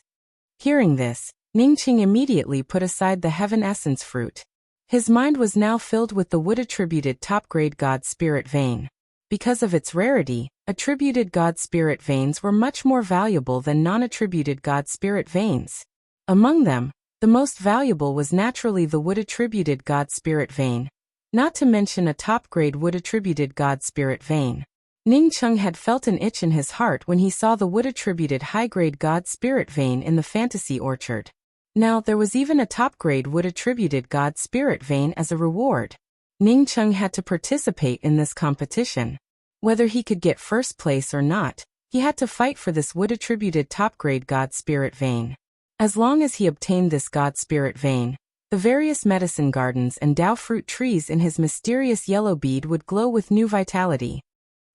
S1: Hearing this, Ningqing immediately put aside the Heaven Essence fruit. His mind was now filled with the wood-attributed top-grade God Spirit vein. Because of its rarity, attributed God Spirit veins were much more valuable than non-attributed God Spirit veins. Among them, the most valuable was naturally the wood-attributed God Spirit vein, not to mention a top-grade wood-attributed God Spirit vein. Ningqing had felt an itch in his heart when he saw the wood-attributed high-grade God Spirit vein in the fantasy orchard. Now there was even a top-grade wood-attributed God Spirit vein as a reward. Ningqing had to participate in this competition. Whether he could get first place or not, he had to fight for this wood-attributed top-grade God Spirit vein. As long as he obtained this God Spirit vein, the various medicine gardens and Dao fruit trees in his mysterious yellow bead would glow with new vitality.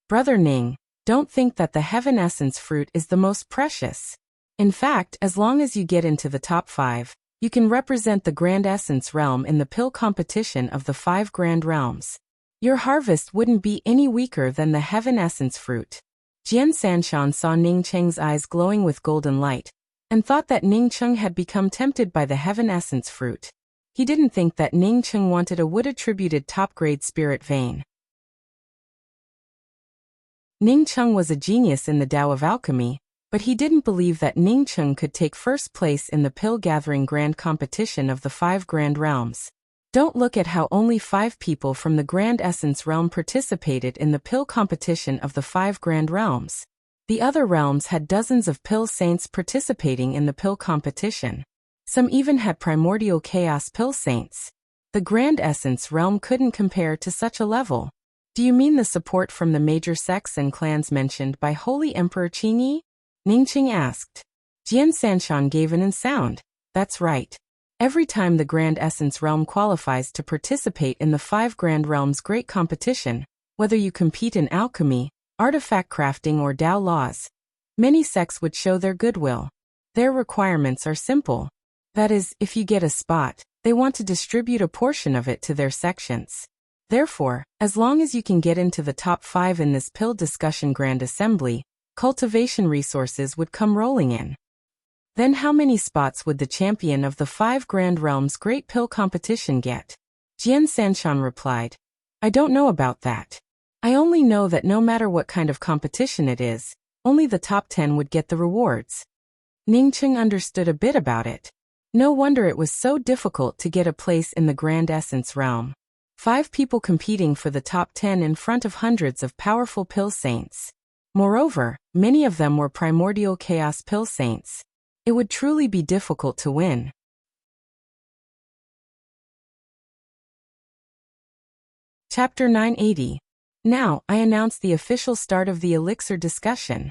S1: Brother Ning, don't think that the Heaven Essence fruit is the most precious. In fact, as long as you get into the top 5, you can represent the Grand Essence Realm in the pill competition of the 5 Grand Realms. Your harvest wouldn't be any weaker than the Heaven Essence fruit. Jian Sanshan saw Ningqing's eyes glowing with golden light, and thought that Ningqing had become tempted by the Heaven Essence fruit. He didn't think that Ningqing wanted a wood-attributed top-grade spirit vein. Ningqing was a genius in the Tao of alchemy, but he didn't believe that Ningqing could take first place in the pill-gathering grand competition of the 5 Grand Realms. Don't look at how only 5 people from the Grand Essence Realm participated in the pill competition of the 5 Grand Realms. The other realms had dozens of pill saints participating in the pill competition. Some even had primordial chaos pill saints. The Grand Essence Realm couldn't compare to such a level. Do you mean the support from the major sects and clans mentioned by Holy Emperor Qingyi? Ningqing asked. Jian Sanshan gave an sound. That's right. Every time the Grand Essence Realm qualifies to participate in the 5 Grand Realms great competition, whether you compete in alchemy, artifact crafting or Dao laws, many sects would show their goodwill. Their requirements are simple. That is, if you get a spot, they want to distribute a portion of it to their sections. Therefore, as long as you can get into the top 5 in this pill discussion grand assembly, cultivation resources would come rolling in. Then how many spots would the champion of the 5 Grand Realms Great Pill Competition get? Jian Sanshan replied. I don't know about that. I only know that no matter what kind of competition it is, only the top 10 would get the rewards. Ningqing understood a bit about it. No wonder it was so difficult to get a place in the Grand Essence Realm. 5 people competing for the top 10 in front of hundreds of powerful pill saints. Moreover, many of them were primordial chaos pill saints. It would truly be difficult to win. Chapter 980. Now, I announce the official start of the elixir discussion.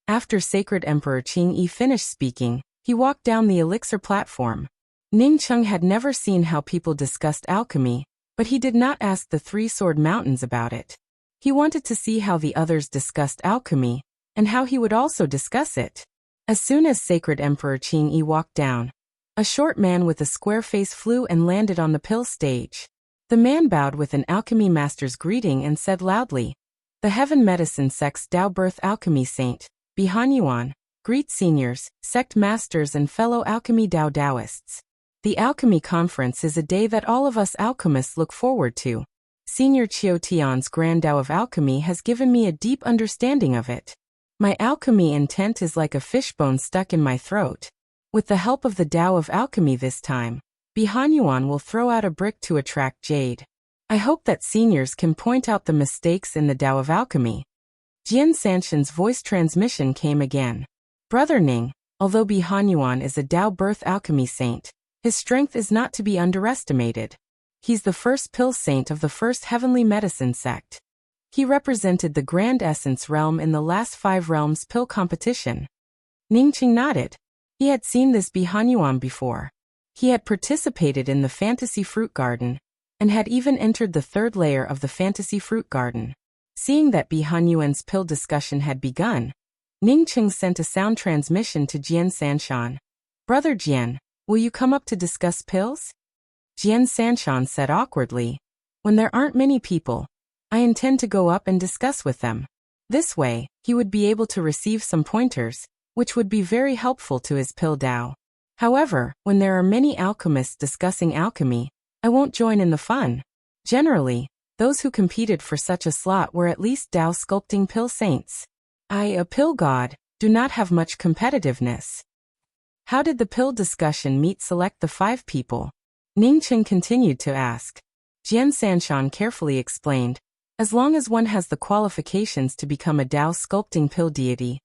S1: After Sacred Emperor Qingyi finished speaking, he walked down the elixir platform. Ningqing had never seen how people discussed alchemy, but he did not ask the 3 Sword Mountains about it. He wanted to see how the others discussed alchemy, and how he would also discuss it. As soon as Sacred Emperor Qingyi walked down, A short man with a square face flew and landed on the pill stage. The man bowed with an alchemy master's greeting and said loudly, "The Heaven Medicine Sect's Dao Birth Alchemy Saint, Bihan Yuan, greet seniors, sect masters and fellow alchemy Dao Daoists. The Alchemy Conference is a day that all of us alchemists look forward to. Senior Qiu Tian's Grand Dao of Alchemy has given me a deep understanding of it. My alchemy intent is like a fishbone stuck in my throat. With the help of the Dao of Alchemy this time, Bihan Yuan will throw out a brick to attract jade. I hope that seniors can point out the mistakes in the Dao of Alchemy." Jian Sanshan's voice transmission came again. "Brother Ning, although Bihan Yuan is a Dao Birth Alchemy Saint, his strength is not to be underestimated. He's the first pill saint of the first heavenly medicine sect. He represented the Grand Essence realm in the last 5 realms pill competition." Ningqing nodded. He had seen this Bihan Yuan before. He had participated in the Fantasy Fruit Garden, and had even entered the 3rd layer of the Fantasy Fruit Garden. Seeing that Bihan Yuan's pill discussion had begun, Ningqing sent a sound transmission to Jian Sanshan. "Brother Jian, will you come up to discuss pills?" Jian Sanshan said awkwardly, "When there aren't many people, I intend to go up and discuss with them. This way, he would be able to receive some pointers, which would be very helpful to his pill Dao. However, when there are many alchemists discussing alchemy, I won't join in the fun. Generally, those who competed for such a slot were at least Dao sculpting pill saints. I, a pill god, do not have much competitiveness." How did the pill discussion meet select the 5 people? Ningqing continued to ask. Jian Sanshan carefully explained, "As long as one has the qualifications to become a Dao sculpting pill deity,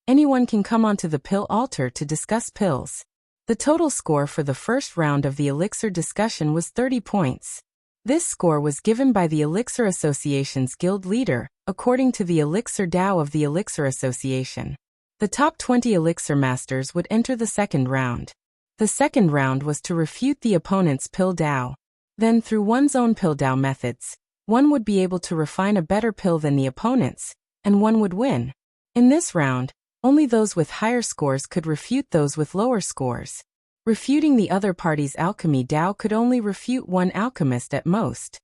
S1: anyone can come onto the pill altar to discuss pills." The total score for the first round of the Elixir discussion was 30 points. This score was given by the Elixir Association's guild leader, according to the Elixir Dao of the Elixir Association. The top 20 Elixir masters would enter the second round. The second round was to refute the opponent's pill Dao. Then through one's own pill Dao methods, one would be able to refine a better pill than the opponent's, and one would win. In this round, only those with higher scores could refute those with lower scores. Refuting the other party's alchemy Dao could only refute one alchemist at most.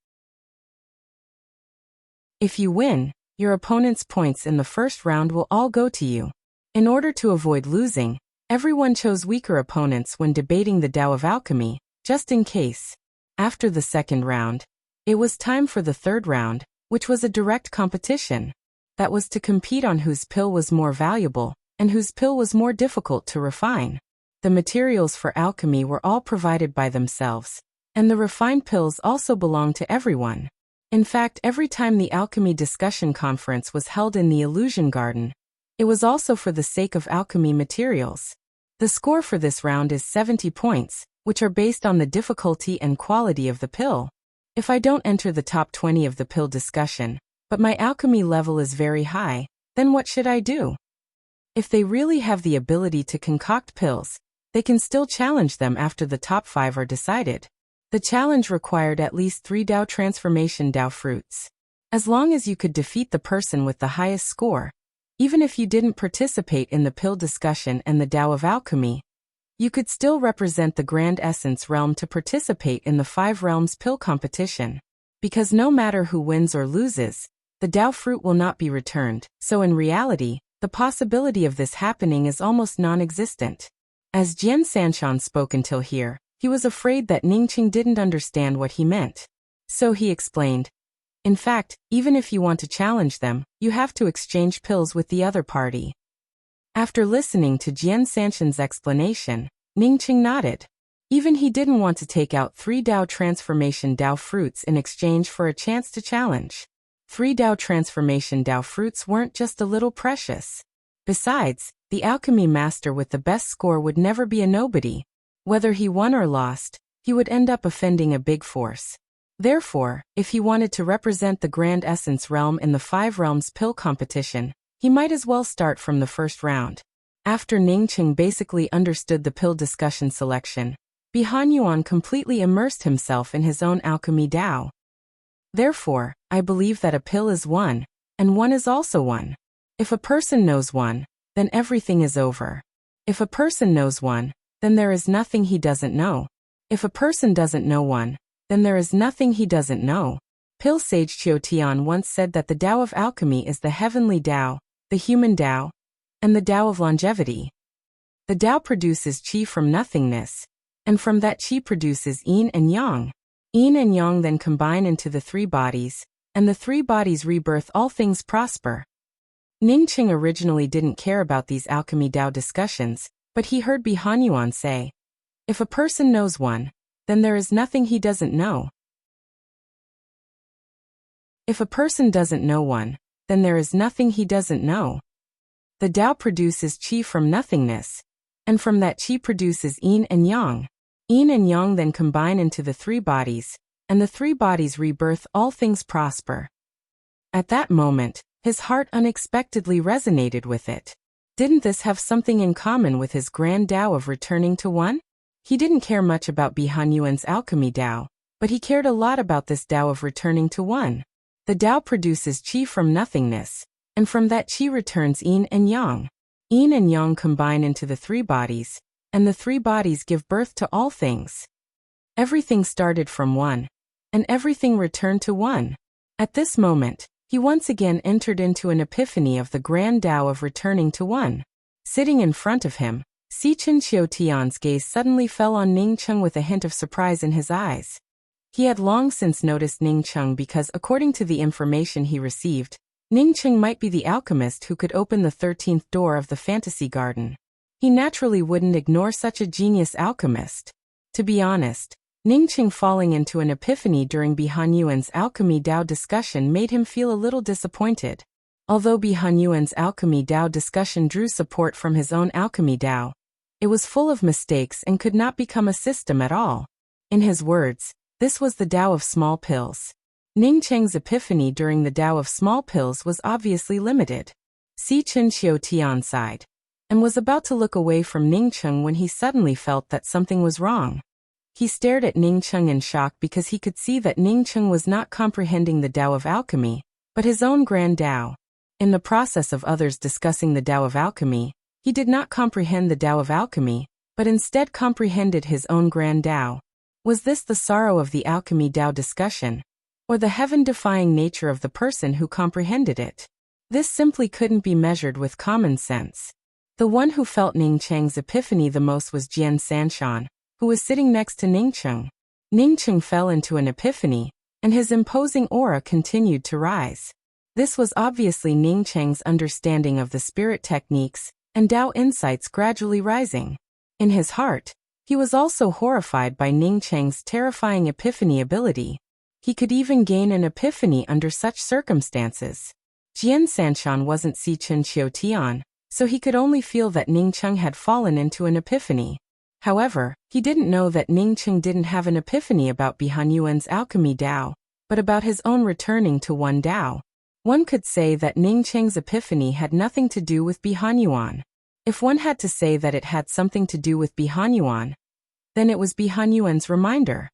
S1: If you win, your opponent's points in the first round will all go to you. In order to avoid losing, everyone chose weaker opponents when debating the Dao of Alchemy, just in case. After the second round, it was time for the third round, which was a direct competition. That was to compete on whose pill was more valuable, and whose pill was more difficult to refine. The materials for alchemy were all provided by themselves, and the refined pills also belonged to everyone. In fact, every time the alchemy discussion conference was held in the Illusion Garden, it was also for the sake of alchemy materials. The score for this round is 70 points, which are based on the difficulty and quality of the pill. If I don't enter the top 20 of the pill discussion, but my alchemy level is very high, then what should I do? If they really have the ability to concoct pills, they can still challenge them after the top 5 are decided. The challenge required at least 3 Dao transformation Dao fruits. As long as you could defeat the person with the highest score, even if you didn't participate in the pill discussion and the Dao of Alchemy, you could still represent the Grand Essence realm to participate in the 5 realms pill competition. Because no matter who wins or loses, the Dao fruit will not be returned, so in reality, the possibility of this happening is almost non-existent. As Jian Sanshan spoke until here, he was afraid that Ningqing didn't understand what he meant. So he explained, "In fact, even if you want to challenge them, you have to exchange pills with the other party." After listening to Jian Sanshan's explanation, Ningqing nodded. Even he didn't want to take out 3 Dao transformation Dao fruits in exchange for a chance to challenge. 3 Dao transformation Dao fruits weren't just a little precious. Besides, the alchemy master with the best score would never be a nobody. Whether he won or lost, he would end up offending a big force. Therefore, if he wanted to represent the Grand Essence realm in the 5 realms pill competition, he might as well start from the first round. After Ningqing basically understood the pill discussion selection, Bihan Yuan completely immersed himself in his own alchemy Dao. Therefore, I believe that a pill is one, and one is also one. If a person knows one, then everything is over. If a person knows one, then there is nothing he doesn't know. If a person doesn't know one, then there is nothing he doesn't know. Pil sage Qiu Tian once said that the Tao of alchemy is the heavenly Tao, the human Tao, and the Tao of longevity. The Tao produces qi from nothingness, and from that qi produces yin and yang. Yin and yang then combine into the three bodies, and the three bodies rebirth all things prosper. Ningqing originally didn't care about these alchemy Tao discussions, but he heard Bi Hanyuan say, "If a person knows one, then there is nothing he doesn't know. If a person doesn't know one, then there is nothing he doesn't know." The Tao produces qi from nothingness, and from that qi produces yin and yang. Yin and yang then combine into the three bodies, and the three bodies rebirth all things prosper. At that moment, his heart unexpectedly resonated with it. Didn't this have something in common with his grand Tao of returning to one? He didn't care much about Bi Hanyuan's alchemy Tao, but he cared a lot about this Tao of returning to one. The Tao produces qi from nothingness, and from that qi returns yin and yang. Yin and yang combine into the three bodies, and the three bodies give birth to all things. Everything started from one, and everything returned to one. At this moment, he once again entered into an epiphany of the grand Tao of returning to one. Sitting in front of him, Sichen Qiu Tian's gaze suddenly fell on Ningcheng with a hint of surprise in his eyes. He had long since noticed Ningcheng because, according to the information he received, Ningcheng might be the alchemist who could open the 13th door of the fantasy garden. He naturally wouldn't ignore such a genius alchemist. To be honest, Ningcheng falling into an epiphany during Bi Hanyuan's alchemy Tao discussion made him feel a little disappointed. Although Bi Hanyuan's alchemy Tao discussion drew support from his own alchemy Tao, it was full of mistakes and could not become a system at all. In his words, this was the Tao of small pills. Ningcheng's epiphany during the Tao of small pills was obviously limited. Sichen Qiu Tian sighed, and was about to look away from Ningcheng when he suddenly felt that something was wrong. He stared at Ningcheng in shock because he could see that Ningcheng was not comprehending the Tao of alchemy, but his own grand Tao. In the process of others discussing the Tao of alchemy, he did not comprehend the Tao of alchemy, but instead comprehended his own grand Tao. Was this the sorrow of the alchemy Tao discussion, or the heaven-defying nature of the person who comprehended it? This simply couldn't be measured with common sense. The one who felt Ningcheng's epiphany the most was Jian Sanshan, who was sitting next to Ningcheng. Ningcheng fell into an epiphany, and his imposing aura continued to rise. This was obviously Ningcheng's understanding of the spirit techniques and Tao insights gradually rising. In his heart, he was also horrified by Ningcheng's terrifying epiphany ability. He could even gain an epiphany under such circumstances. Jian Sanshan wasn't Sichen Qiu Tian, so he could only feel that Ningcheng had fallen into an epiphany. However, he didn't know that Ningcheng didn't have an epiphany about Bi Hanyuan's alchemy Tao, but about his own returning to one Tao. One could say that Ningcheng's epiphany had nothing to do with Bi Hanyuan. If one had to say that it had something to do with Bi Hanyuan, then it was Bi Hanyuan's reminder.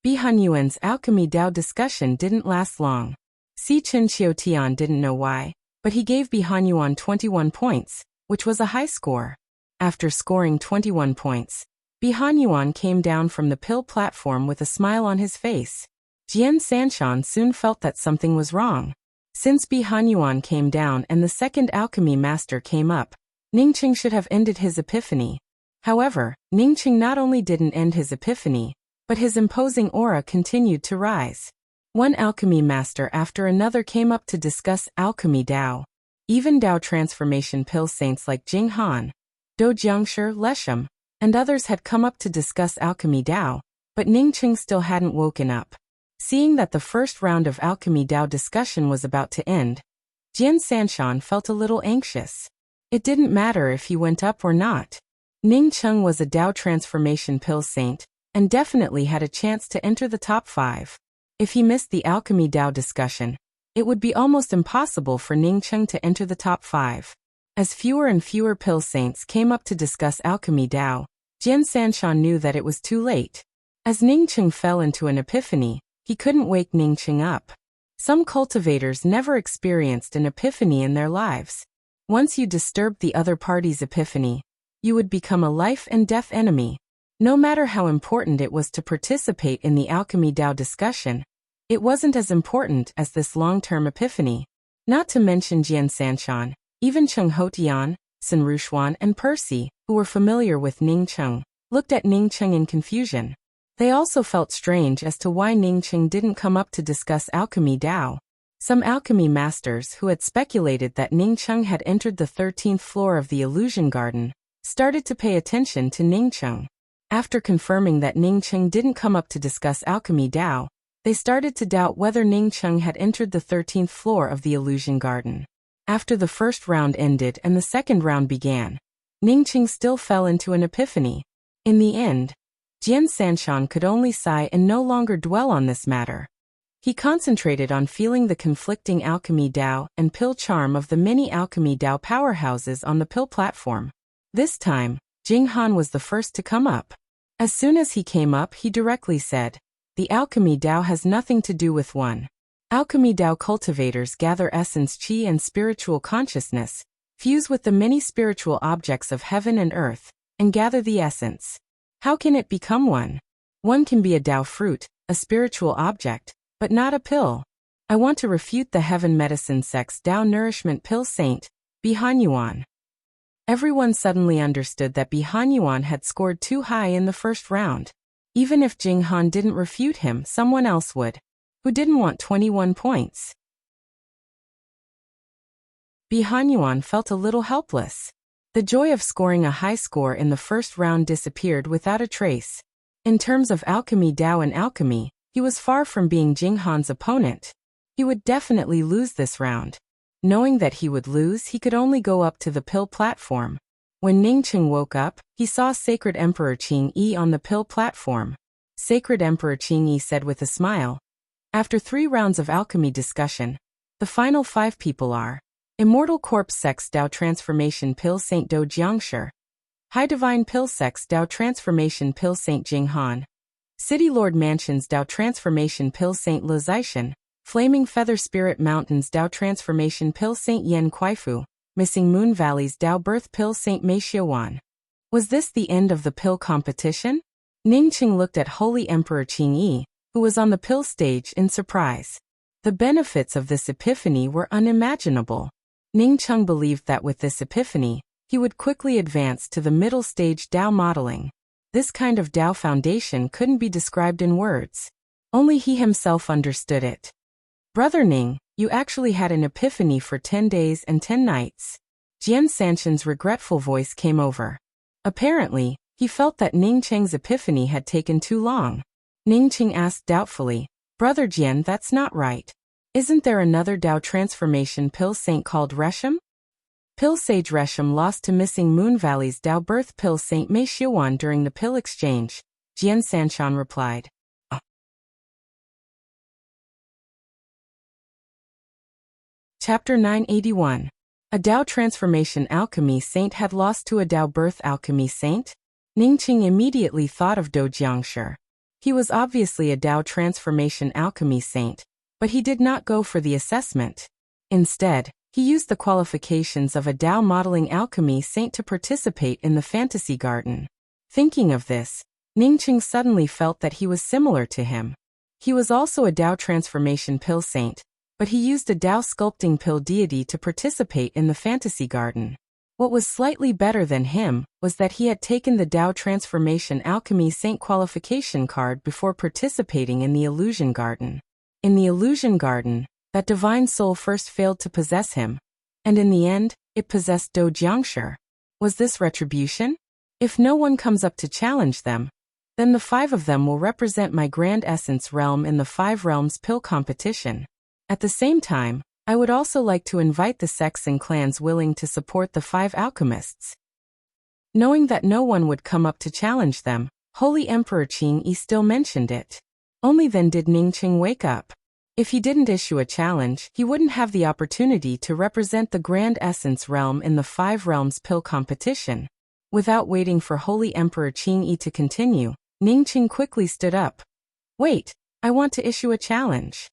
S1: Bi Hanyuan's alchemy Tao discussion didn't last long. Sichen Qiu Tian didn't know why, but he gave Bi Hanyuan 21 points, which was a high score. After scoring 21 points, Bi Hanyuan came down from the pill platform with a smile on his face. Jian Sanshan soon felt that something was wrong. Since Bi Hanyuan came down and the second alchemy master came up, Ningcheng should have ended his epiphany. However, Ningcheng not only didn't end his epiphany, but his imposing aura continued to rise. One alchemy master after another came up to discuss alchemy Tao. Even Tao transformation pill saints like Jing Han, Do Jiangshi, Lesham, and others had come up to discuss alchemy Tao, but Ningcheng still hadn't woken up. Seeing that the first round of alchemy Tao discussion was about to end, Jian Sanshan felt a little anxious. It didn't matter if he went up or not. Ningcheng was a Tao transformation pill saint, and definitely had a chance to enter the top 5. If he missed the alchemy Tao discussion, it would be almost impossible for Ningcheng to enter the top 5. As fewer and fewer pill saints came up to discuss alchemy Tao, Jian Sanshan knew that it was too late. As Ningcheng fell into an epiphany, he couldn't wake Ningcheng up. Some cultivators never experienced an epiphany in their lives. Once you disturbed the other party's epiphany, you would become a life and death enemy. No matter how important it was to participate in the Alchemy Dao discussion, it wasn't as important as this long-term epiphany. Not to mention Jian Sanshan, even Cheng Hotian, Sun Rushuan and Percy, who were familiar with Ning Cheng, looked at Ning Cheng in confusion. They also felt strange as to why Ning Cheng didn't come up to discuss Alchemy Dao. Some alchemy masters who had speculated that Ning Cheng had entered the 13th floor of the Illusion Garden started to pay attention to Ning Cheng. After confirming that Ning Cheng didn't come up to discuss Alchemy Dao, they started to doubt whether Ning Cheng had entered the 13th floor of the Illusion Garden. After the first round ended and the second round began, Ning Cheng still fell into an epiphany. In the end, Jian Sanshan could only sigh and no longer dwell on this matter. He concentrated on feeling the conflicting Alchemy Dao and pill charm of the many Alchemy Dao powerhouses on the pill platform. This time, Jing Han was the first to come up. As soon as he came up, he directly said, "The Alchemy Dao has nothing to do with one. Alchemy Dao cultivators gather essence qi and spiritual consciousness, fuse with the many spiritual objects of heaven and earth, and gather the essence. How can it become one? One can be a Dao fruit, a spiritual object, but not a pill. I want to refute the Heaven Medicine Sect's Dao Nourishment Pill Saint, Bihan Yuan." Everyone suddenly understood that Bihan Yuan had scored too high in the first round. Even if Jing Han didn't refute him, someone else would. Who didn't want 21 points? Bihan Yuan felt a little helpless. The joy of scoring a high score in the first round disappeared without a trace. In terms of Alchemy Dao and alchemy, he was far from being Jing Han's opponent. He would definitely lose this round. Knowing that he would lose, he could only go up to the pill platform. When Ning Cheng woke up, he saw Sacred Emperor Qing Yi on the pill platform. Sacred Emperor Qing Yi said with a smile, "After 3 rounds of alchemy discussion, the final 5 people are Immortal Corpse Sex Dao Transformation Pill Saint Do Jiangshi, High Divine Pill Sex Dao Transformation Pill Saint Jing Han, City Lord Mansions Dao Transformation Pill Saint Le Zishan, Flaming Feather Spirit Mountains Dao Transformation Pill Saint Yen Kuifu, Missing Moon Valleys Dao Birth Pill Saint Mei Xiaowan." Was this the end of the pill competition? Ning Cheng looked at Holy Emperor Qing Yi, who was on the pill stage, in surprise. The benefits of this epiphany were unimaginable. Ning Cheng believed that with this epiphany, he would quickly advance to the middle stage Dao modeling. This kind of Dao foundation couldn't be described in words. Only he himself understood it. "Brother Ning, you actually had an epiphany for 10 days and 10 nights. Jian Sanshan's regretful voice came over. Apparently, he felt that Ning Cheng's epiphany had taken too long. Ning Cheng asked doubtfully, "Brother Jian, that's not right. Isn't there another Dao transformation pill saint called Resham?" Pill Sage Resham lost to Missing Moon Valley's Dao Birth Pill Saint Mei Xiaowan during the pill exchange, Jian Sanshan replied. Chapter 981. A Dao Transformation Alchemy Saint had lost to a Dao Birth Alchemy Saint? Ning Cheng immediately thought of Do Jiangshi. He was obviously a Dao Transformation Alchemy Saint, but he did not go for the assessment. Instead, he used the qualifications of a Dao modeling alchemy saint to participate in the Fantasy Garden. Thinking of this, Ning Cheng suddenly felt that he was similar to him. He was also a Dao Transformation Pill Saint, but he used a Dao Sculpting Pill Deity to participate in the Fantasy Garden. What was slightly better than him was that he had taken the Dao Transformation Alchemy Saint qualification card before participating in the Illusion Garden. In the Illusion Garden, that divine soul first failed to possess him, and in the end, it possessed Do Jiangshi. Was this retribution? If no one comes up to challenge them, then the 5 of them will represent my Grand Essence realm in the 5 Realms Pill competition. At the same time, I would also like to invite the sects and clans willing to support the 5 alchemists. Knowing that no one would come up to challenge them, Holy Emperor Qing Yi still mentioned it. Only then did Ning Cheng wake up. If he didn't issue a challenge, he wouldn't have the opportunity to represent the Grand Essence realm in the 5 Realms Pill competition. Without waiting for Holy Emperor Qing Yi to continue, Ning Cheng quickly stood up. "Wait, I want to issue a challenge."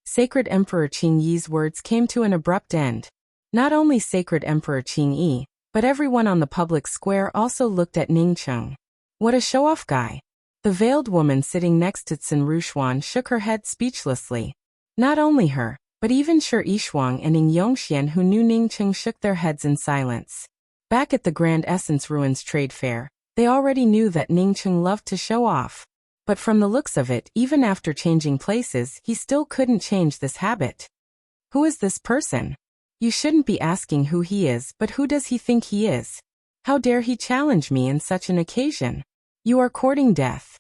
S1: Sacred Emperor Qing Yi's words came to an abrupt end. Not only Sacred Emperor Qing Yi, But everyone on the public square also looked at Ning Cheng. What a show-off guy. The veiled woman sitting next to Tsin Rushuan shook her head speechlessly. Not only her, but even Shi Yishuang and Ning Yongxian, who knew Ning Cheng, shook their heads in silence. Back at the Grand Essence Ruins Trade Fair, they already knew that Ning Cheng loved to show off. But from the looks of it, even after changing places, he still couldn't change this habit. Who is this person? You shouldn't be asking who he is, but who does he think he is? How dare he challenge me in such an occasion? You are courting death.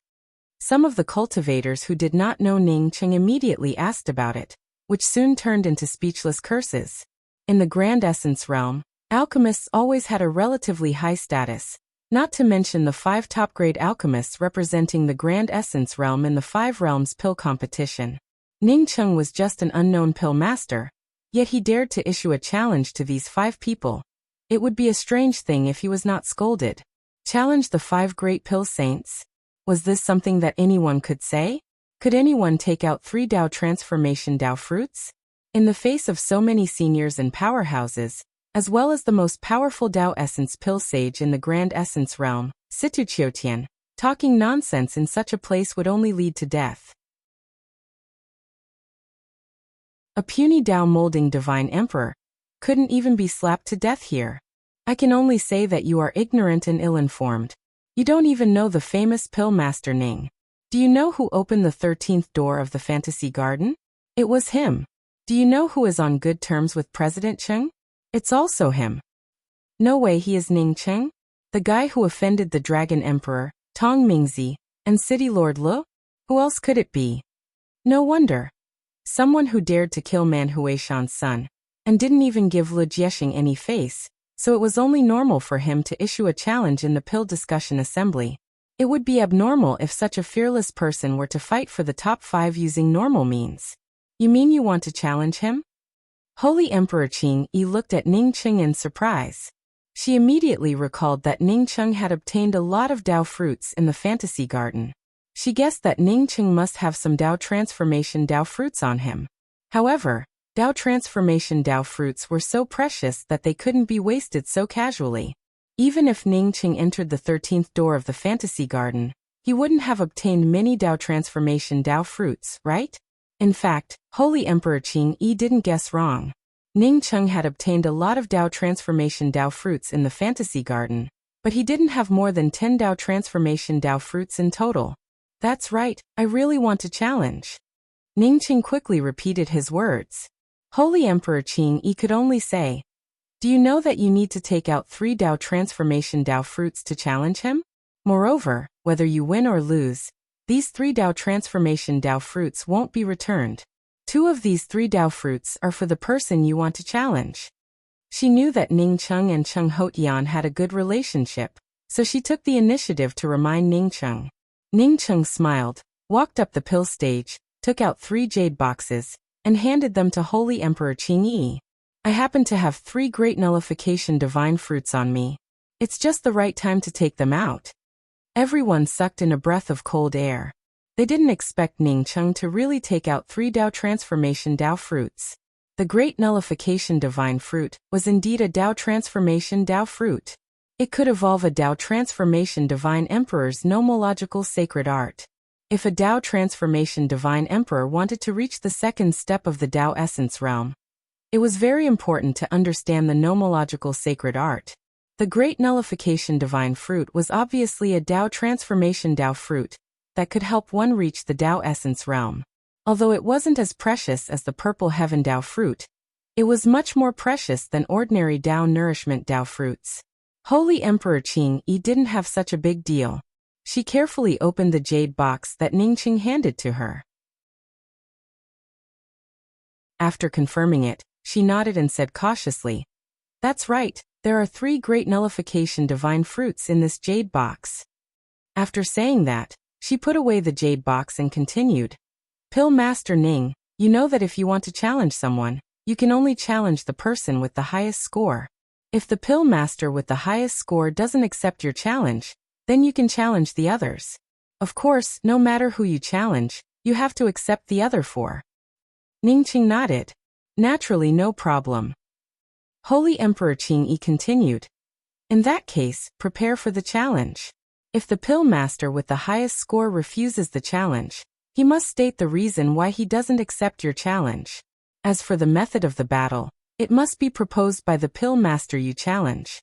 S1: Some of the cultivators who did not know Ning Cheng immediately asked about it, which soon turned into speechless curses. In the Grand Essence realm, alchemists always had a relatively high status, not to mention the 5 top-grade alchemists representing the Grand Essence realm in the 5 realms pill competition. Ning Cheng was just an unknown pill master, yet he dared to issue a challenge to these 5 people. It would be a strange thing if he was not scolded. Challenge the 5 great pill saints? Was this something that anyone could say? Could anyone take out 3 Dao transformation Dao fruits? In the face of so many seniors and powerhouses, as well as the most powerful Dao Essence pill sage in the Grand Essence realm, Situ Qiutian, talking nonsense in such a place would only lead to death. A puny Dao molding divine emperor couldn't even be slapped to death here. I can only say that you are ignorant and ill-informed. You don't even know the famous pill master Ning. Do you know who opened the 13th door of the fantasy garden? It was him. Do you know who is on good terms with President Cheng? It's also him. No way he is Ning Cheng? The guy who offended the Dragon Emperor, Tong Mingzi, and City Lord Lu? Who else could it be? No wonder. Someone who dared to kill Man Huishan's son, and didn't even give Lu Jiexing any face, so it was only normal for him to issue a challenge in the pill discussion assembly. It would be abnormal if such a fearless person were to fight for the top 5 using normal means. You mean you want to challenge him? Holy Emperor Qing Yi looked at Ning Cheng in surprise. She immediately recalled that Ning Cheng had obtained a lot of Dao fruits in the fantasy garden. She guessed that Ning Cheng must have some Dao transformation Dao fruits on him. However, Dao transformation Dao fruits were so precious that they couldn't be wasted so casually. Even if Ning Cheng entered the 13th door of the fantasy garden, he wouldn't have obtained many Dao transformation Dao fruits, right? In fact, Holy Emperor Qing Yi didn't guess wrong. Ning Cheng had obtained a lot of Dao transformation Dao fruits in the fantasy garden, but he didn't have more than 10 Dao transformation Dao fruits in total. That's right, I really want to challenge. Ning Cheng quickly repeated his words. Holy Emperor Qing Yi could only say, do you know that you need to take out 3 Dao transformation Dao fruits to challenge him? Moreover, whether you win or lose, these 3 Dao transformation Dao fruits won't be returned. 2 of these 3 Dao fruits are for the person you want to challenge. She knew that Ning Cheng and Cheng Houtian had a good relationship, so she took the initiative to remind Ning Cheng. Ning Cheng smiled, walked up the pill stage, took out 3 jade boxes, and handed them to Holy Emperor Qing Yi. I happen to have 3 great nullification divine fruits on me. It's just the right time to take them out. Everyone sucked in a breath of cold air. They didn't expect Ning Cheng to really take out 3 Dao transformation Dao fruits. The great nullification divine fruit was indeed a Dao transformation Dao fruit. It could evolve a Dao transformation divine emperor's nomological sacred art. If a Dao transformation divine emperor wanted to reach the 2nd step of the Dao essence realm, it was very important to understand the nomological sacred art. The great nullification divine fruit was obviously a Dao transformation Dao fruit that could help one reach the Dao essence realm. Although it wasn't as precious as the purple heaven Dao fruit, it was much more precious than ordinary Dao nourishment Dao fruits. Holy Emperor Qing Yi didn't have such a big deal. She carefully opened the jade box that Ning Cheng handed to her. After confirming it, she nodded and said cautiously, "That's right, there are 3 great nullification divine fruits in this jade box." After saying that, she put away the jade box and continued, "Pill Master Ning, you know that if you want to challenge someone, you can only challenge the person with the highest score. If the Pill Master with the highest score doesn't accept your challenge, then you can challenge the others. Of course, no matter who you challenge, you have to accept the other 4. Ning Cheng nodded. Naturally, no problem. Holy Emperor Qing Yi continued, In that case, prepare for the challenge. If the pill master with the highest score refuses the challenge, he must state the reason why he doesn't accept your challenge. As for the method of the battle, it must be proposed by the pill master you challenge.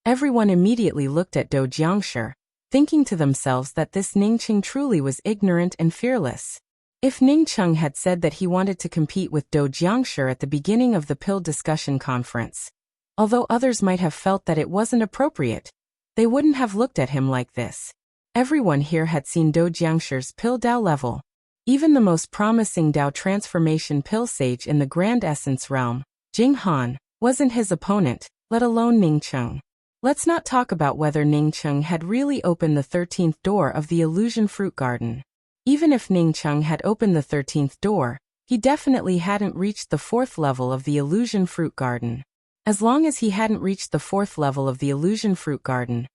S1: Everyone immediately looked at Do Jiangshi, thinking to themselves that this Ningcheng truly was ignorant and fearless. If Ningcheng had said that he wanted to compete with Do Jiangshi at the beginning of the pill discussion conference, although others might have felt that it wasn't appropriate, they wouldn't have looked at him like this. Everyone here had seen Do Jiangshi's pill Dao level. Even the most promising Dao transformation pill sage in the Grand Essence realm, Jing Han, wasn't his opponent, let alone Ningcheng. Let's not talk about whether Ningcheng had really opened the 13th door of the Illusion Fruit Garden. Even if Ningcheng had opened the 13th door, he definitely hadn't reached the 4th level of the Illusion Fruit Garden. As long as he hadn't reached the 4th level of the Illusion Fruit Garden,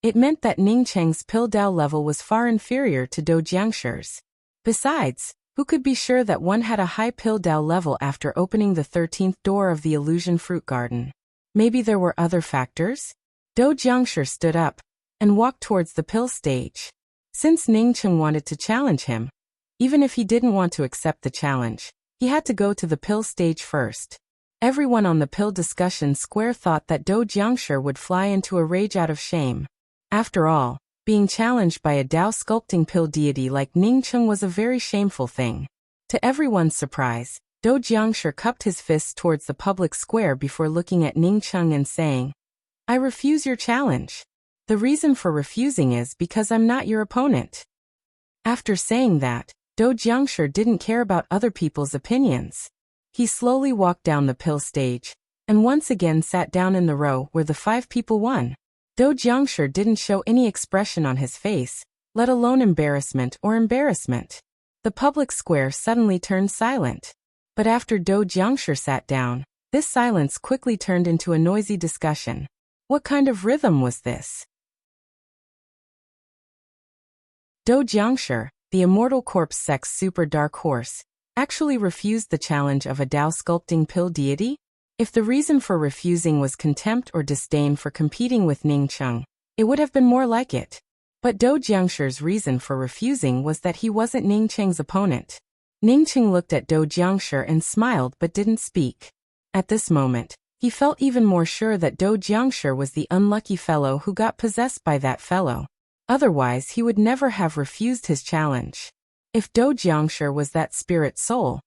S1: it meant that Ningcheng's pill Dao level was far inferior to Do Jiangshi's. Besides, who could be sure that one had a high pill Dao level after opening the 13th door of the Illusion Fruit Garden? Maybe there were other factors? Do Jiangshi stood up and walked towards the pill stage. Since Ningcheng wanted to challenge him, even if he didn't want to accept the challenge, he had to go to the pill stage first. Everyone on the pill discussion square thought that Do Jiangshi would fly into a rage out of shame. After all, being challenged by a Dao sculpting pill deity like Ningcheng was a very shameful thing. To everyone's surprise, Do Jiangshi cupped his fists towards the public square before looking at Ningcheng and saying, "I refuse your challenge. The reason for refusing is because I'm not your opponent." After saying that, Do Jiangshi didn't care about other people's opinions. He slowly walked down the pill stage, and once again sat down in the row where the 5 people won. Do Jiangshi didn't show any expression on his face, let alone embarrassment or embarrassment. The public square suddenly turned silent. But after Do Jiangshi sat down, this silence quickly turned into a noisy discussion. What kind of rhythm was this? Do Jiangshi, the Immortal Corpse Sect's super dark horse, actually refused the challenge of a Dao sculpting pill deity? If the reason for refusing was contempt or disdain for competing with Ningcheng, it would have been more like it. But Do Jiangshi's reason for refusing was that he wasn't Ningcheng's opponent. Ningcheng looked at Do Jiangshi and smiled but didn't speak. At this moment, he felt even more sure that Do Jiangshi was the unlucky fellow who got possessed by that fellow. Otherwise he would never have refused his challenge. If Do Jiangshi was that spirit soul,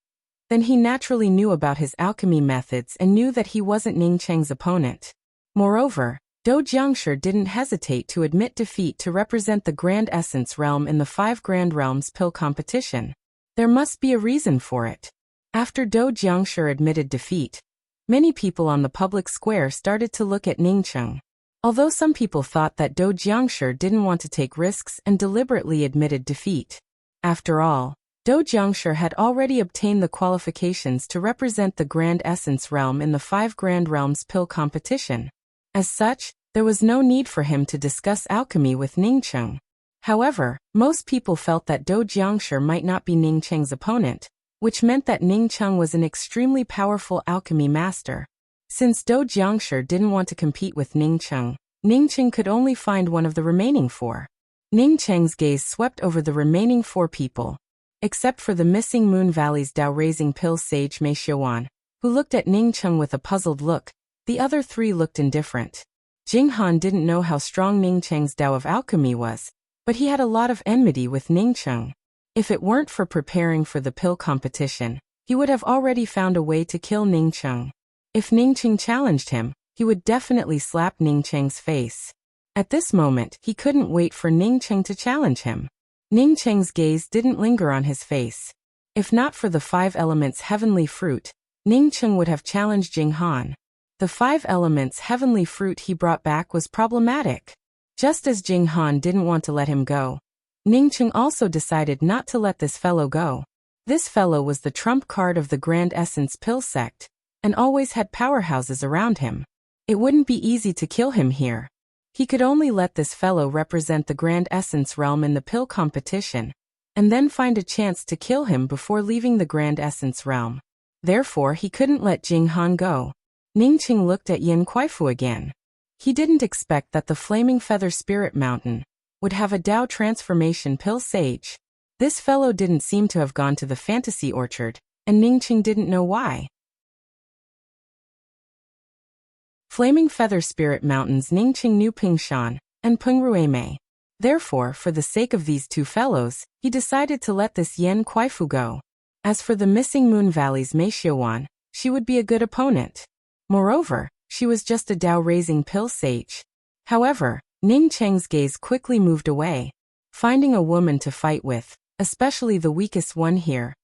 S1: then he naturally knew about his alchemy methods and knew that he wasn't Ningcheng's opponent. Moreover, Do Jiangshi didn't hesitate to admit defeat to represent the Grand Essence realm in the 5 Grand Realms pill competition. There must be a reason for it. After Do Jiangshi admitted defeat, many people on the public square started to look at Ningcheng. Although some people thought that Do Jiangshi didn't want to take risks and deliberately admitted defeat. After all, Do Jiangshi had already obtained the qualifications to represent the Grand Essence realm in the 5 Grand Realms pill competition. As such, there was no need for him to discuss alchemy with Ningcheng. However, most people felt that Do Jiangshi might not be Ningcheng's opponent, which meant that Ningcheng was an extremely powerful alchemy master. Since Do Jiangshi didn't want to compete with Ningcheng, Ningcheng could only find one of the remaining 4. Ningcheng's gaze swept over the remaining 4 people, except for the missing Moon Valley's Dao-raising pill sage Mei Xiuan, who looked at Ningcheng with a puzzled look. The other 3 looked indifferent. Jing Han didn't know how strong Ningcheng's Dao of alchemy was, but he had a lot of enmity with Ningcheng. If it weren't for preparing for the pill competition, he would have already found a way to kill Ningcheng. If Ningcheng challenged him, he would definitely slap Ningcheng's face. At this moment, he couldn't wait for Ningcheng to challenge him. Ningcheng's gaze didn't linger on his face. If not for the 5 elements heavenly fruit, Ningcheng would have challenged Jing Han. The 5 elements heavenly fruit he brought back was problematic. Just as Jing Han didn't want to let him go, Ningcheng also decided not to let this fellow go. This fellow was the trump card of the Grand Essence Pill sect, and always had powerhouses around him. It wouldn't be easy to kill him here. He could only let this fellow represent the Grand Essence realm in the pill competition, and then find a chance to kill him before leaving the Grand Essence realm. Therefore he couldn't let Jing Han go. Ningcheng looked at Yin Kuifu again. He didn't expect that the Flaming Feather Spirit Mountain would have a Tao transformation pill sage. This fellow didn't seem to have gone to the fantasy orchard, and Ningqing didn't know why. Flaming Feather Spirit Mountains Ningqing knew Pingshan and Pengruemei. Therefore, for the sake of these two fellows, he decided to let this Yen Kuifu go. As for the missing Moon Valley's Mei Xiaowan, she would be a good opponent. Moreover, she was just a Tao-raising pill sage. However, Ningqing's gaze quickly moved away. Finding a woman to fight with, especially the weakest one here,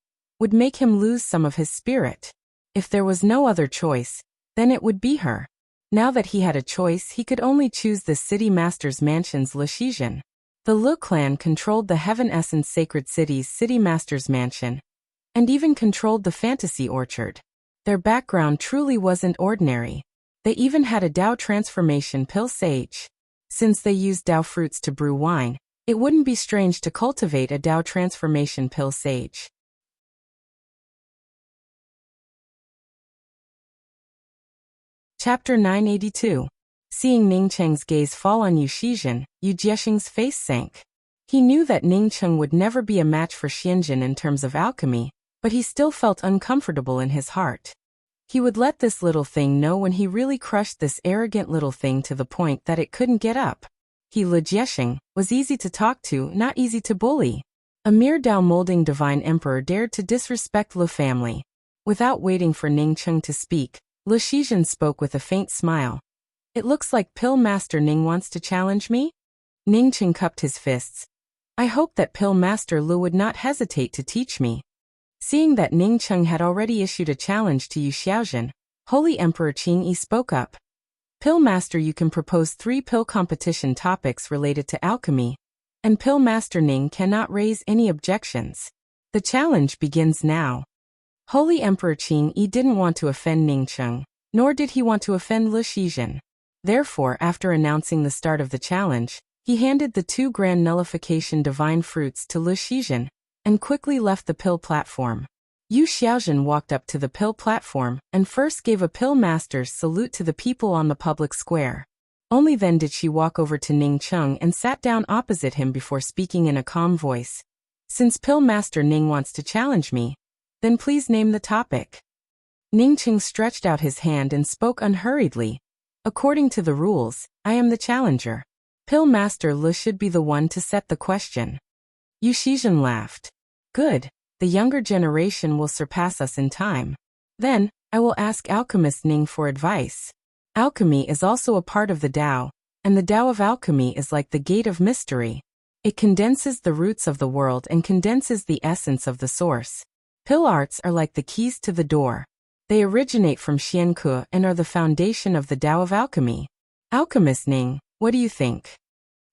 S1: would make him lose some of his spirit. If there was no other choice, then it would be her. Now that he had a choice, he could only choose the city master's mansion's Leshizhen. The Lu clan controlled the Heaven Essence Sacred City's city master's mansion, and even controlled the fantasy orchard. Their background truly wasn't ordinary. They even had a Tao transformation pill sage. Since they used Tao fruits to brew wine, it wouldn't be strange to cultivate a Tao transformation pill sage. Chapter 982. Seeing Ningqing's gaze fall on Yu Shizhen, Yu Jiexing's face sank. He knew that Ningqing would never be a match for Xianjun in terms of alchemy, but he still felt uncomfortable in his heart. He would let this little thing know when he really crushed this arrogant little thing to the point that it couldn't get up. He, Lu Jiexing, was easy to talk to, not easy to bully. A mere Tao-molding divine emperor dared to disrespect Lu family. Without waiting for Ningqing to speak, Lu Shizhen spoke with a faint smile. It looks like Pill Master Ning wants to challenge me? Ningqing cupped his fists. I hope that Pill Master Lu would not hesitate to teach me. Seeing that Ningqing had already issued a challenge to Yu Xiaozhen, Holy Emperor Qingyi spoke up. Pill Master, you can propose 3 pill competition topics related to alchemy, and Pill Master Ning cannot raise any objections. The challenge begins now. Holy Emperor Qingyi didn't want to offend Ningqing, nor did he want to offend Lu Shizhen. Therefore, after announcing the start of the challenge, he handed the 2 grand nullification divine fruits to Lu Shizhen, and quickly left the pill platform. Yu Xiaozhen walked up to the pill platform and first gave a pill master's salute to the people on the public square. Only then did she walk over to Ningqing and sat down opposite him before speaking in a calm voice. Since Pill Master Ning wants to challenge me, then please name the topic. Ningqing stretched out his hand and spoke unhurriedly. According to the rules, I am the challenger. Pill Master Lu should be the one to set the question. Yu Shizhen laughed. Good, the younger generation will surpass us in time. Then, I will ask Alchemist Ning for advice. Alchemy is also a part of the Tao, and the Tao of alchemy is like the gate of mystery. It condenses the roots of the world and condenses the essence of the source. Pill arts are like the keys to the door. They originate from Xianke and are the foundation of the Tao of alchemy. Alchemist Ning, what do you think?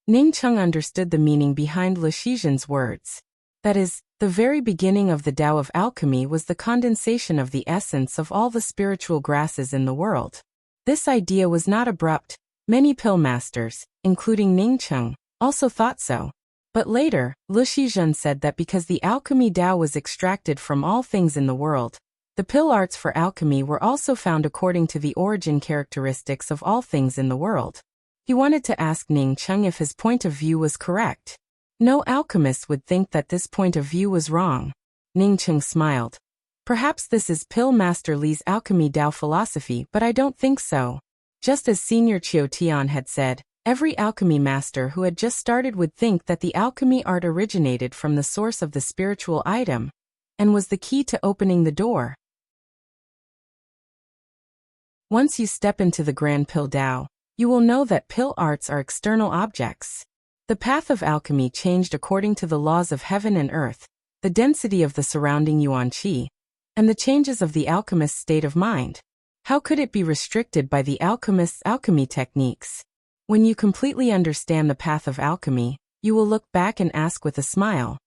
S1: Ningqing understood the meaning behind Lu Shizhen's words. That is, the very beginning of the Tao of alchemy was the condensation of the essence of all the spiritual grasses in the world. This idea was not abrupt. Many pill masters, including Ningqing, also thought so. But later, Lu Shizhen said that because the alchemy Tao was extracted from all things in the world, the pill arts for alchemy were also found according to the origin characteristics of all things in the world. He wanted to ask Ningqing if his point of view was correct. No alchemist would think that this point of view was wrong. Ningqing smiled. Perhaps this is Pill Master Li's alchemy Tao philosophy, but I don't think so. Just as Senior Qiu Tian had said, every alchemy master who had just started would think that the alchemy art originated from the source of the spiritual item, and was the key to opening the door. Once you step into the Grand Pill Tao, you will know that pill arts are external objects. The path of alchemy changed according to the laws of heaven and earth, the density of the surrounding yuan qi, and the changes of the alchemist's state of mind. How could it be restricted by the alchemist's alchemy techniques? When you completely understand the path of alchemy, you will look back and ask with a smile,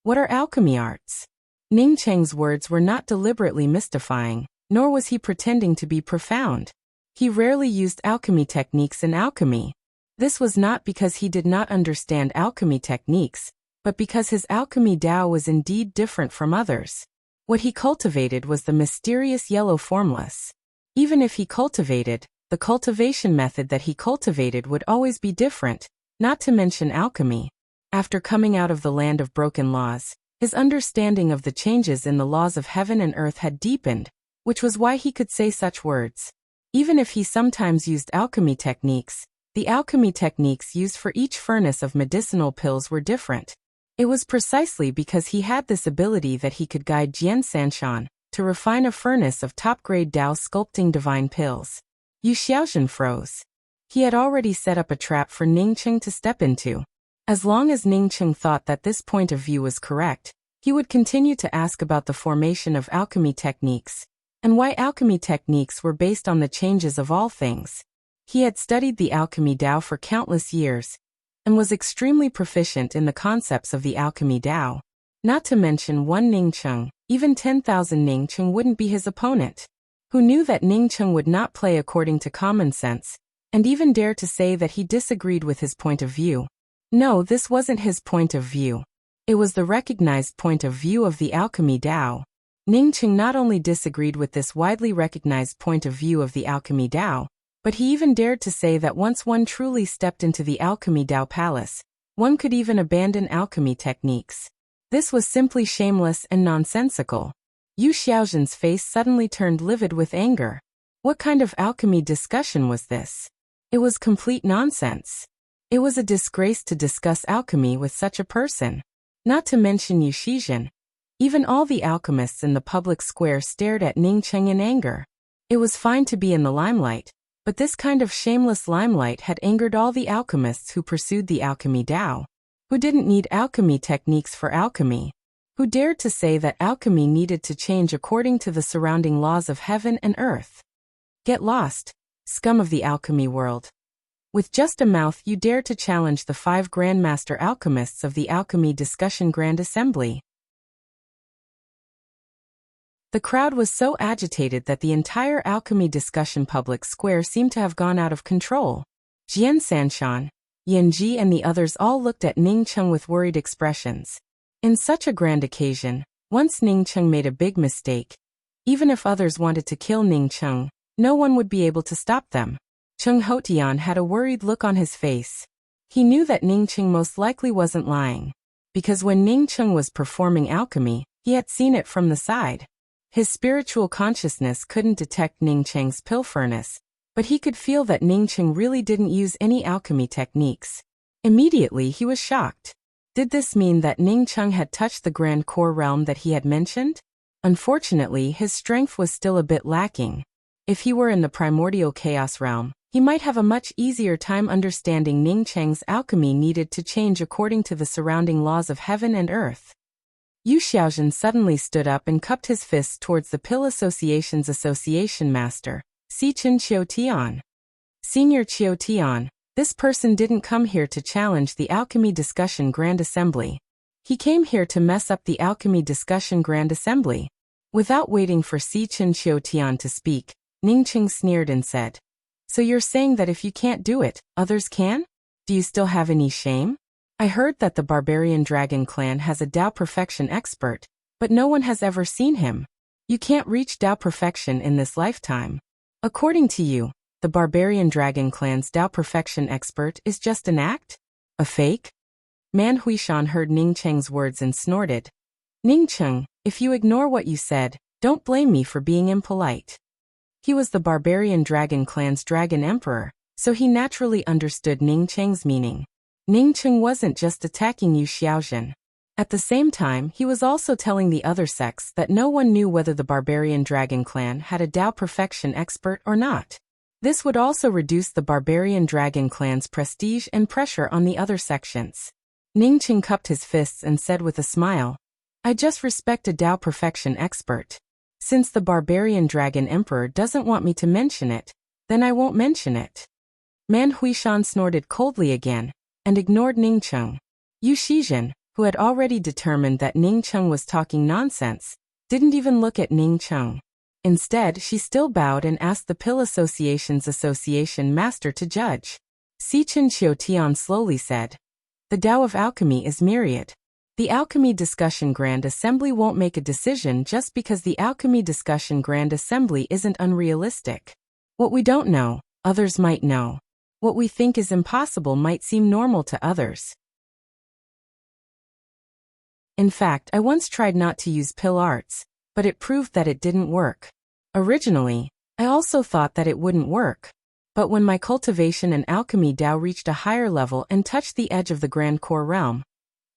S1: what are alchemy arts? Ningqing's words were not deliberately mystifying, nor was he pretending to be profound. He rarely used alchemy techniques in alchemy. This was not because he did not understand alchemy techniques, but because his alchemy Tao was indeed different from others. What he cultivated was the mysterious yellow formless. Even if he cultivated The cultivation method that he cultivated would always be different, not to mention alchemy. After coming out of the land of broken laws, his understanding of the changes in the laws of heaven and earth had deepened, which was why he could say such words. Even if he sometimes used alchemy techniques, the alchemy techniques used for each furnace of medicinal pills were different. It was precisely because he had this ability that he could guide Jian Sanshan to refine a furnace of top-grade Tao sculpting divine pills. Yu Xiaozhen froze. He had already set up a trap for Ningcheng to step into. As long as Ningcheng thought that this point of view was correct, he would continue to ask about the formation of alchemy techniques, and why alchemy techniques were based on the changes of all things. He had studied the alchemy Tao for countless years, and was extremely proficient in the concepts of the alchemy Tao. Not to mention one Ningcheng, even 10,000 Ningcheng wouldn't be his opponent. Who knew that Ningcheng would not play according to common sense, and even dare to say that he disagreed with his point of view. No, this wasn't his point of view. It was the recognized point of view of the alchemy Tao. Ningcheng not only disagreed with this widely recognized point of view of the alchemy Tao, but he even dared to say that once one truly stepped into the alchemy Tao palace, one could even abandon alchemy techniques. This was simply shameless and nonsensical. Yu Xiaozhen's face suddenly turned livid with anger. What kind of alchemy discussion was this? It was complete nonsense. It was a disgrace to discuss alchemy with such a person. Not to mention Yu Xiaozhen. Even all the alchemists in the public square stared at Ningcheng in anger. It was fine to be in the limelight, but this kind of shameless limelight had angered all the alchemists who pursued the alchemy Tao, who didn't need alchemy techniques for alchemy, who dared to say that alchemy needed to change according to the surrounding laws of heaven and earth. Get lost, scum of the alchemy world. With just a mouth you dare to challenge the 5 Grandmaster Alchemists of the Alchemy Discussion Grand Assembly. The crowd was so agitated that the entire alchemy discussion public square seemed to have gone out of control. Jian Sanshan, Yanji and the others all looked at Ningcheng with worried expressions. In such a grand occasion, once Ningcheng made a big mistake, even if others wanted to kill Ningcheng, no one would be able to stop them. Cheng Hotian had a worried look on his face. He knew that Ningcheng most likely wasn't lying, because when Ningcheng was performing alchemy, he had seen it from the side. His spiritual consciousness couldn't detect Ningcheng's pill furnace, but he could feel that Ningcheng really didn't use any alchemy techniques. Immediately he was shocked. Did this mean that Ningcheng had touched the grand core realm that he had mentioned? Unfortunately, his strength was still a bit lacking. If he were in the primordial chaos realm, he might have a much easier time understanding Ningcheng's alchemy needed to change according to the surrounding laws of heaven and earth. Yu Xiaozhen suddenly stood up and cupped his fists towards the Pill Association's association master, Sichen Qiu-Tian. Senior Qiu-Tian, this person didn't come here to challenge the Alchemy Discussion Grand Assembly. He came here to mess up the Alchemy Discussion Grand Assembly. Without waiting for Sichen Qiu-Tian to speak, Ningcheng sneered and said, "So you're saying that if you can't do it, others can? Do you still have any shame? I heard that the Barbarian Dragon Clan has a Tao Perfection expert, but no one has ever seen him. You can't reach Tao Perfection in this lifetime. According to you, the Barbarian Dragon Clan's Tao Perfection expert is just an act? A fake?" Man Huishan heard Ningcheng's words and snorted. "Ningcheng, if you ignore what you said, don't blame me for being impolite." He was the Barbarian Dragon Clan's Dragon Emperor, so he naturally understood Ningcheng's meaning. Ningcheng wasn't just attacking Yu Xiaozhen. At the same time, he was also telling the other sects that no one knew whether the Barbarian Dragon Clan had a Tao Perfection expert or not. This would also reduce the Barbarian Dragon Clan's prestige and pressure on the other sections. Ningcheng cupped his fists and said with a smile, "I just respect a Tao Perfection expert. Since the Barbarian Dragon Emperor doesn't want me to mention it, then I won't mention it." Man Huishan snorted coldly again, and ignored Ningcheng. Yu Xiaozhen, who had already determined that Ningcheng was talking nonsense, didn't even look at Ningcheng. Instead, she still bowed and asked the Pill Association's association master to judge. Sichen Qiu-Tian slowly said, "The Tao of alchemy is myriad. The Alchemy Discussion Grand Assembly won't make a decision just because the Alchemy Discussion Grand Assembly isn't unrealistic. What we don't know, others might know. What we think is impossible might seem normal to others. In fact, I once tried not to use pill arts, but it proved that it didn't work. Originally, I also thought that it wouldn't work. But when my cultivation and alchemy Dao reached a higher level and touched the edge of the Grand Core realm,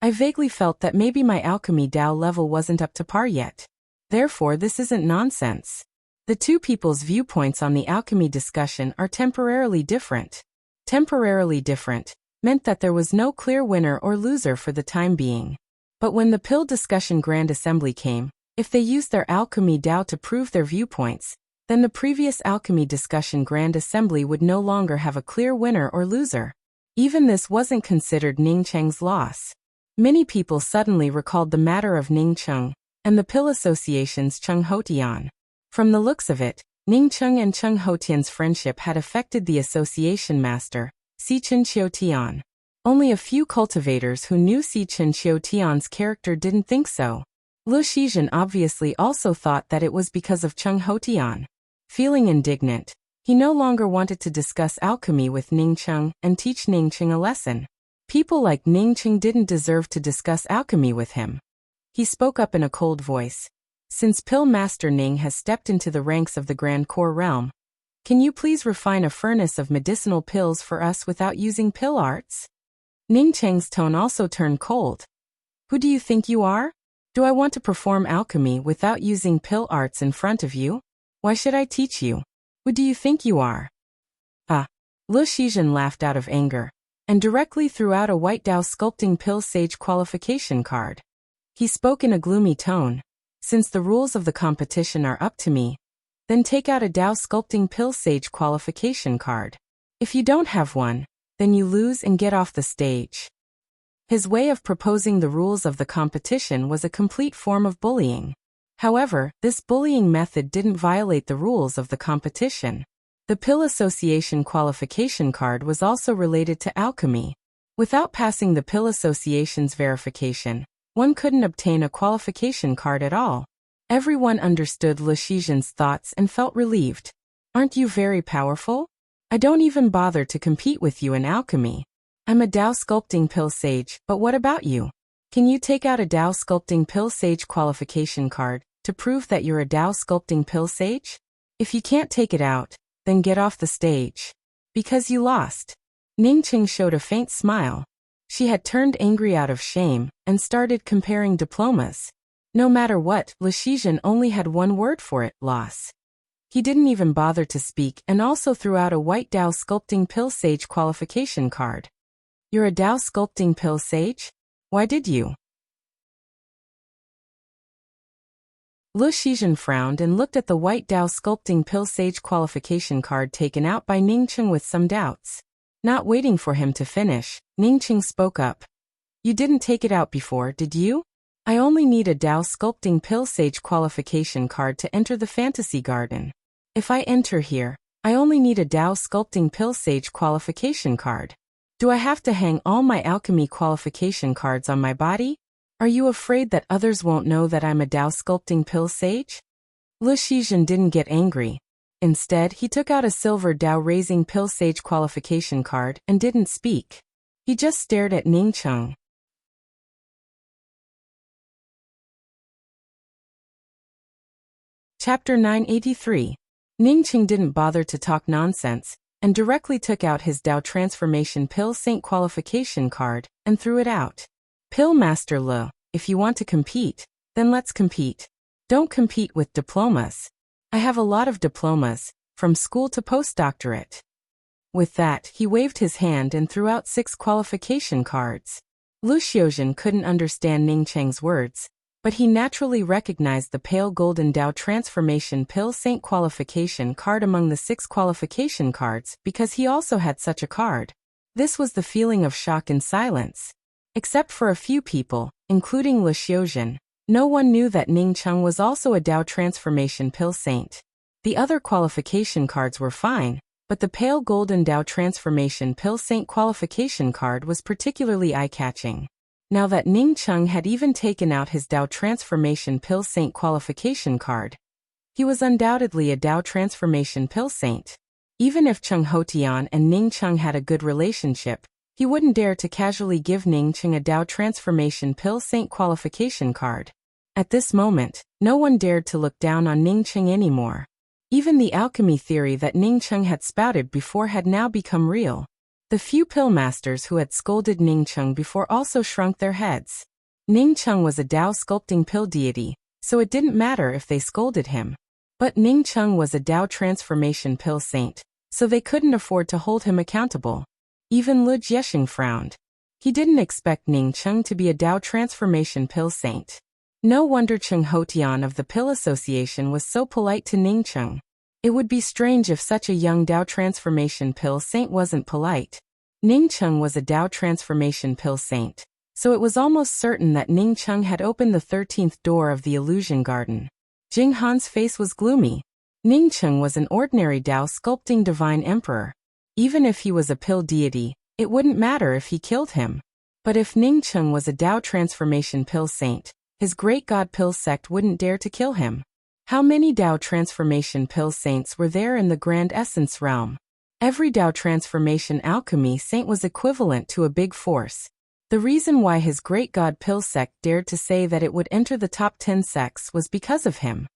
S1: I vaguely felt that maybe my alchemy Dao level wasn't up to par yet. Therefore, this isn't nonsense. The two people's viewpoints on the alchemy discussion are temporarily different. Temporarily different meant that there was no clear winner or loser for the time being. But when the pill discussion Grand Assembly came, if they used their alchemy Dao to prove their viewpoints, then the previous alchemy discussion Grand Assembly would no longer have a clear winner or loser. Even this wasn't considered Ning Cheng's loss. Many people suddenly recalled the matter of Ning Cheng and the Pill Association's Cheng Hotian. From the looks of it, Ning Cheng and Cheng Hotian's friendship had affected the association master, Si Chen Qiutian. Only a few cultivators who knew Si Chen Qiutian's character didn't think so. Lu Shizhen obviously also thought that it was because of Cheng Hotian. Feeling indignant, he no longer wanted to discuss alchemy with Ning Cheng and teach Ning Cheng a lesson. People like Ning Cheng didn't deserve to discuss alchemy with him. He spoke up in a cold voice. Since Pill Master Ning has stepped into the ranks of the Grand Core realm, can you please refine a furnace of medicinal pills for us without using pill arts? Ning Cheng's tone also turned cold. Who do you think you are? Do I want to perform alchemy without using pill arts in front of you? Why should I teach you? Who do you think you are? Lu Shizhen laughed out of anger, and directly threw out a white Dao sculpting pill sage qualification card. He spoke in a gloomy tone. Since the rules of the competition are up to me, then take out a Dao sculpting pill sage qualification card. If you don't have one, then you lose and get off the stage. His way of proposing the rules of the competition was a complete form of bullying. However, this bullying method didn't violate the rules of the competition. The Pill Association qualification card was also related to alchemy. Without passing the Pill Association's verification, one couldn't obtain a qualification card at all. Everyone understood Lu Shizhen's thoughts and felt relieved. Aren't you very powerful? I don't even bother to compete with you in alchemy. I'm a Dao sculpting pill sage, but what about you? Can you take out a Dao sculpting pill sage qualification card to prove that you're a Dao sculpting pill sage? If you can't take it out, then get off the stage. Because you lost. Ning Cheng showed a faint smile. She had turned angry out of shame and started comparing diplomas. No matter what, Lu Shizhen only had one word for it: loss. He didn't even bother to speak and also threw out a white Dao sculpting pill sage qualification card. You're a Dao sculpting pill sage? Why did you? Lu Shizhen frowned and looked at the white Dao sculpting pill sage qualification card taken out by Ning Cheng with some doubts. Not waiting for him to finish, Ning Cheng spoke up. You didn't take it out before, did you? I only need a Dao sculpting pill sage qualification card to enter the fantasy garden. If I enter here, I only need a Dao sculpting pill sage qualification card. Do I have to hang all my alchemy qualification cards on my body? Are you afraid that others won't know that I'm a Dao sculpting pill sage? Lu Shizhen didn't get angry. Instead, he took out a silver Dao raising pill sage qualification card and didn't speak. He just stared at Ning Cheng. Chapter 983. Ning Cheng didn't bother to talk nonsense, and directly took out his Dao Transformation Pill Saint qualification card and threw it out. Pill Master Lu, if you want to compete, then let's compete. Don't compete with diplomas. I have a lot of diplomas, from school to postdoctorate. With that, he waved his hand and threw out 6 qualification cards. Lu Xiuzhen couldn't understand Ning Cheng's words, but he naturally recognized the pale golden Dao Transformation Pill Saint qualification card among the 6 qualification cards because he also had such a card. This was the feeling of shock and silence. Except for a few people, including Lu Xiuzhen, no one knew that Ning Cheng was also a Dao Transformation Pill Saint. The other qualification cards were fine, but the pale golden Dao Transformation Pill Saint qualification card was particularly eye-catching. Now that Ning Cheng had even taken out his Dao Transformation Pill Saint qualification card, he was undoubtedly a Dao Transformation Pill Saint. Even if Cheng Hotian and Ning Cheng had a good relationship, he wouldn't dare to casually give Ning Cheng a Dao Transformation Pill Saint qualification card. At this moment, no one dared to look down on Ning Cheng anymore. Even the alchemy theory that Ning Cheng had spouted before had now become real. The few pill masters who had scolded Ning Cheng before also shrunk their heads. Ning Cheng was a Dao sculpting pill deity, so it didn't matter if they scolded him. But Ning Cheng was a Dao Transformation Pill Saint, so they couldn't afford to hold him accountable. Even Lu Jiexing frowned. He didn't expect Ning Cheng to be a Dao Transformation Pill Saint. No wonder Cheng Hotian of the Pill Association was so polite to Ning Cheng. It would be strange if such a young Dao Transformation Pill Saint wasn't polite. Ning Cheng was a Dao Transformation Pill Saint, so it was almost certain that Ning Cheng had opened the 13th door of the Illusion Garden. Jing Han's face was gloomy. Ning Cheng was an ordinary Dao sculpting divine emperor. Even if he was a pill deity, it wouldn't matter if he killed him. But if Ning Cheng was a Dao Transformation Pill Saint, his great god pill sect wouldn't dare to kill him. How many Dao Transformation Pill Saints were there in the Grand Essence realm? Every Dao Transformation Alchemy Saint was equivalent to a big force. The reason why his great god pill sect dared to say that it would enter the top 10 sects was because of him.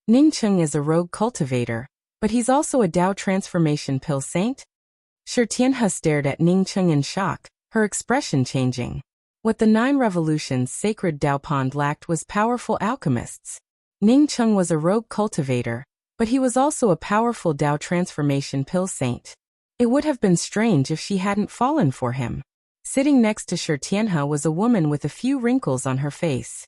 S1: Ning Cheng is a rogue cultivator, but he's also a Dao Transformation Pill Saint? Shi Tianhe stared at Ning Cheng in shock, her expression changing. What the 9 Revolutions sacred Dao Pond lacked was powerful alchemists. Ning Cheng was a rogue cultivator, but he was also a powerful Dao Transformation Pill Saint. It would have been strange if she hadn't fallen for him. Sitting next to Shi Tianhe was a woman with a few wrinkles on her face.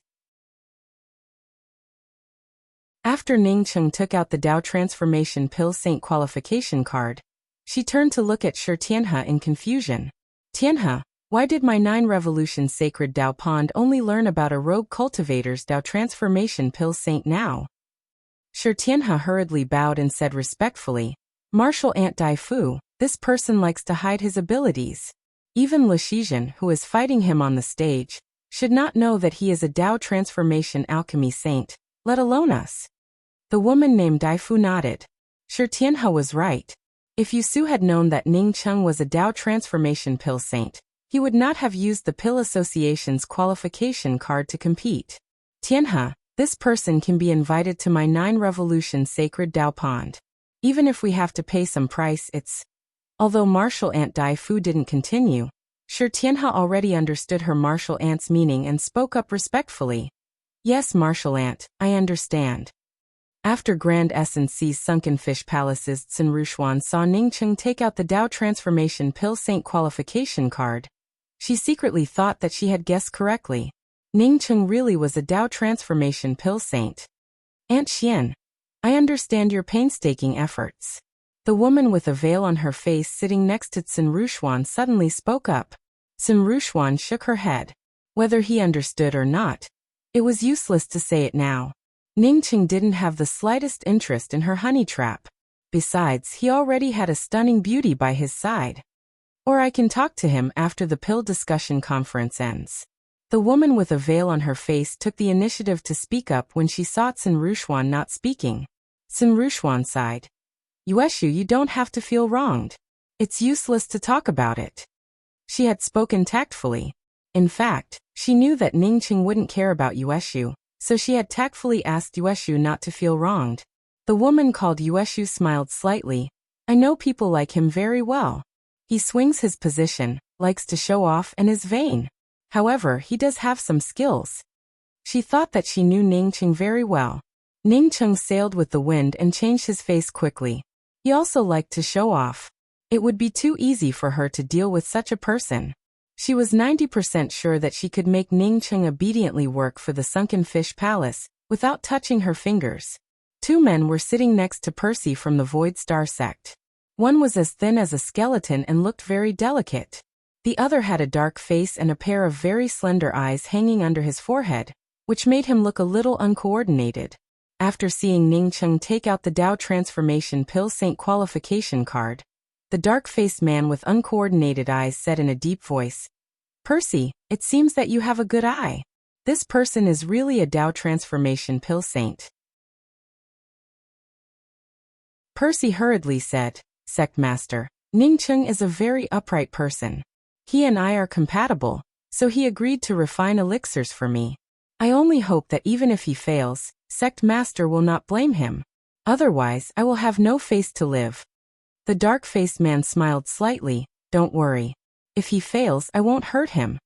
S1: After Ning Cheng took out the Dao Transformation Pill Saint qualification card, she turned to look at Shi Tianhe in confusion. Tianhe, why did my 9 Revolution Sacred Dao Pond only learn about a rogue cultivator's Dao Transformation Pill Saint now? Shi Tianhe hurriedly bowed and said respectfully, Martial Ant Dai Fu, this person likes to hide his abilities. Even Lu Shizhen, who is fighting him on the stage, should not know that he is a Dao Transformation Alchemy Saint, let alone us. The woman named Dai Fu nodded. Shi Tianhe was right. If Yusu had known that Ning Cheng was a Dao Transformation Pill Saint, he would not have used the Pill Association's qualification card to compete. Tianhe, this person can be invited to my 9 Revolution Sacred Dao Pond. Even if we have to pay some price, it's... Although Martial Ant Dai Fu didn't continue, Shi Tianhe already understood her Martial Ant's meaning and spoke up respectfully. Yes, Martial Ant, I understand. After Grand Essence's Sunken Fish Palace's Tsin Rushuan saw Ning Cheng take out the Dao Transformation Pill Saint qualification card, she secretly thought that she had guessed correctly. Ning Cheng really was a Dao Transformation Pill Saint. Aunt Xian, I understand your painstaking efforts. The woman with a veil on her face sitting next to Tsin Rushuan suddenly spoke up. Tsin Rushuan shook her head. Whether he understood or not, it was useless to say it now. Ning Cheng didn't have the slightest interest in her honey trap. Besides, he already had a stunning beauty by his side. Or I can talk to him after the pill discussion conference ends. The woman with a veil on her face took the initiative to speak up when she saw Tsin Rushuan not speaking. Tsin Rushuan sighed. Yueshu, you don't have to feel wronged. It's useless to talk about it. She had spoken tactfully. In fact, she knew that Ning Cheng wouldn't care about Yueshu, so she had tactfully asked Yueshu not to feel wronged. The woman called Yueshu smiled slightly. I know people like him very well. He swings his position, likes to show off and is vain. However, he does have some skills. She thought that she knew Ning Cheng very well. Ning Cheng sailed with the wind and changed his face quickly. He also liked to show off. It would be too easy for her to deal with such a person. She was 90% sure that she could make Ning Cheng obediently work for the Sunken Fish Palace, without touching her fingers. 2 men were sitting next to Percy from the Void Star sect. One was as thin as a skeleton and looked very delicate. The other had a dark face and a pair of very slender eyes hanging under his forehead, which made him look a little uncoordinated. After seeing Ning Cheng take out the Dao Transformation Pill Saint qualification card, the dark-faced man with uncoordinated eyes said in a deep voice, Percy, it seems that you have a good eye. This person is really a Dao Transformation Pill Saint. Percy hurriedly said, Sect Master. Ningcheng is a very upright person. He and I are compatible, so he agreed to refine elixirs for me. I only hope that even if he fails, Sect Master will not blame him. Otherwise, I will have no face to live. The dark-faced man smiled slightly. Don't worry. If he fails, I won't hurt him.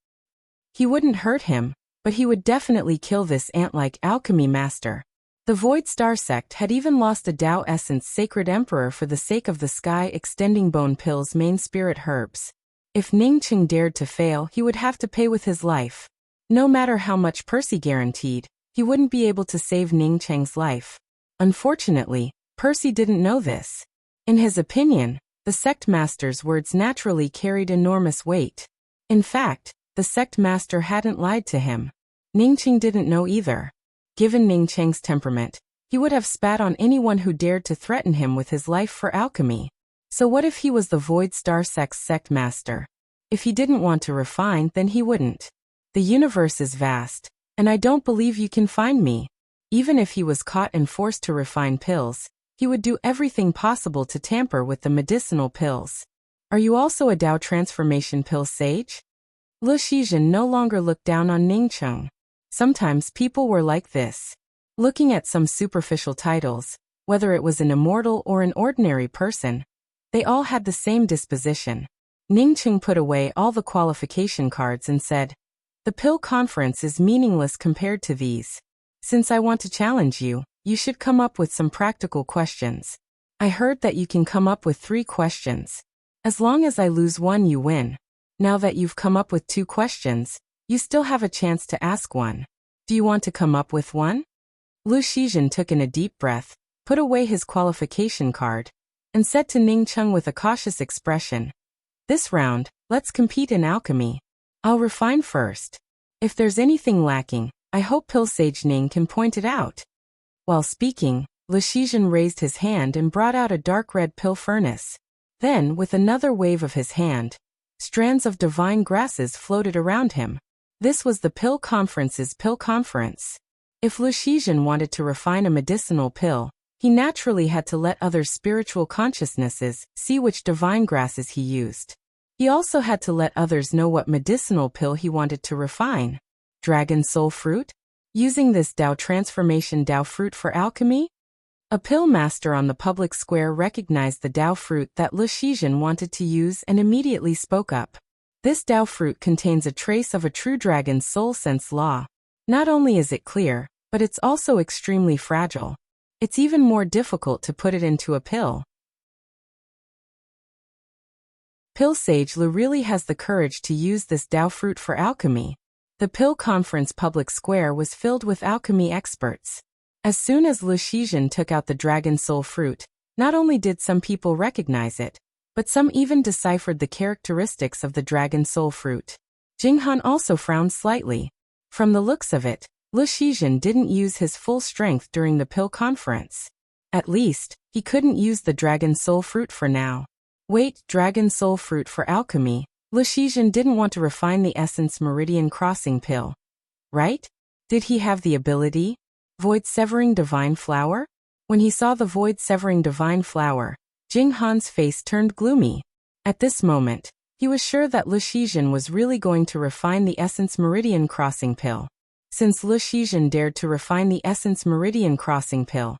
S1: He wouldn't hurt him, but he would definitely kill this ant-like alchemy master. The Void Star sect had even lost a Tao Essence Sacred Emperor for the sake of the Sky-Extending Bone Pill's main spirit herbs. If Ningcheng dared to fail, he would have to pay with his life. No matter how much Percy guaranteed, he wouldn't be able to save Ningcheng's life. Unfortunately, Percy didn't know this. In his opinion, the sect master's words naturally carried enormous weight. In fact, the sect master hadn't lied to him. Ningcheng didn't know either. Given Ningcheng's temperament, he would have spat on anyone who dared to threaten him with his life for alchemy. So what if he was the Void Star sect's sect master? If he didn't want to refine, then he wouldn't. The universe is vast, and I don't believe you can find me. Even if he was caught and forced to refine pills, he would do everything possible to tamper with the medicinal pills. Are you also a Tao transformation pill sage? Lu Shizhen no longer looked down on Ningcheng. Sometimes people were like this. Looking at some superficial titles, whether it was an immortal or an ordinary person, they all had the same disposition. Ningcheng put away all the qualification cards and said, "The pill conference is meaningless compared to these. Since I want to challenge you, you should come up with some practical questions. I heard that you can come up with 3 questions. As long as I lose one, you win. Now that you've come up with 2 questions, you still have a chance to ask one. Do you want to come up with one?" Lu Shizhen took in a deep breath, put away his qualification card, and said to Ningcheng with a cautious expression, "This round, let's compete in alchemy. I'll refine first. If there's anything lacking, I hope Pill Sage Ning can point it out." While speaking, Lu Shizhen raised his hand and brought out a dark red pill furnace. Then, with another wave of his hand, strands of divine grasses floated around him. This was the Pill Conference's Pill Conference. If Lu Shizhen wanted to refine a medicinal pill, he naturally had to let other spiritual consciousnesses see which divine grasses he used. He also had to let others know what medicinal pill he wanted to refine. Dragon Soul Fruit? Using this Tao transformation Tao fruit for alchemy? A pill master on the public square recognized the Tao fruit that Lu Shizhen wanted to use and immediately spoke up. This Tao fruit contains a trace of a true dragon's soul sense law. Not only is it clear, but it's also extremely fragile. It's even more difficult to put it into a pill. Pill Sage Lu really has the courage to use this Tao fruit for alchemy. The Pill Conference public square was filled with alchemy experts. As soon as Lu Shizhen took out the dragon soul fruit, not only did some people recognize it, but some even deciphered the characteristics of the dragon soul fruit. Jinghan also frowned slightly. From the looks of it, Lu Shizhen didn't use his full strength during the Pill Conference. At least, he couldn't use the dragon soul fruit for now. Wait, dragon soul fruit for alchemy? Lu Shizhen didn't want to refine the Essence Meridian Crossing pill. Right? Did he have the ability? Void Severing Divine Flower? When he saw the Void Severing Divine Flower, Jing Han's face turned gloomy. At this moment, he was sure that Lu Shizhen was really going to refine the Essence Meridian Crossing pill. Since Lu Shizhen dared to refine the Essence Meridian Crossing pill,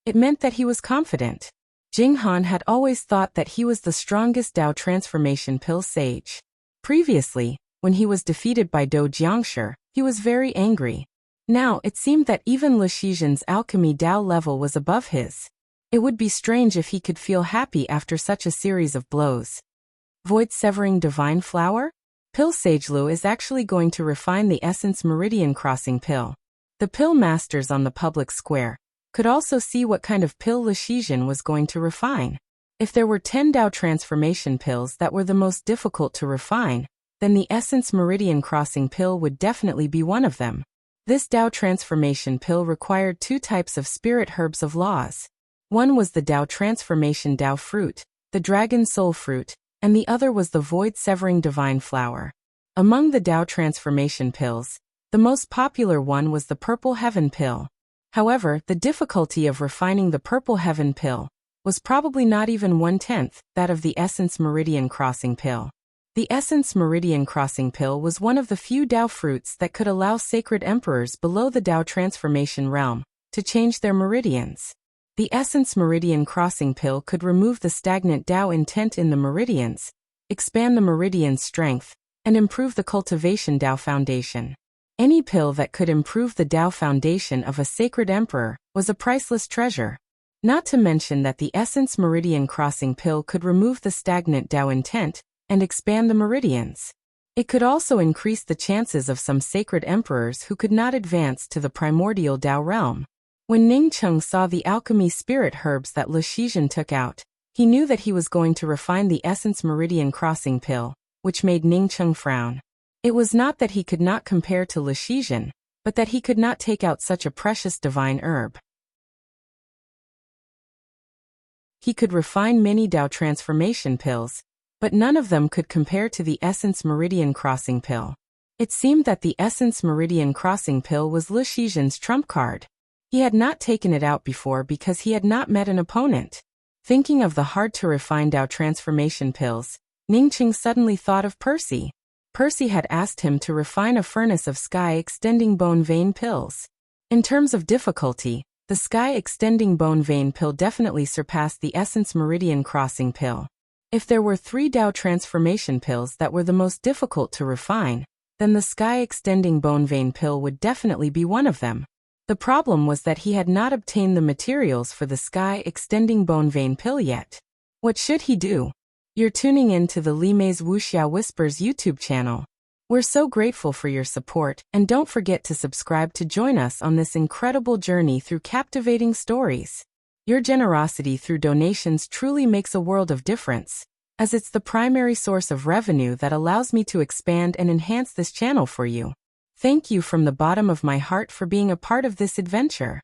S1: it meant that he was confident. Jing Han had always thought that he was the strongest Tao transformation pill sage. Previously, when he was defeated by Do Jiangshi, he was very angry. Now it seemed that even Lu Shizhen's alchemy Tao level was above his. It would be strange if he could feel happy after such a series of blows. Void Severing Divine Flower? Pill Sage Lu is actually going to refine the Essence Meridian Crossing pill. The pill masters on the public square could also see what kind of pill Lu Shizhen was going to refine. If there were 10 Tao transformation pills that were the most difficult to refine, then the Essence Meridian Crossing pill would definitely be one of them. This Tao transformation pill required 2 types of spirit herbs of laws. One was the Tao transformation Tao fruit, the dragon soul fruit, and the other was the Void Severing Divine Flower. Among the Tao transformation pills, the most popular one was the Purple Heaven pill. However, the difficulty of refining the Purple Heaven pill was probably not even 1/10 that of the Essence Meridian Crossing Pill. The Essence Meridian Crossing Pill was one of the few Tao fruits that could allow sacred emperors below the Tao transformation realm to change their meridians. The Essence Meridian Crossing Pill could remove the stagnant Tao intent in the meridians, expand the meridian's strength, and improve the cultivation Tao foundation. Any pill that could improve the Tao foundation of a sacred emperor was a priceless treasure. Not to mention that the Essence Meridian Crossing Pill could remove the stagnant Tao intent and expand the meridians. It could also increase the chances of some sacred emperors who could not advance to the primordial Tao realm. When Ningcheng saw the alchemy spirit herbs that Le Shizhen took out, he knew that he was going to refine the Essence Meridian Crossing Pill, which made Ningcheng frown. It was not that he could not compare to Le Shizhen, but that he could not take out such a precious divine herb. He could refine many Tao transformation pills, but none of them could compare to the Essence Meridian Crossing Pill. It seemed that the Essence Meridian Crossing Pill was Le Shizhen's trump card. He had not taken it out before because he had not met an opponent. Thinking of the hard-to-refine Tao transformation pills, Ningcheng suddenly thought of Percy. Percy had asked him to refine a furnace of sky-extending bone vein pills. In terms of difficulty, the sky-extending bone vein pill definitely surpassed the Essence Meridian Crossing Pill. If there were 3 Tao transformation pills that were the most difficult to refine, then the sky-extending bone vein pill would definitely be one of them. The problem was that he had not obtained the materials for the sky-extending bone vein pill yet. What should he do? You're tuning in to the Li Mei's Wuxia Whispers YouTube channel. We're so grateful for your support, and don't forget to subscribe to join us on this incredible journey through captivating stories. Your generosity through donations truly makes a world of difference, as it's the primary source of revenue that allows me to expand and enhance this channel for you. Thank you from the bottom of my heart for being a part of this adventure.